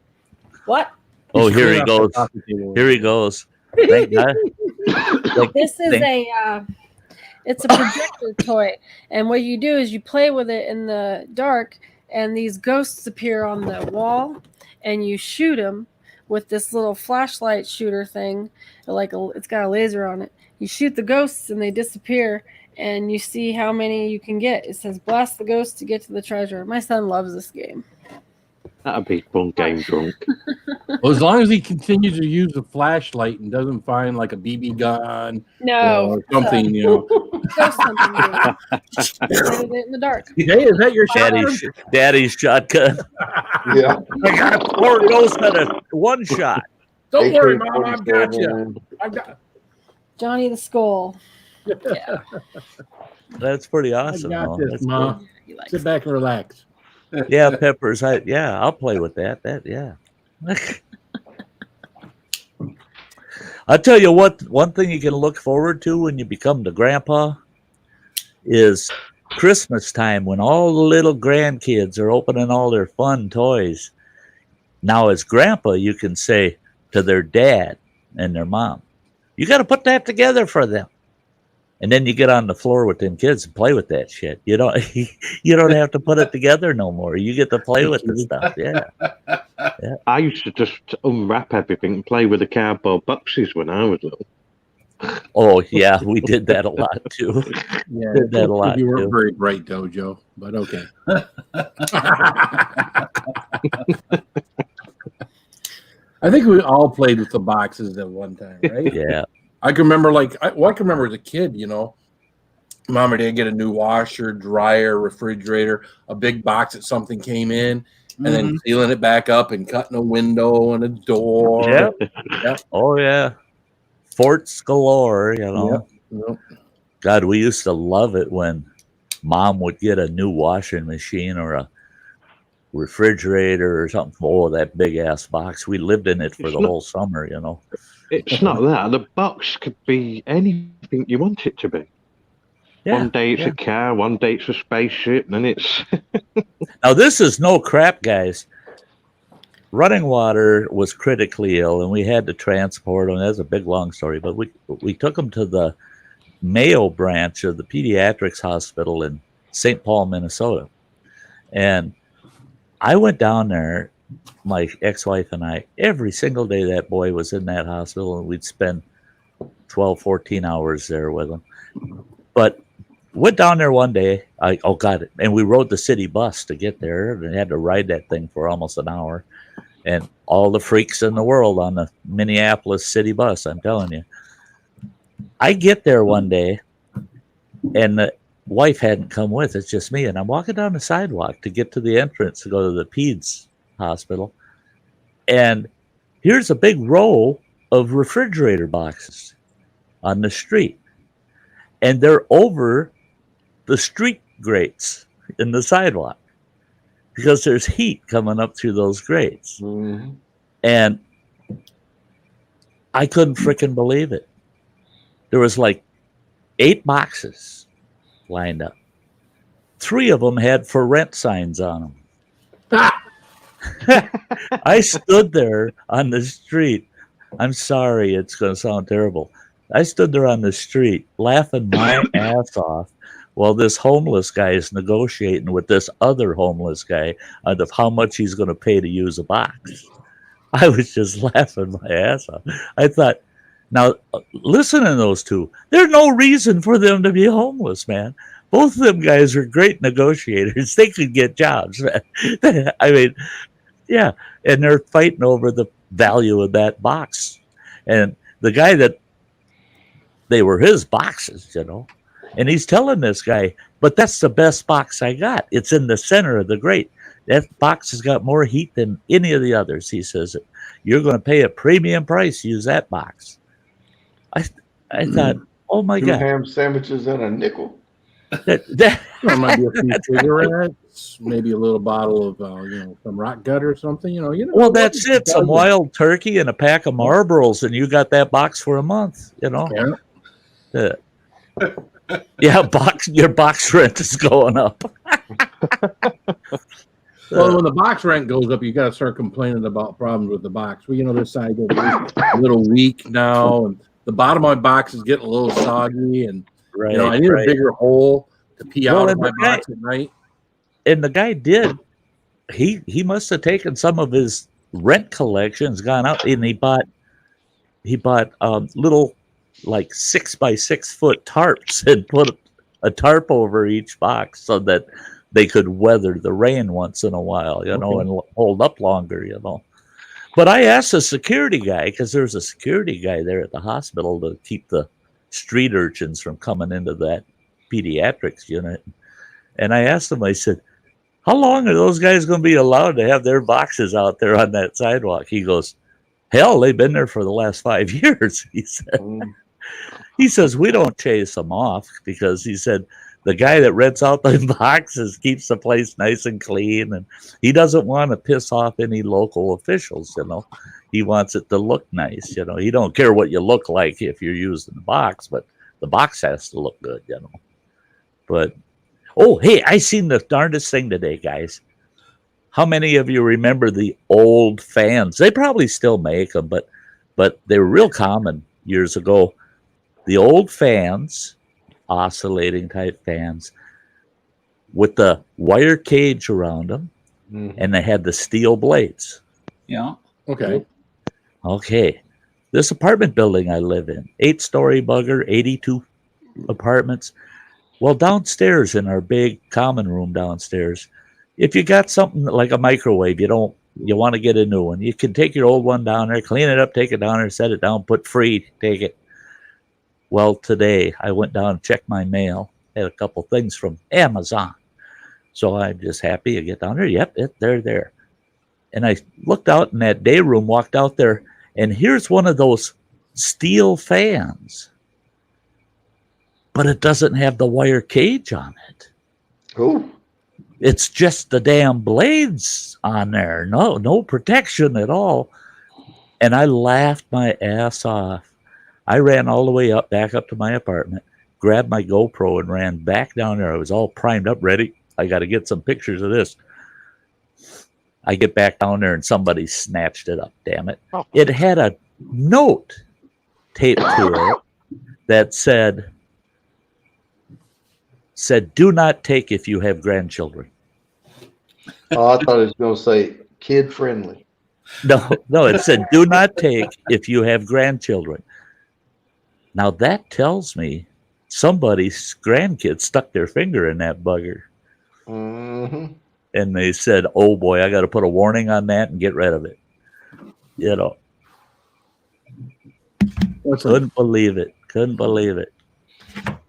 What? Oh, should here clean he off goes. that coffee table. Here he goes. Thank God. This is it's a projector toy, and what you do is you play with it in the dark, and these ghosts appear on the wall, and you shoot them with this little flashlight shooter thing, it's got a laser on it. You shoot the ghosts, and they disappear, and you see how many you can get. It says blast the ghost to get to the treasure. My son loves this game. That'd be fun game drunk. Well, as long as he continues to use the flashlight and doesn't find like a BB gun No, or something, ghost hunting game. Play with it in the dark. Hey, is that your shotgun? Daddy's shotgun? Yeah. I got 4 ghosts at one shot. Don't worry, Mom, I've got you. I've got Johnny the Skull. Yeah. That's pretty I awesome. got though. this, That's Mom. Sit back and relax. good. Yeah, Peppers. I'll play with that. Yeah. I'll tell you what. One thing you can look forward to when you become the grandpa is Christmas time, when all the little grandkids are opening all their fun toys. Now, as grandpa, you can say to their dad and their mom, "You got to put that together for them." And then you get on the floor with them kids and play with that shit. You don't have to put it together no more. You get to play with the stuff. Yeah. I used to just unwrap everything and play with the cardboard boxes when I was little. Oh yeah, we did that a lot too. Yeah, Did that a lot you weren't too. very bright, though, Joe. But okay. I think we all played with the boxes at one time, right? Yeah. I can remember, I can remember as a kid, Mom or Dad get a new washer, dryer, refrigerator, a big box that something came in, and then sealing it back up and cutting a window and a door. Yep. Oh yeah. Forts galore, Yep. God, we used to love it when Mom would get a new washing machine or a refrigerator or something. Oh, that big ass box. We lived in it for the whole summer, It's not that. The box could be anything you want it to be. Yeah, one day it's a car, one day it's a spaceship, and then it's... Now, this is no crap, guys. Running Water was critically ill, and we had to transport him. That's a big, long story, but we took him to the Mayo branch of the pediatrics hospital in St. Paul, Minnesota. And I went down there, my ex-wife and I, every single day that boy was in that hospital, and we'd spend 12, 14 hours there with him. But went down there one day, and we rode the city bus to get there, and had to ride that thing for almost an hour. And all the freaks in the world on the Minneapolis city bus, I'm telling you. I get there one day, and the wife hadn't come with. It's just me, and I'm walking down the sidewalk to get to the entrance to go to the peds hospital, and here's a big row of refrigerator boxes on the street, and they're over the street grates in the sidewalk because there's heat coming up through those grates. And I couldn't freaking believe it. There was like 8 boxes lined up. 3 of them had for rent signs on them. I stood there on the street. I'm sorry, it's going to sound terrible. I stood there on the street laughing my ass off Well, this homeless guy is negotiating with this other homeless guy on how much he's going to pay to use a box. I was just laughing my ass off. I thought, now listen to those two. There's no reason for them to be homeless, man. Both of them guys are great negotiators. They could get jobs, man. I mean, yeah, and they're fighting over the value of that box. And the guy that they were his boxes, you know. And he's telling this guy, but that's the best box I got. It's in the center of the grate. That box has got more heat than any of the others. He says, you're going to pay a premium price to use that box. I thought, oh my Two God. ham sandwiches and a nickel. There might be a few cigarettes, maybe a little bottle of some rock gut or something. Well, that's it. Some wild turkey and a pack of Marlboros, and you got that box for a month. You know. Yeah. Yeah, your box rent is going up. Well, when the box rent goes up, you got to start complaining about problems with the box. Well, this side is a little weak now, and the bottom of my box is getting a little soggy, and I need a bigger hole to pee out of my box at night. And the guy did. He must have taken some of his rent collections, gone out, and he bought little like 6x6 foot tarps and put a tarp over each box so that they could weather the rain once in a while, and hold up longer, But I asked the security guy, because there's a security guy there at the hospital to keep the street urchins from coming into that pediatrics unit. And I asked him, I said, how long are those guys going to be allowed to have their boxes out there on that sidewalk? He goes, hell, they've been there for the last 5 years, he said. He says, we don't chase them off, because he said, the guy that rents out the boxes keeps the place nice and clean, and he doesn't want to piss off any local officials, He wants it to look nice, He don't care what you look like if you're using the box, but the box has to look good, But, oh, hey, I seen the darndest thing today, guys. How many of you remember the old fans? They probably still make them, but they were real common years ago. The old fans, oscillating type fans, with the wire cage around them, and they had the steel blades. Yeah. Okay. Okay. This apartment building I live in, 8-story bugger, 82 apartments. Well, downstairs in our big common room downstairs, if you got something like a microwave, you want to get a new one, you can take your old one down there, clean it up, take it down there, set it down, put free, take it. Well, today I went down and checked my mail, had a couple things from Amazon. So I'm just happy to get down there. Yep, they're there. And I looked out in that day room, walked out there, and here's one of those steel fans. But it doesn't have the wire cage on it. Oh. It's just the damn blades on there. No protection at all. And I laughed my ass off. I ran all the way back up to my apartment, grabbed my GoPro and ran back down there. I was all primed up, ready. I got to get some pictures of this. I get back down there and somebody snatched it up, damn it. Oh. It had a note taped to it that said, do not take if you have grandchildren. Oh, I thought it was going to say kid friendly. No, it said, do not take if you have grandchildren. Now that tells me somebody's grandkids stuck their finger in that bugger. Mm-hmm. And they said, oh boy, I got to put a warning on that and get rid of it. Couldn't believe it.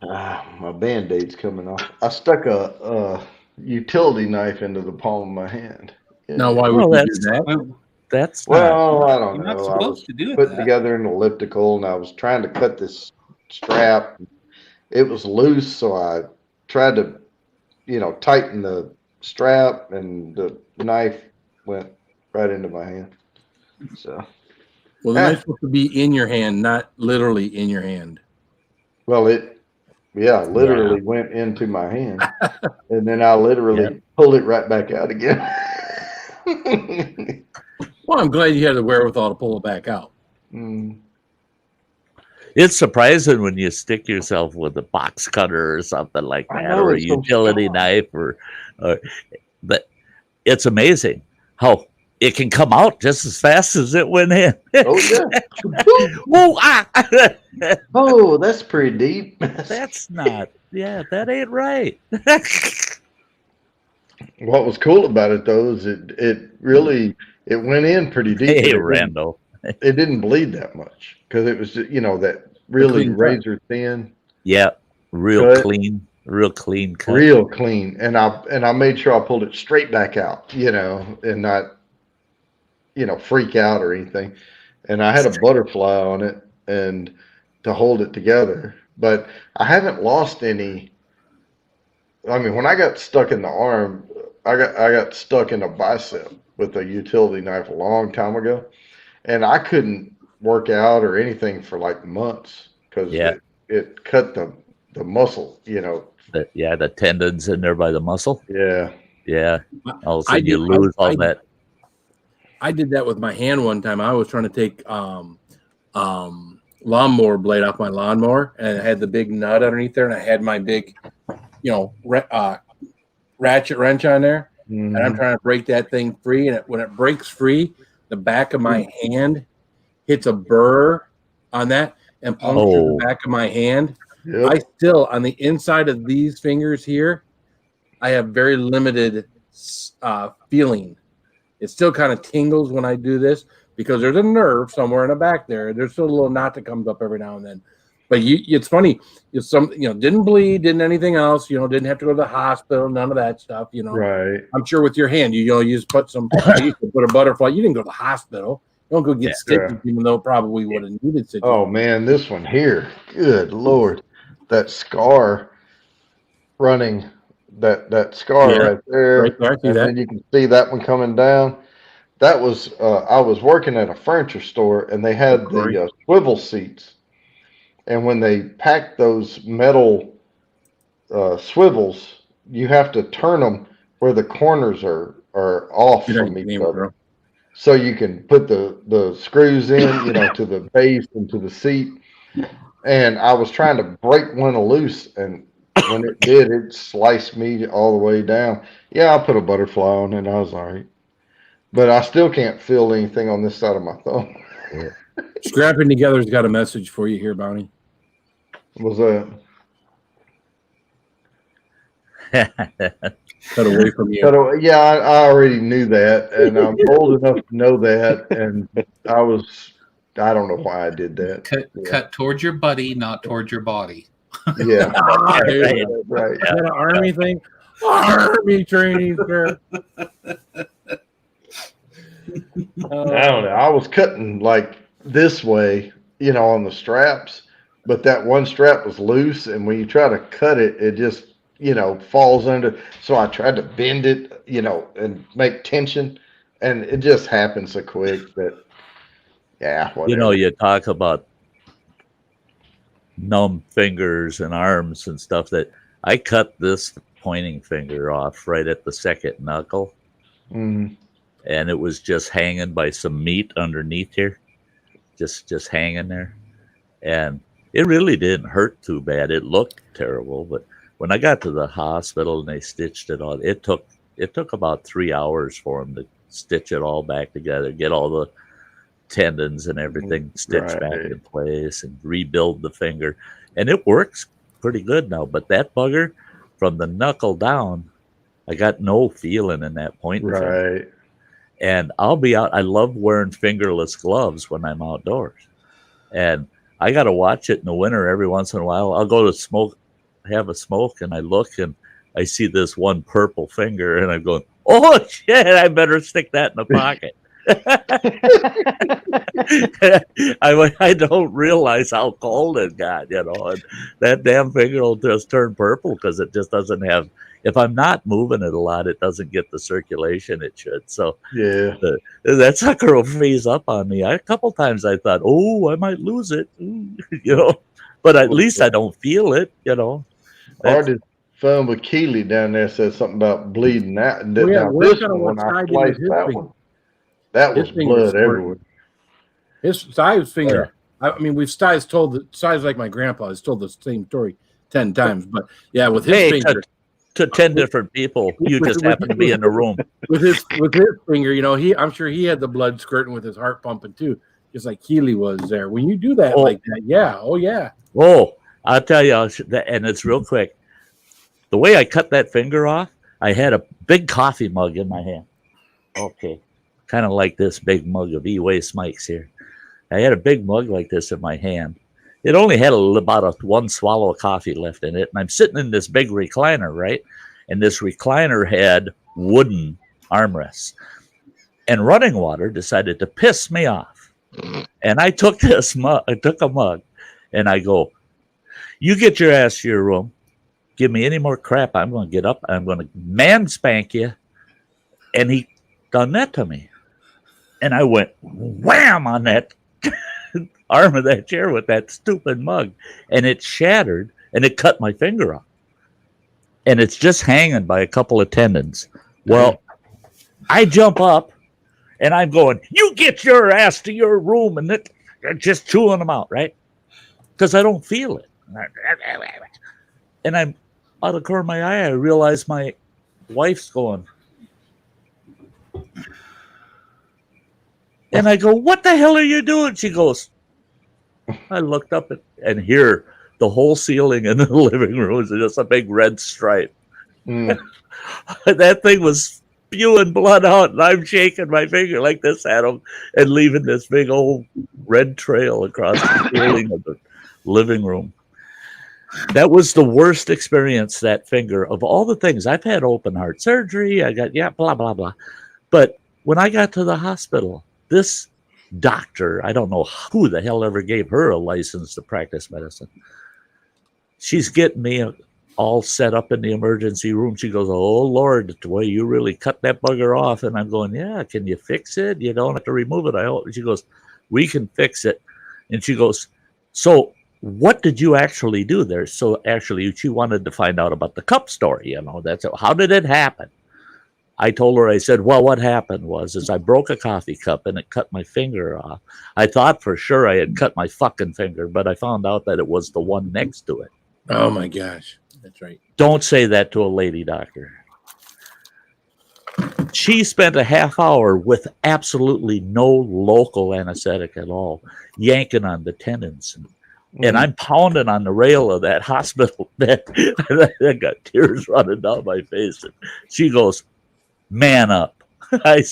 My Band-Aid's coming off. I stuck a utility knife into the palm of my hand. Now, why would you do that? That's I don't You're know. not supposed to do putting that. together an elliptical, and I was trying to cut this strap. It was loose, so I tried to, tighten the strap, and the knife went right into my hand. So, well, the knife's supposed to be in your hand, not literally in your hand. Well, it literally went into my hand, and then I literally pulled it right back out again. Well, I'm glad you had the wherewithal to pull it back out. It's surprising when you stick yourself with a box cutter or something like I that, know, or a it's so utility sharp. knife, but it's amazing how it can come out just as fast as it went in. Oh yeah. Whoa! Ah! Oh, that's pretty deep. That's not. Yeah, that ain't right. What was cool about it though is it really it went in pretty deep, Hey, but Randall. it didn't bleed that much because it was just, that The really clean cut. razor thin Yeah, real cut, clean cut. real clean, and I made sure I pulled it straight back out, and not freak out or anything. And I had a butterfly on it and to hold it together, but I haven't lost any. I mean, when I got stuck in the arm, I got stuck in a bicep with a utility knife a long time ago, and I couldn't work out or anything for like months because Yeah. it cut the muscle, The tendons in there by the muscle. Yeah. Yeah. All of a I sudden you did- lose all I- that. I did that with my hand one time. I was trying to take lawnmower blade off my lawnmower, and I had the big nut underneath there, and I had my big, ratchet wrench on there, and I'm trying to break that thing free. And when it breaks free, the back of my hand hits a burr on that and punctures the back of my hand. Yep. I still, on the inside of these fingers here, I have very limited feeling. It still kind of tingles when I do this because there's a nerve somewhere in the back there. There's still a little knot that comes up every now and then. But it's funny. It's didn't bleed, didn't anything else. Didn't have to go to the hospital. None of that stuff. Right. I'm sure with your hand, you just put some. You used to put a butterfly. You didn't go to the hospital. You don't go get stitches, even though probably would have needed stitches. Oh man, this one here, good Lord, that scar running, that scar right there, right there, I see and that. then you can see that one coming down. That was I was working at a furniture store, and they had the swivel seats, and when they pack those metal swivels, you have to turn them where the corners are off from each other. So you can put the screws in, to the base and to the seat. And I was trying to break one loose, and when it did, it sliced me all the way down. Yeah, I put a butterfly on it, and I was all right. But I still can't feel anything on this side of my thumb. Scrapping Together's got a message for you here, Bounty. What's that? Cut away from you. Yeah, I already knew that, and I'm old enough to know that, and I don't know why I did that. Cut towards your buddy, not towards your body. Yeah. Right. Is that an army thing? Army training, sir. I don't know. I was cutting like this way, on the straps, but that one strap was loose, and when you try to cut it, it just falls under. So I tried to bend it, and make tension, and it just happened so quick that, yeah, whatever. You talk about numb fingers and arms and stuff. That I cut this pointing finger off right at the second knuckle, Mm. and it was just hanging by some meat underneath here, just hanging there, and it really didn't hurt too bad. It looked terrible, but when I got to the hospital and they stitched it all, it took about 3 hours for them to stitch it all back together, get all the tendons and everything stitched back in place, and rebuild the finger. And it works pretty good now. But that bugger, from the knuckle down, I got no feeling in that point. Right. And I'll be out. I love wearing fingerless gloves when I'm outdoors. And I got to watch it in the winter every once in a while. I'll go to have a smoke, and I look and I see this one purple finger, and I'm going, oh shit, I better stick that in the pocket. I don't realize how cold it got, and that damn finger will just turn purple because it just doesn't have, if I'm not moving it a lot, it doesn't get the circulation it should. So yeah, that sucker will freeze up on me. A couple times I thought, oh, I might lose it, but at least I don't feel it, Artist fun with Keeley down there said something about bleeding out. And Well, yeah, now we're this kind of one, what when I Stye did with sliced his that finger. one, that was His finger's blood squirting. everywhere. His Stye's finger. I mean, Stye's like my grandpa has told the same story 10 times, but yeah, with his finger. To 10 different people, you just happen to be in the room. With his finger, I'm sure he had the blood squirting with his heart pumping too, just like Keely was there. When you do that like that, yeah, oh yeah. Oh, I'll tell you, and it's real quick. The way I cut that finger off, I had a big coffee mug in my hand. Okay, kind of like this big mug of E-Way Smikes here. I had a big mug like this in my hand. It only had about one swallow of coffee left in it. And I'm sitting in this big recliner, right? And this recliner had wooden armrests. And Running Water decided to piss me off. And I took a mug, and I go, you get your ass to your room. Give me any more crap, I'm going to get up. I'm going to man spank you. And he done that to me. And I went wham on that arm of that chair with that stupid mug, and it shattered, and it cut my finger off, and it's just hanging by a couple of tendons. Well, I jump up, and I'm going, you get your ass to your room, and just chewing them out, right? Because I don't feel it. And I'm out of the corner of my eye, I realize my wife's going. And I go, what the hell are you doing? She goes, I looked up and here, the whole ceiling in the living room is just a big red stripe. That thing was spewing blood out, and I'm shaking my finger like this at him and leaving this big old red trail across the ceiling of the living room. That was the worst experience, that finger. Of all the things, I've had open heart surgery. I got, blah, blah, blah. But when I got to the hospital, this doctor, I don't know who the hell ever gave her a license to practice medicine. She's getting me all set up in the emergency room. She goes, oh, Lord, boy, you really cut that bugger off. And I'm going, yeah, can you fix it? You don't have to remove it, I hope. She goes, we can fix it. And she goes, so what did you actually do there? So actually, she wanted to find out about the cup story. That's how did it happen? I told her, I said, well, what happened was I broke a coffee cup and it cut my finger off. I thought for sure I had cut my fucking finger, but I found out that it was the one next to it. Oh my gosh. That's right. Don't say that to a lady doctor. She spent a half hour with absolutely no local anesthetic at all, yanking on the tendons. And I'm pounding on the rail of that hospital bed. I got tears running down my face. And she goes, man up. I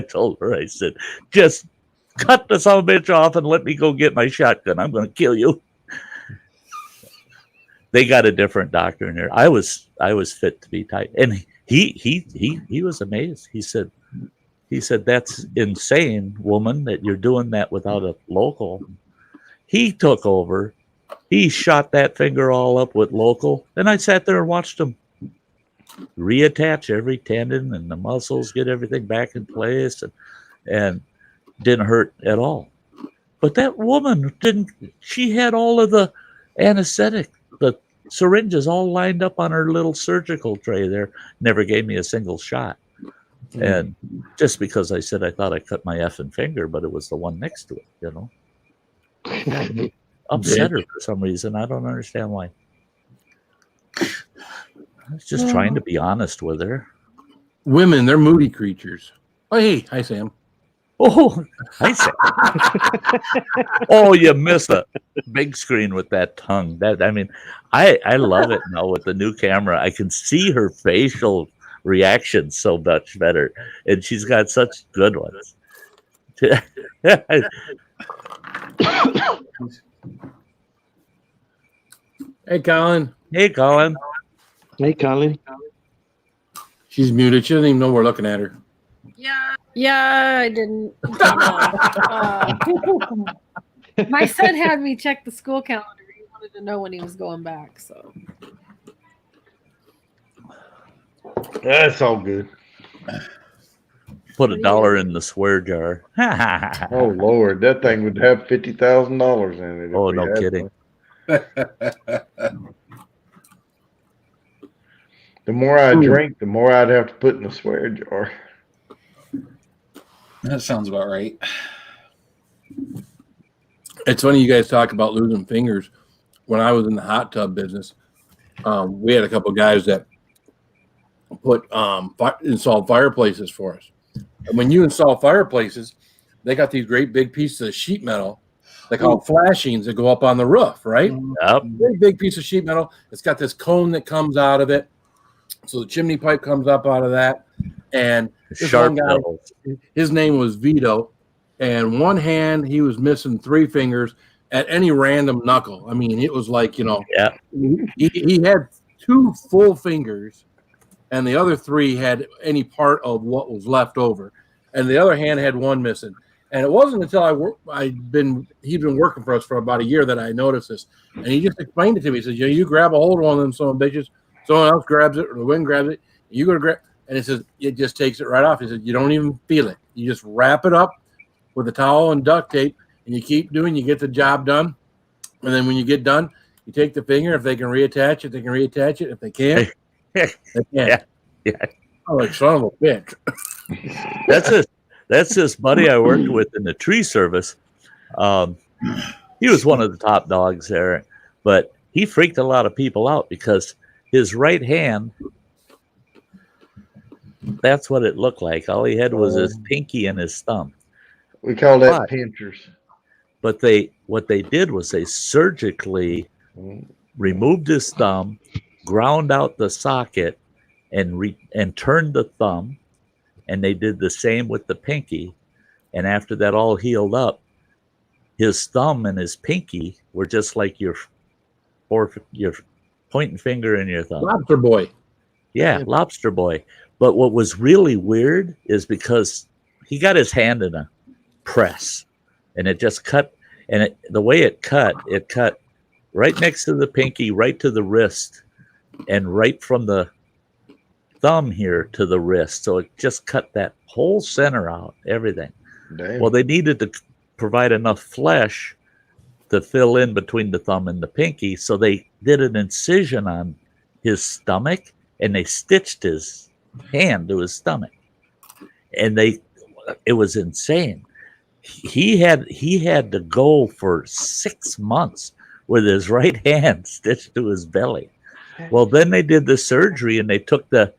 told her, I said, just cut the son of a bitch off and let me go get my shotgun. I'm going to kill you. They got a different doctor in there. I was fit to be tight. And he was amazed. He said, that's insane, woman, that you're doing that without a local. He took over. He shot that finger all up with local. And I sat there and watched him reattach every tendon and the muscles, get everything back in place, and didn't hurt at all. But that woman she had all of the anesthetic, the syringes all lined up on her little surgical tray there, never gave me a single shot. And just because I said I thought I cut my effing finger, but it was the one next to it, Upset her for some reason. I don't understand why. I was just trying to be honest with her. Women, they're moody creatures. Oh, hey, hi, Sam. Oh, hi, Sam. Oh, you missed a big screen with that tongue. I love it now with the new camera. I can see her facial reactions so much better, and she's got such good ones. Hey, Colin. Hey, Colin. Hey, Colin. She's muted. She doesn't even know we're looking at her. Yeah, I didn't. My son had me check the school calendar. He wanted to know when he was going back. So that's all good. Put $1 in the swear jar. Oh Lord, that thing would have $50,000 in it. Oh, no kidding. The more I drink, the more I'd have to put in the swear jar. That sounds about right. It's funny you guys talk about losing fingers. When I was in the hot tub business, we had a couple of guys that put installed fireplaces for us. And when you install fireplaces, they got these great big pieces of sheet metal. They call flashings that go up on the roof, right? Yep. Big piece of sheet metal. It's got this cone that comes out of it. So the chimney pipe comes up out of that. And this Sharp one guy, metals. his name was Vito. And one hand, he was missing 3 fingers at any random knuckle. I mean, it was like, you know, he had 2 full fingers, and the other 3 had any part of what was left over. And the other hand had 1 missing. And it wasn't until he'd been working for us for about a year that I noticed this. And he just explained it to me. He says, you grab a hold of one of them son of bitches, someone else grabs it, or the wind grabs it, you go to grab, and it says, it just takes it right off. He said, you don't even feel it. You just wrap it up with a towel and duct tape, and you keep doing, you get the job done. And then when you get done, you take the finger. If they can reattach it, they can reattach it. If they can't, they can't. Yeah. Oh, like son of a bitch. That's this buddy I worked with in the tree service. He was one of the top dogs there, but he freaked a lot of people out because his right hand, that's what it looked like. All he had was his pinky and his thumb. We call that pinchers. But what they did was they surgically removed his thumb, ground out the socket, and turned the thumb, and they did the same with the pinky. And after that all healed up, his thumb and his pinky were just like your pointing finger and your thumb. Lobster boy. Yeah, lobster boy. But what was really weird is because he got his hand in a press, and it just cut. And the way it cut right next to the pinky, right to the wrist, and right from the thumb here to the wrist. So it just cut that whole center out, everything. Damn. Well, they needed to provide enough flesh to fill in between the thumb and the pinky. So they did an incision on his stomach, and they stitched his hand to his stomach. And it was insane. He had to go for 6 months with his right hand stitched to his belly. Well, then they did the surgery, and they took the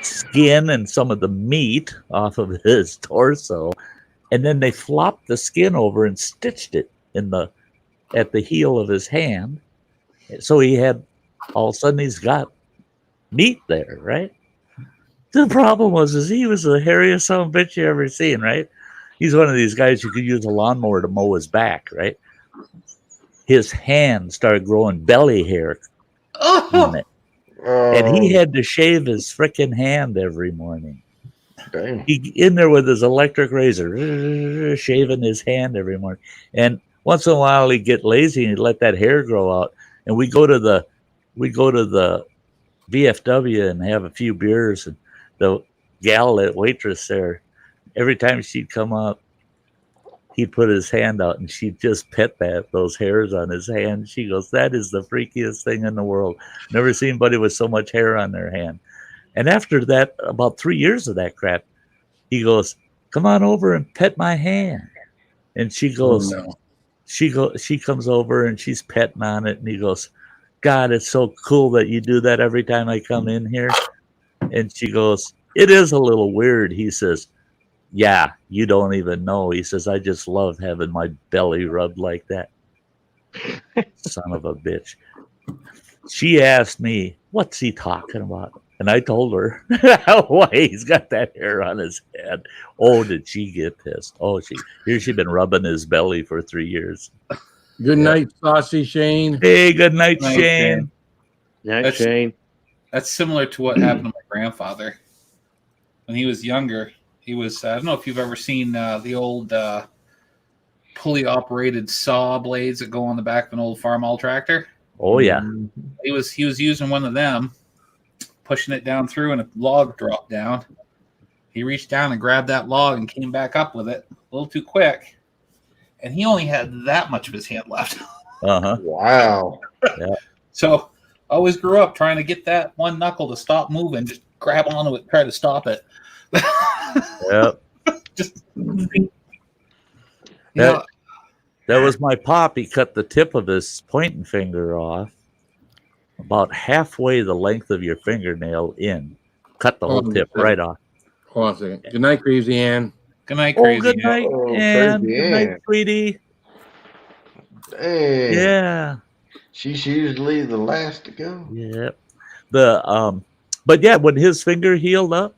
skin and some of the meat off of his torso, and then they flopped the skin over and stitched it at the heel of his hand. So he had, all of a sudden he's got meat there, right? The problem was he was the hairiest son of a bitch you ever seen, right? He's one of these guys you could use a lawnmower to mow his back, right? His hand started growing belly hair on it. And he had to shave his freaking hand every morning. Damn. He in there with his electric razor, shaving his hand every morning. And once in a while he'd get lazy and he'd let that hair grow out. And we'd go to the VFW and have a few beers, and the gal, that waitress there, every time she'd come up, he'd put his hand out and she'd just pet those hairs on his hand. She goes, that is the freakiest thing in the world. Never seen anybody with so much hair on their hand. And after that, about 3 years of that crap, he goes, come on over and pet my hand. And she goes, she comes over and she's petting on it. And he goes, God, it's so cool that you do that every time I come in here. And she goes, it is a little weird. He says, yeah, you don't even know. He says, I just love having my belly rubbed like that. Son of a bitch. She asked me, what's he talking about? And I told her why he's got that hair on his head. Oh, did she get pissed? Oh, she'd been rubbing his belly for 3 years. Good night, Saucy Shane. Hey, good night, Shane. Yeah, Shane. That's similar to what happened to my grandfather when he was younger. He was, I don't know if you've ever seen the old pulley-operated saw blades that go on the back of an old farm-all tractor. Oh, yeah. He was using one of them, pushing it down through, and a log dropped down. He reached down and grabbed that log and came back up with it a little too quick. And he only had that much of his hand left. Uh-huh. Wow. Yeah. So I always grew up trying to get that one knuckle to stop moving, just grab onto it, try to stop it. Yep. Just That was my pop. He cut the tip of his pointing finger off, about halfway the length of your fingernail in. Cut the whole tip right off. Hold on a second. Good night, Crazy Ann. Good night, Oh, Crazy good night, Ann. Crazy Good night, Ann. sweetie. Dang. Yeah. She's usually the last to go. Yeah. But yeah, when his finger healed up,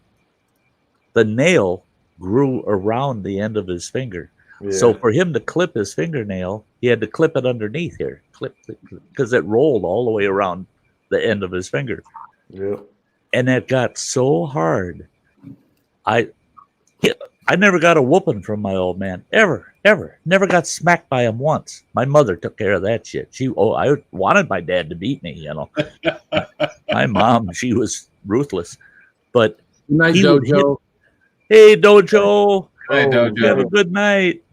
the nail grew around the end of his finger. Yeah. So for him to clip his fingernail, he had to clip it underneath here. Clip, because it rolled all the way around the end of his finger. Yep. And it got so hard. I never got a whooping from my old man. Ever. Never got smacked by him once. My mother took care of that shit. I wanted my dad to beat me, you know. My mom, she was ruthless. But night, Dojo. Hey, Dojo. Hey, Dojo. Have a good night.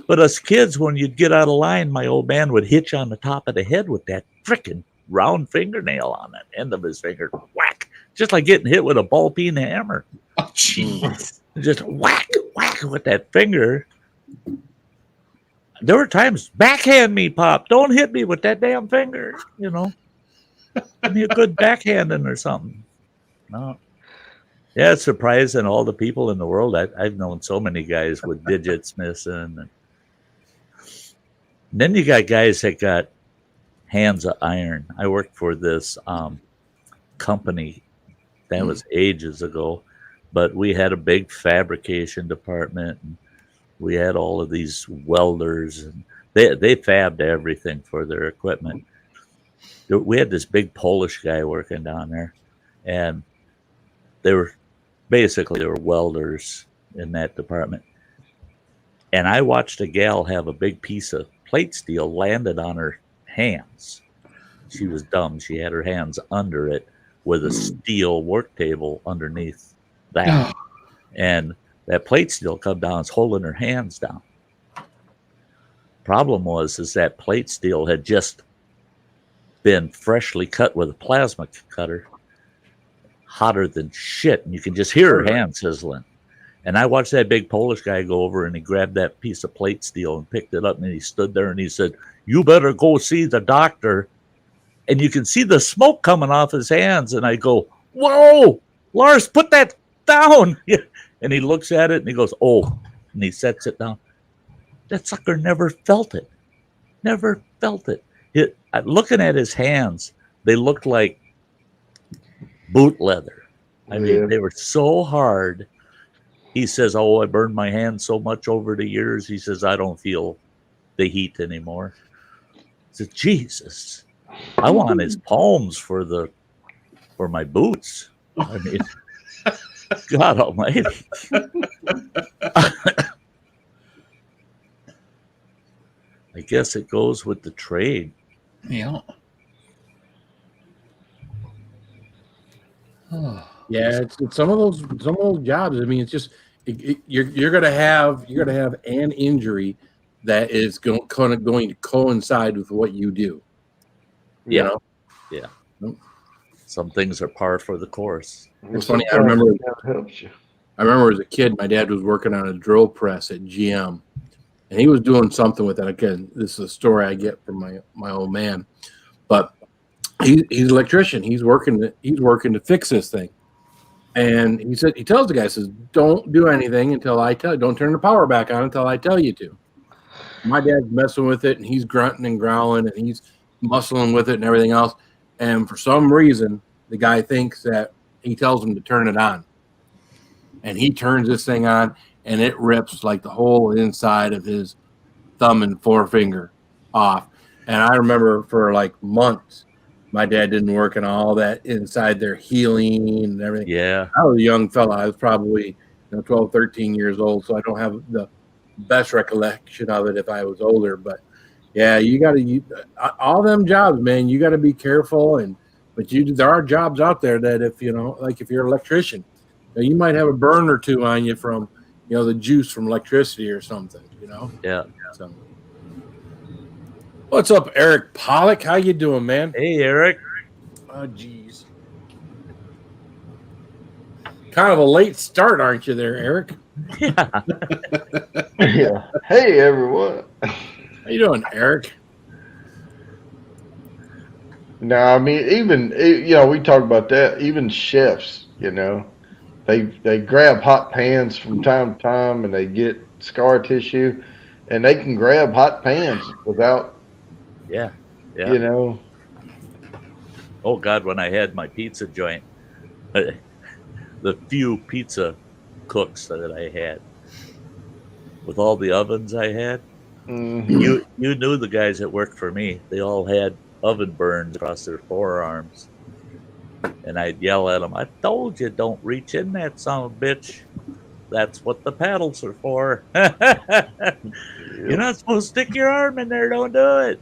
But us kids, when you'd get out of line, my old man would hit you on the top of the head with that frickin' round fingernail on that end of his finger. Whack. Just like getting hit with a ball peen hammer. Oh, jeez. Just whack with that finger. There were times, backhand me, Pop. Don't hit me with that damn finger. You know, give me a good backhanding or something. No. Yeah, it's surprising all the people in the world. I've known so many guys with digits missing. And then you got guys that got hands of iron. I worked for this company that was ages ago, but we had a big fabrication department. And we had all of these welders, and they fabbed everything for their equipment. We had this big Polish guy working down there, and they were welders in that department. And I watched a gal have a big piece of plate steel landed on her hands. She was dumb. She had her hands under it with a steel work table underneath that. And that plate steel come down, it's holding her hands down. Problem was that plate steel had just been freshly cut with a plasma cutter, hotter than shit, and you can just hear her hand sizzling. And I watched that big Polish guy go over, and he grabbed that piece of plate steel and picked it up, and he stood there and he said, "You better go see the doctor." And you can see the smoke coming off his hands, and I go, "Whoa, Lars, put that down." And he looks at it and he goes, "Oh," and he sets it down. That sucker never felt it. Never felt it. Looking at his hands, they looked like boot leather. I mean, they were so hard. He says, "Oh, I burned my hands so much over the years." He says, "I don't feel the heat anymore." I said, "Jesus, I want his palms for my boots." I mean, God almighty. I guess it goes with the trade. Yeah. Yeah, it's some of those jobs. I mean, it's just you're gonna have an injury that is going to coincide with what you do. You know? Yeah. Some things are par for the course. It's funny. I remember as a kid, my dad was working on a drill press at GM, and he was doing something with that. Again, this is a story I get from my old man, but he's an electrician. He's working to fix this thing, and he tells the guy, says, "Don't do anything until I tell you. Don't turn the power back on until I tell you to." My dad's messing with it, and he's grunting and growling, and he's muscling with it and everything else. And for some reason, the guy thinks that he tells him to turn it on. And he turns this thing on, and it rips like the whole inside of his thumb and forefinger off. And I remember for like months, my dad didn't work on all that inside there healing and everything. Yeah. I was a young fella. I was probably 12, 13 years old, so I don't have the best recollection of it if I was older. But yeah, you got to all them jobs, man. You got to be careful, but there are jobs out there that if if you're an electrician, you might have a burn or two on you from the juice from electricity or something. Yeah. So, what's up, Eric Pollock? How you doing, man? Hey, Eric. Oh, geez. Kind of a late start, aren't you there, Eric? Yeah. Yeah. Hey, everyone. How you doing, Eric? No, I mean, even we talk about that. Even chefs, they grab hot pans from time to time, and they get scar tissue, and they can grab hot pans without, Yeah. you know. Oh God, when I had my pizza joint, the few pizza cooks that I had, with all the ovens I had, you knew the guys that worked for me. They all had oven burns across their forearms, and I'd yell at them, "I told you, don't reach in that son of a bitch. That's what the paddles are for. You're not supposed to stick your arm in there. Don't do it."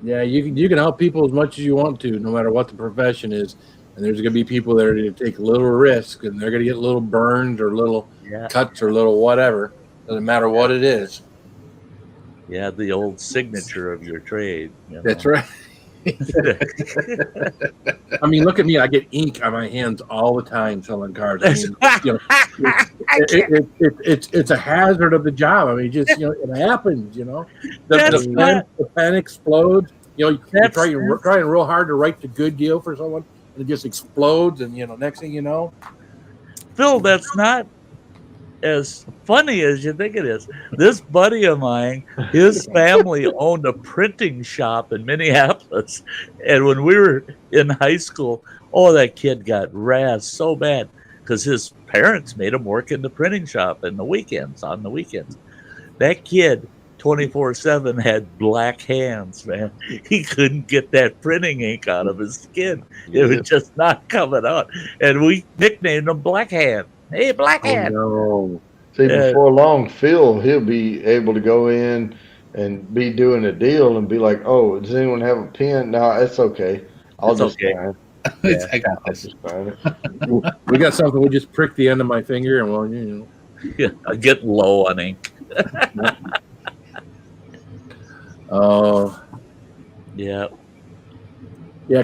Yeah, you can help people as much as you want to, no matter what the profession is. And there's going to be people that are going to take little risk, and they're going to get little burns or little cuts or little whatever. Doesn't matter what it is. Yeah, the old signature of your trade. That's right. I mean, look at me. I get ink on my hands all the time selling cars. I mean, it's a hazard of the job. I mean, just it happens. The pen explodes. You're trying real hard to write the good deal for someone, and it just explodes. And next thing you know, Phil, that's not as funny as you think it is. This buddy of mine, his family owned a printing shop in Minneapolis, and when we were in high school, that kid got razzed so bad because his parents made him work in the printing shop on the weekends. That kid 24/7 had black hands, man. He couldn't get that printing ink out of his skin. It was just not coming out, and we nicknamed him Black Hand. Hey, Black Hand. No. See, before long, he'll be able to go in and be doing a deal and be like, "Oh, does anyone have a pen?" No, it's okay. I'll just sign it. I got this. We got something. We just prick the end of my finger, and I get low on ink. Oh, yeah.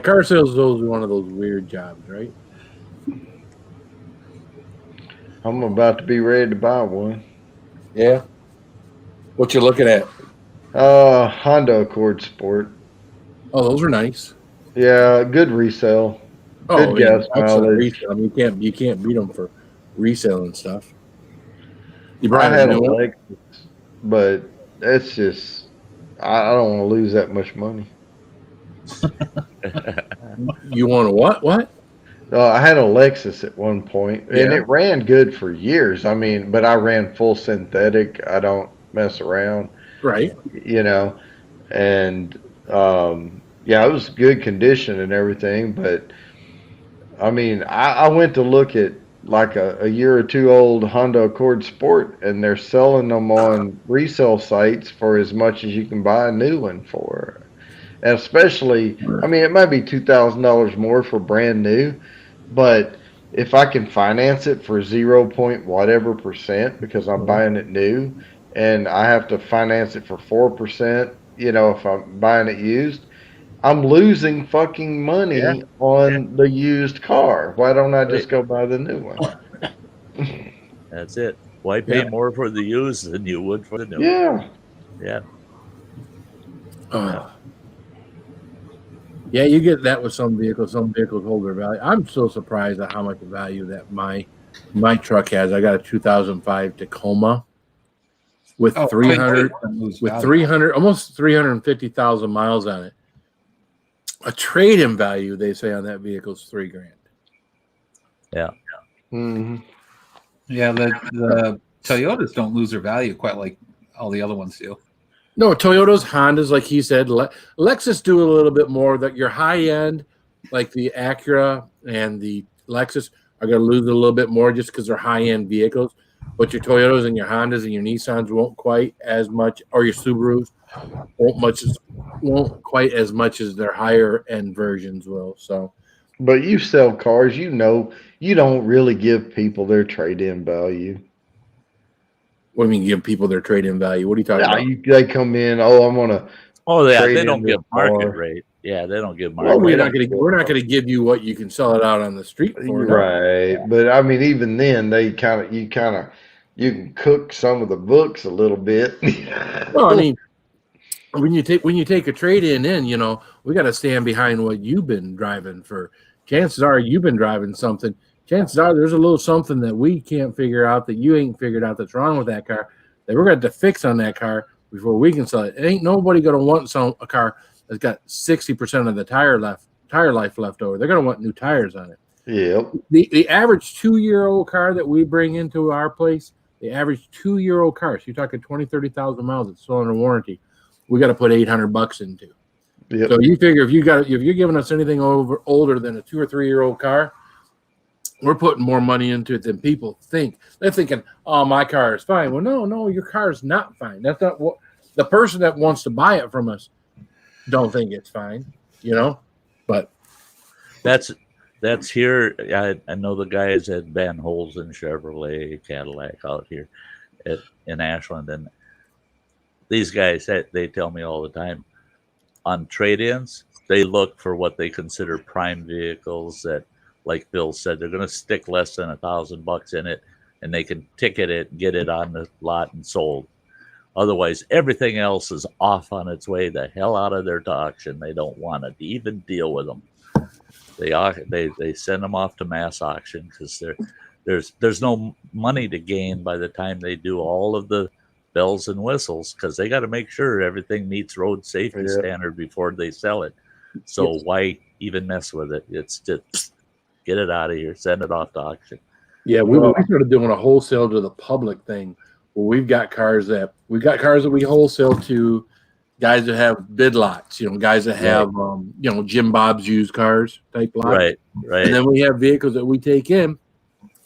Car sales is always one of those weird jobs, right? I'm about to be ready to buy one. Yeah. What you looking at? Honda Accord Sport. Oh, those are nice. Yeah, good resale. Good gas mileage. I mean, you can't beat them for resale and stuff. I had a Lexus, but it's just I don't want to lose that much money. You want to what? What? I had a Lexus at one point, and it ran good for years. I mean, but I ran full synthetic. I don't mess around. Right. And it was good condition and everything. But I mean, I went to look at like a year or two old Honda Accord Sport, and they're selling them on resale sites for as much as you can buy a new one for. And especially, I mean, it might be $2,000 more for brand new, but if I can finance it for 0. whatever percent because I'm buying it new, and I have to finance it for 4%, if I'm buying it used, I'm losing fucking money on the used car. Why don't I just go buy the new one? That's it. Why pay more for the used than you would for the new? Yeah. Yeah, you get that with some vehicles. Some vehicles hold their value. I'm so surprised at how much value that my truck has. I got a 2005 Tacoma with 300 almost 350,000 miles on it. A trade-in value, they say, on that vehicle is $3,000. Yeah. Mm-hmm. Yeah, the Toyotas don't lose their value quite like all the other ones do. No, Toyotas, Hondas, like he said, Lexus do a little bit more. That your high end, like the Acura and the Lexus, are going to lose a little bit more just because they're high end vehicles. But your Toyotas and your Hondas and your Nissans won't quite as much, or your Subarus won't quite as much as their higher end versions will. So, but you sell cars, you don't really give people their trade in value. What do you mean give people their trade-in value? What are you talking about? They come in, I'm going to they don't give market rate. Yeah, they don't give market rate. Well, we're not going to give you what you can sell it out on the street for. Right. No. But I mean, even then, you can cook some of the books a little bit. Well, I mean, when you take a trade in, you know, we got to stand behind what you've been driving for. Chances are you've been driving something. Chances are there's a little something that we can't figure out that you ain't figured out that's wrong with that car that we're going to fix on that car before we can sell it. Ain't nobody going to want a car that's got 60% of the tire life left over. They're going to want new tires on it. Yep. The average 2-year-old car that we bring into our place, the average 2-year-old car, so you're talking 20, 30,000 miles, it's still under warranty. We got to put $800 into. Yep. So you figure if you're giving us anything older than a 2 or 3-year-old car, we're putting more money into it than people think. They're thinking, "Oh, my car is fine." Well, no, your car is not fine. That's not what the person that wants to buy it from us don't think it's fine, you know. But that's here. I know the guys at Van Holzen Chevrolet Cadillac out here in Ashland, and these guys, they tell me all the time on trade-ins, they look for what they consider prime vehicles that, like Bill said, they're going to stick less than $1,000 in it, and they can ticket it, get it on the lot and sold. Otherwise, everything else is off on its way the hell out of there to auction. They don't want to even deal with them. They send them off to mass auction because there's no money to gain by the time they do all of the bells and whistles, because they got to make sure everything meets road safety standard before they sell it. So why even mess with it? It's just get it out of here, send it off to auction. Yeah, we started doing a wholesale to the public thing where we've got cars that we wholesale to guys that have bid lots, you know, guys that have you know, Jim Bob's used cars type lots. Right. And then we have vehicles that we take in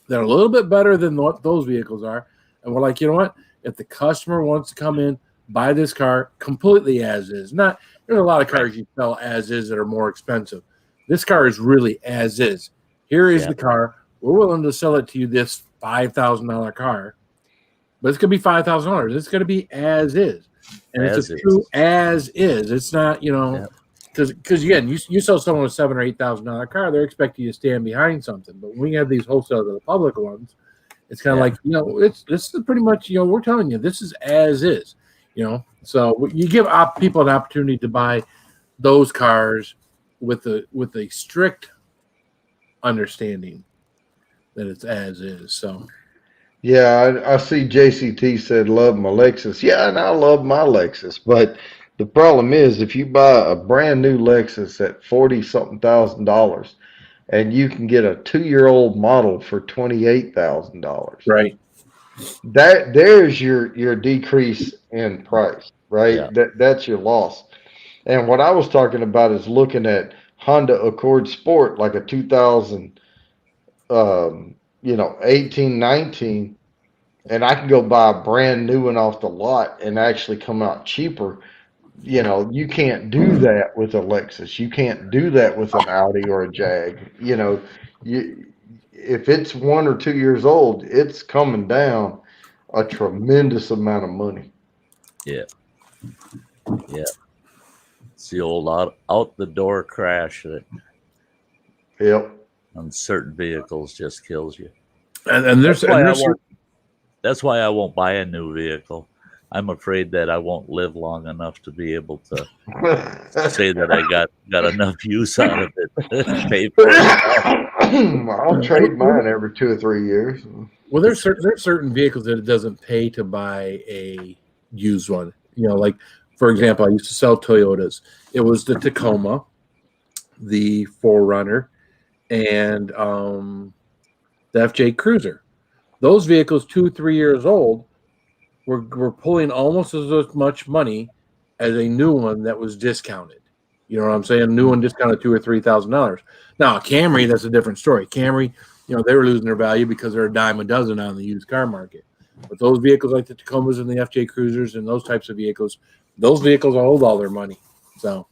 that are a little bit better than what those vehicles are. And we're like, you know what? If the customer wants to come in, buy this car completely as is. There's a lot of cars you sell as is that are more expensive. This car is really as is. Here is the car. We're willing to sell it to you, this $5,000 car, but it's going to be $5,000. It's going to be as is. And it's a true as is. It's not, you know, because again, you sell someone a $7,000 or $8,000 car, they're expecting you to stand behind something. But when we have these wholesale to the public ones, it's kind of like, you know, this is pretty much, you know, we're telling you this is as is, you know. So you give people an opportunity to buy those cars with a strict understanding that it's as is. So yeah, I see JCT said love my Lexus. Yeah, and I love my Lexus, but the problem is if you buy a brand new Lexus at $40-something thousand, and you can get a 2-year-old model for $28,000. Right. There's your decrease in price, right? Yeah. That's your loss. And what I was talking about is looking at Honda Accord Sport, like a 2000, 18, 19, and I can go buy a brand new one off the lot and actually come out cheaper. You know, you can't do that with a Lexus. You can't do that with an Audi or a Jag. You know, if it's 1 or 2 years old, it's coming down a tremendous amount of money. Yeah. It's the old out the door crash that on certain vehicles just kills you. And that's why I won't buy a new vehicle. I'm afraid that I won't live long enough to be able to say that I got enough use out of it to pay for it. I'll trade mine every 2 or 3 years. Well, there's certain vehicles that it doesn't pay to buy a used one. You know, like for example, I used to sell Toyotas. It was the Tacoma, the 4Runner, and the FJ Cruiser. Those vehicles, 2-3 years old, were pulling almost as much money as a new one that was discounted. You know what I'm saying? A new one discounted $2,000 or $3,000. Now, a Camry, that's a different story. Camry, you know, they were losing their value because they're a dime a dozen on the used car market. But those vehicles like the Tacomas and the FJ Cruisers and those types of vehicles, those vehicles hold all their money. So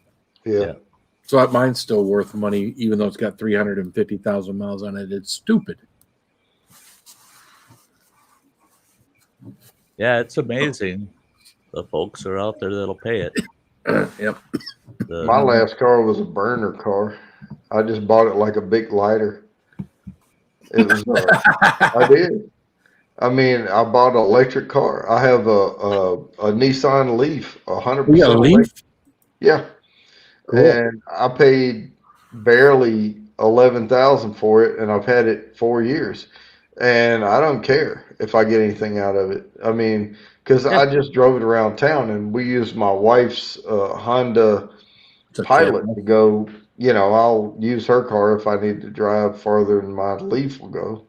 so mine's still worth money, even though it's got 350,000 miles on it. It's stupid. Yeah, it's amazing. The folks are out there that'll pay it. Yep. My last car was a burner car. I just bought it like a big lighter. It was. I did. I mean, I bought an electric car. I have a Nissan Leaf, You got 100% a electric. Leaf? Yeah, Cool. and I paid barely 11,000 for it, and I've had it 4 years, and I don't care if I get anything out of it. I mean, because Yeah. I just drove it around town, and we used my wife's Honda It's a Pilot camera. to go. You know, I'll use her car if I need to drive farther than my Leaf will go.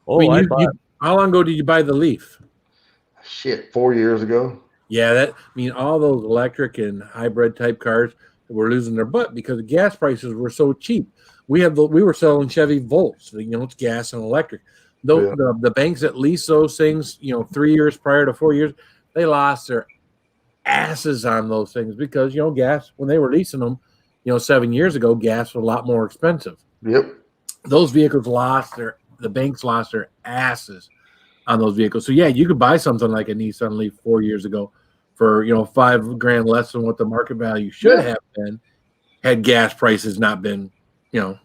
I mean, how long ago did you buy the Leaf? Shit, 4 years ago. Yeah, I mean, all those electric and hybrid type cars were losing their butt because the gas prices were so cheap. We were selling Chevy Volts, it's gas and electric. Though Yeah. the banks that lease those things, 3 years prior to 4 years, they lost their asses on those things because gas when they were leasing them, 7 years ago, gas was a lot more expensive. Yep. Those vehicles the banks lost their asses on those vehicles. So yeah, you could buy something like a Nissan Leaf 4 years ago for $5,000 less than what the market value should have been had gas prices not been, I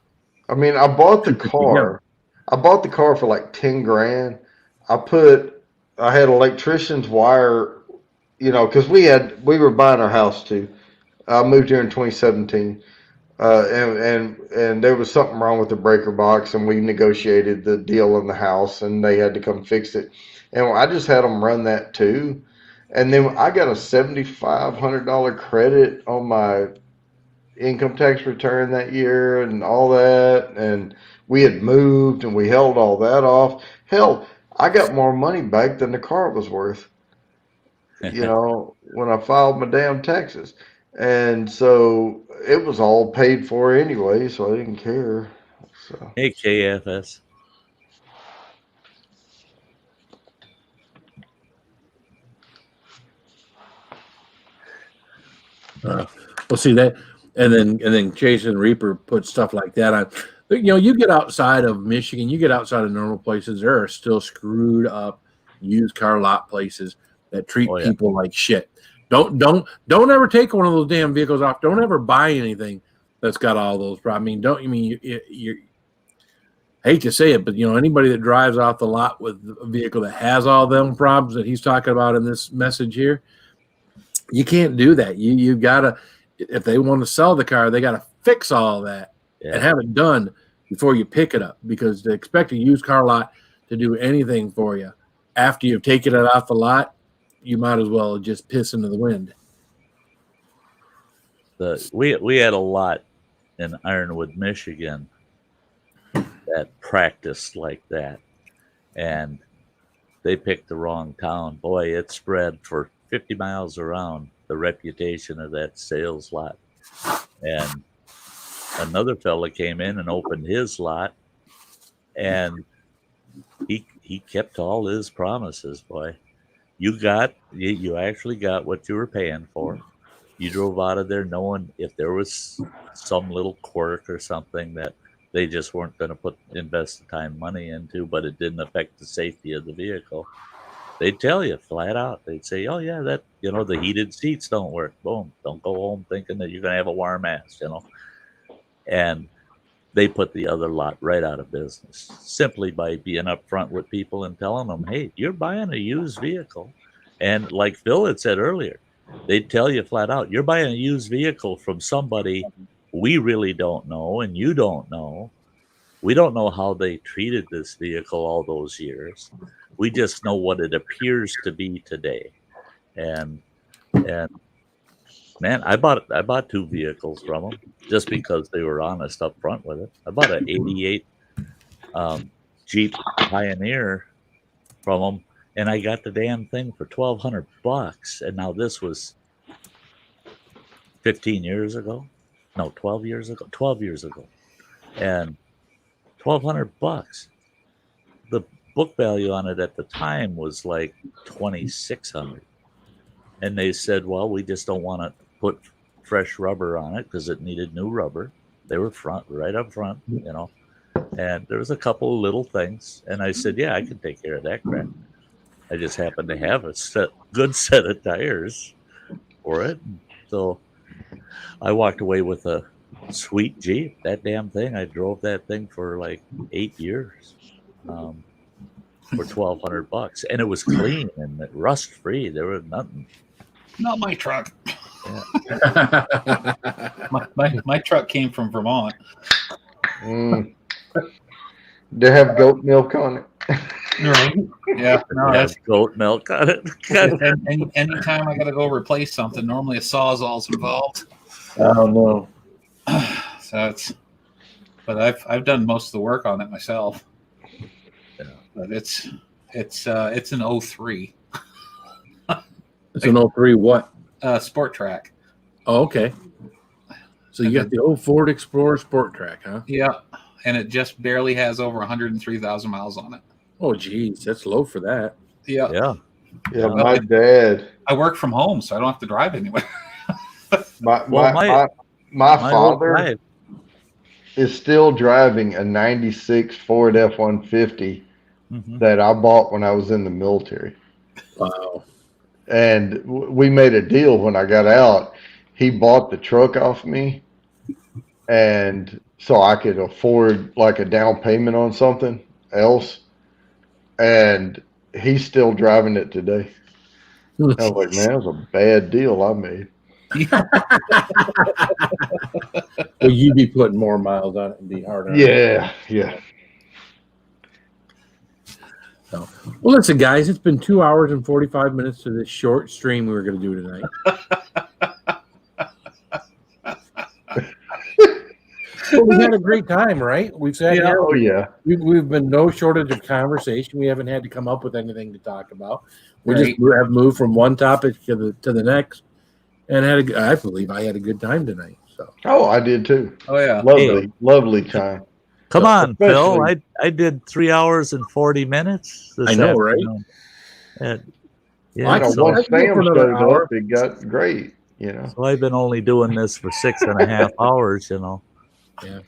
mean, I bought the super cheap. car. I bought the car for like 10 grand. I had electrician's wire, because we were buying our house too. I moved here in 2017. And there was something wrong with the breaker box, and we negotiated the deal in the house, and they had to come fix it. And I just had them run that too. And then I got a $7,500 credit on my income tax return that year and all that. And we had moved and we held all that off. Hell, I got more money back than the car was worth, when I filed my damn taxes. And so it was all paid for anyway, so I didn't care. So Hey, KFS. We'll see that, and then Jason Reaper put stuff like that on. You get outside of Michigan, you get outside of normal places, there are still screwed up used car lot places that treat people like shit. Don't ever take one of those damn vehicles off. Don't ever buy anything that's got all those problems. I mean, you I hate to say it, but anybody that drives off the lot with a vehicle that has all them problems that he's talking about in this message here, you can't do that. You gotta, if they want to sell the car, they gotta fix all that and have it done before you pick it up, because to expect a used car lot to do anything for you after you've taken it off the lot, you might as well just piss into the wind. We had a lot in Ironwood, Michigan that practiced like that, and they picked the wrong town. Boy, it spread for 50 miles around, the reputation of that sales lot. And another fella came in and opened his lot, and he kept all his promises. Boy, you actually got what you were paying for. You drove out of there knowing if there was some little quirk or something that they just weren't going to invest the time, money into, but it didn't affect the safety of the vehicle. They'd tell you flat out. They'd say, "Oh yeah, that the heated seats don't work." Boom! Don't go home thinking that you're going to have a warm ass, And they put the other lot right out of business simply by being upfront with people and telling them, "Hey, you're buying a used vehicle," and like Phil had said earlier, they'd tell you flat out, "You're buying a used vehicle from somebody we really don't know, and you don't know. We don't know how they treated this vehicle all those years. We just know what it appears to be today." And man, I bought two vehicles from them just because they were honest up front with it. I bought an '88 Jeep Pioneer from them, and I got the damn thing for $1,200. And now this was 15 years ago. No, 12 years ago. 12 years ago. And $1,200. The book value on it at the time was like $2,600. And they said, "Well, we just don't want to put fresh rubber on it because it needed new rubber." They were right up front, And there was a couple of little things, and I said, "Yeah, I can take care of that crap." I just happened to have a good set of tires for it, so I walked away with a sweet Jeep. That damn thing, I drove that thing for like 8 years. for $1,200, and it was clean and rust free. There was nothing. Not my truck. my truck came from Vermont. They have goat milk on it. Yeah, no, that's goat milk on it. Anytime I got to go replace something, normally a sawzall's involved. Oh no. So but I've done most of the work on it myself. Yeah. But it's an 03. It's an 03 what? Sport track. Oh, okay. So you got the old Ford Explorer Sport Track, huh? Yeah, and it just barely has over 103,000 miles on it. Oh, geez, that's low for that. Yeah. Yeah, my dad. I work from home, so I don't have to drive anywhere. My my father is still driving a 96 Ford F-150 that I bought when I was in the military. Wow. And we made a deal when I got out. He bought the truck off me, and so I could afford like a down payment on something else. And he's still driving it today. I was like, man, that was a bad deal I made. Well, you'd be putting more miles on it and be harder. Yeah. So, well, listen, guys, it's been 2 hours and 45 minutes to this short stream we were going to do tonight. Well, we had a great time, right? We've said, we've been no shortage of conversation. We haven't had to come up with anything to talk about. We just have moved from one topic to the next, and I believe I had a good time tonight. So, I did too. Oh yeah, lovely time. Come on, Phil. I did 3 hours and 40 minutes. This I know, afternoon. right? And, once Sam showed up, it got great. So I've been only doing this for 6.5 hours. Yeah.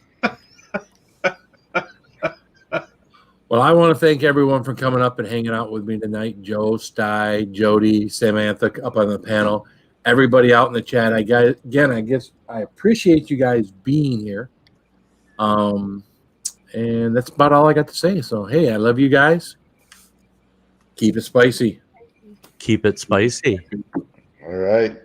Well, I want to thank everyone for coming up and hanging out with me tonight. Joe, Stye, Jody, Samantha up on the panel, everybody out in the chat. I guess I appreciate you guys being here. And that's about all I got to say. So, hey, I love you guys. Keep it spicy. Keep it spicy. All right.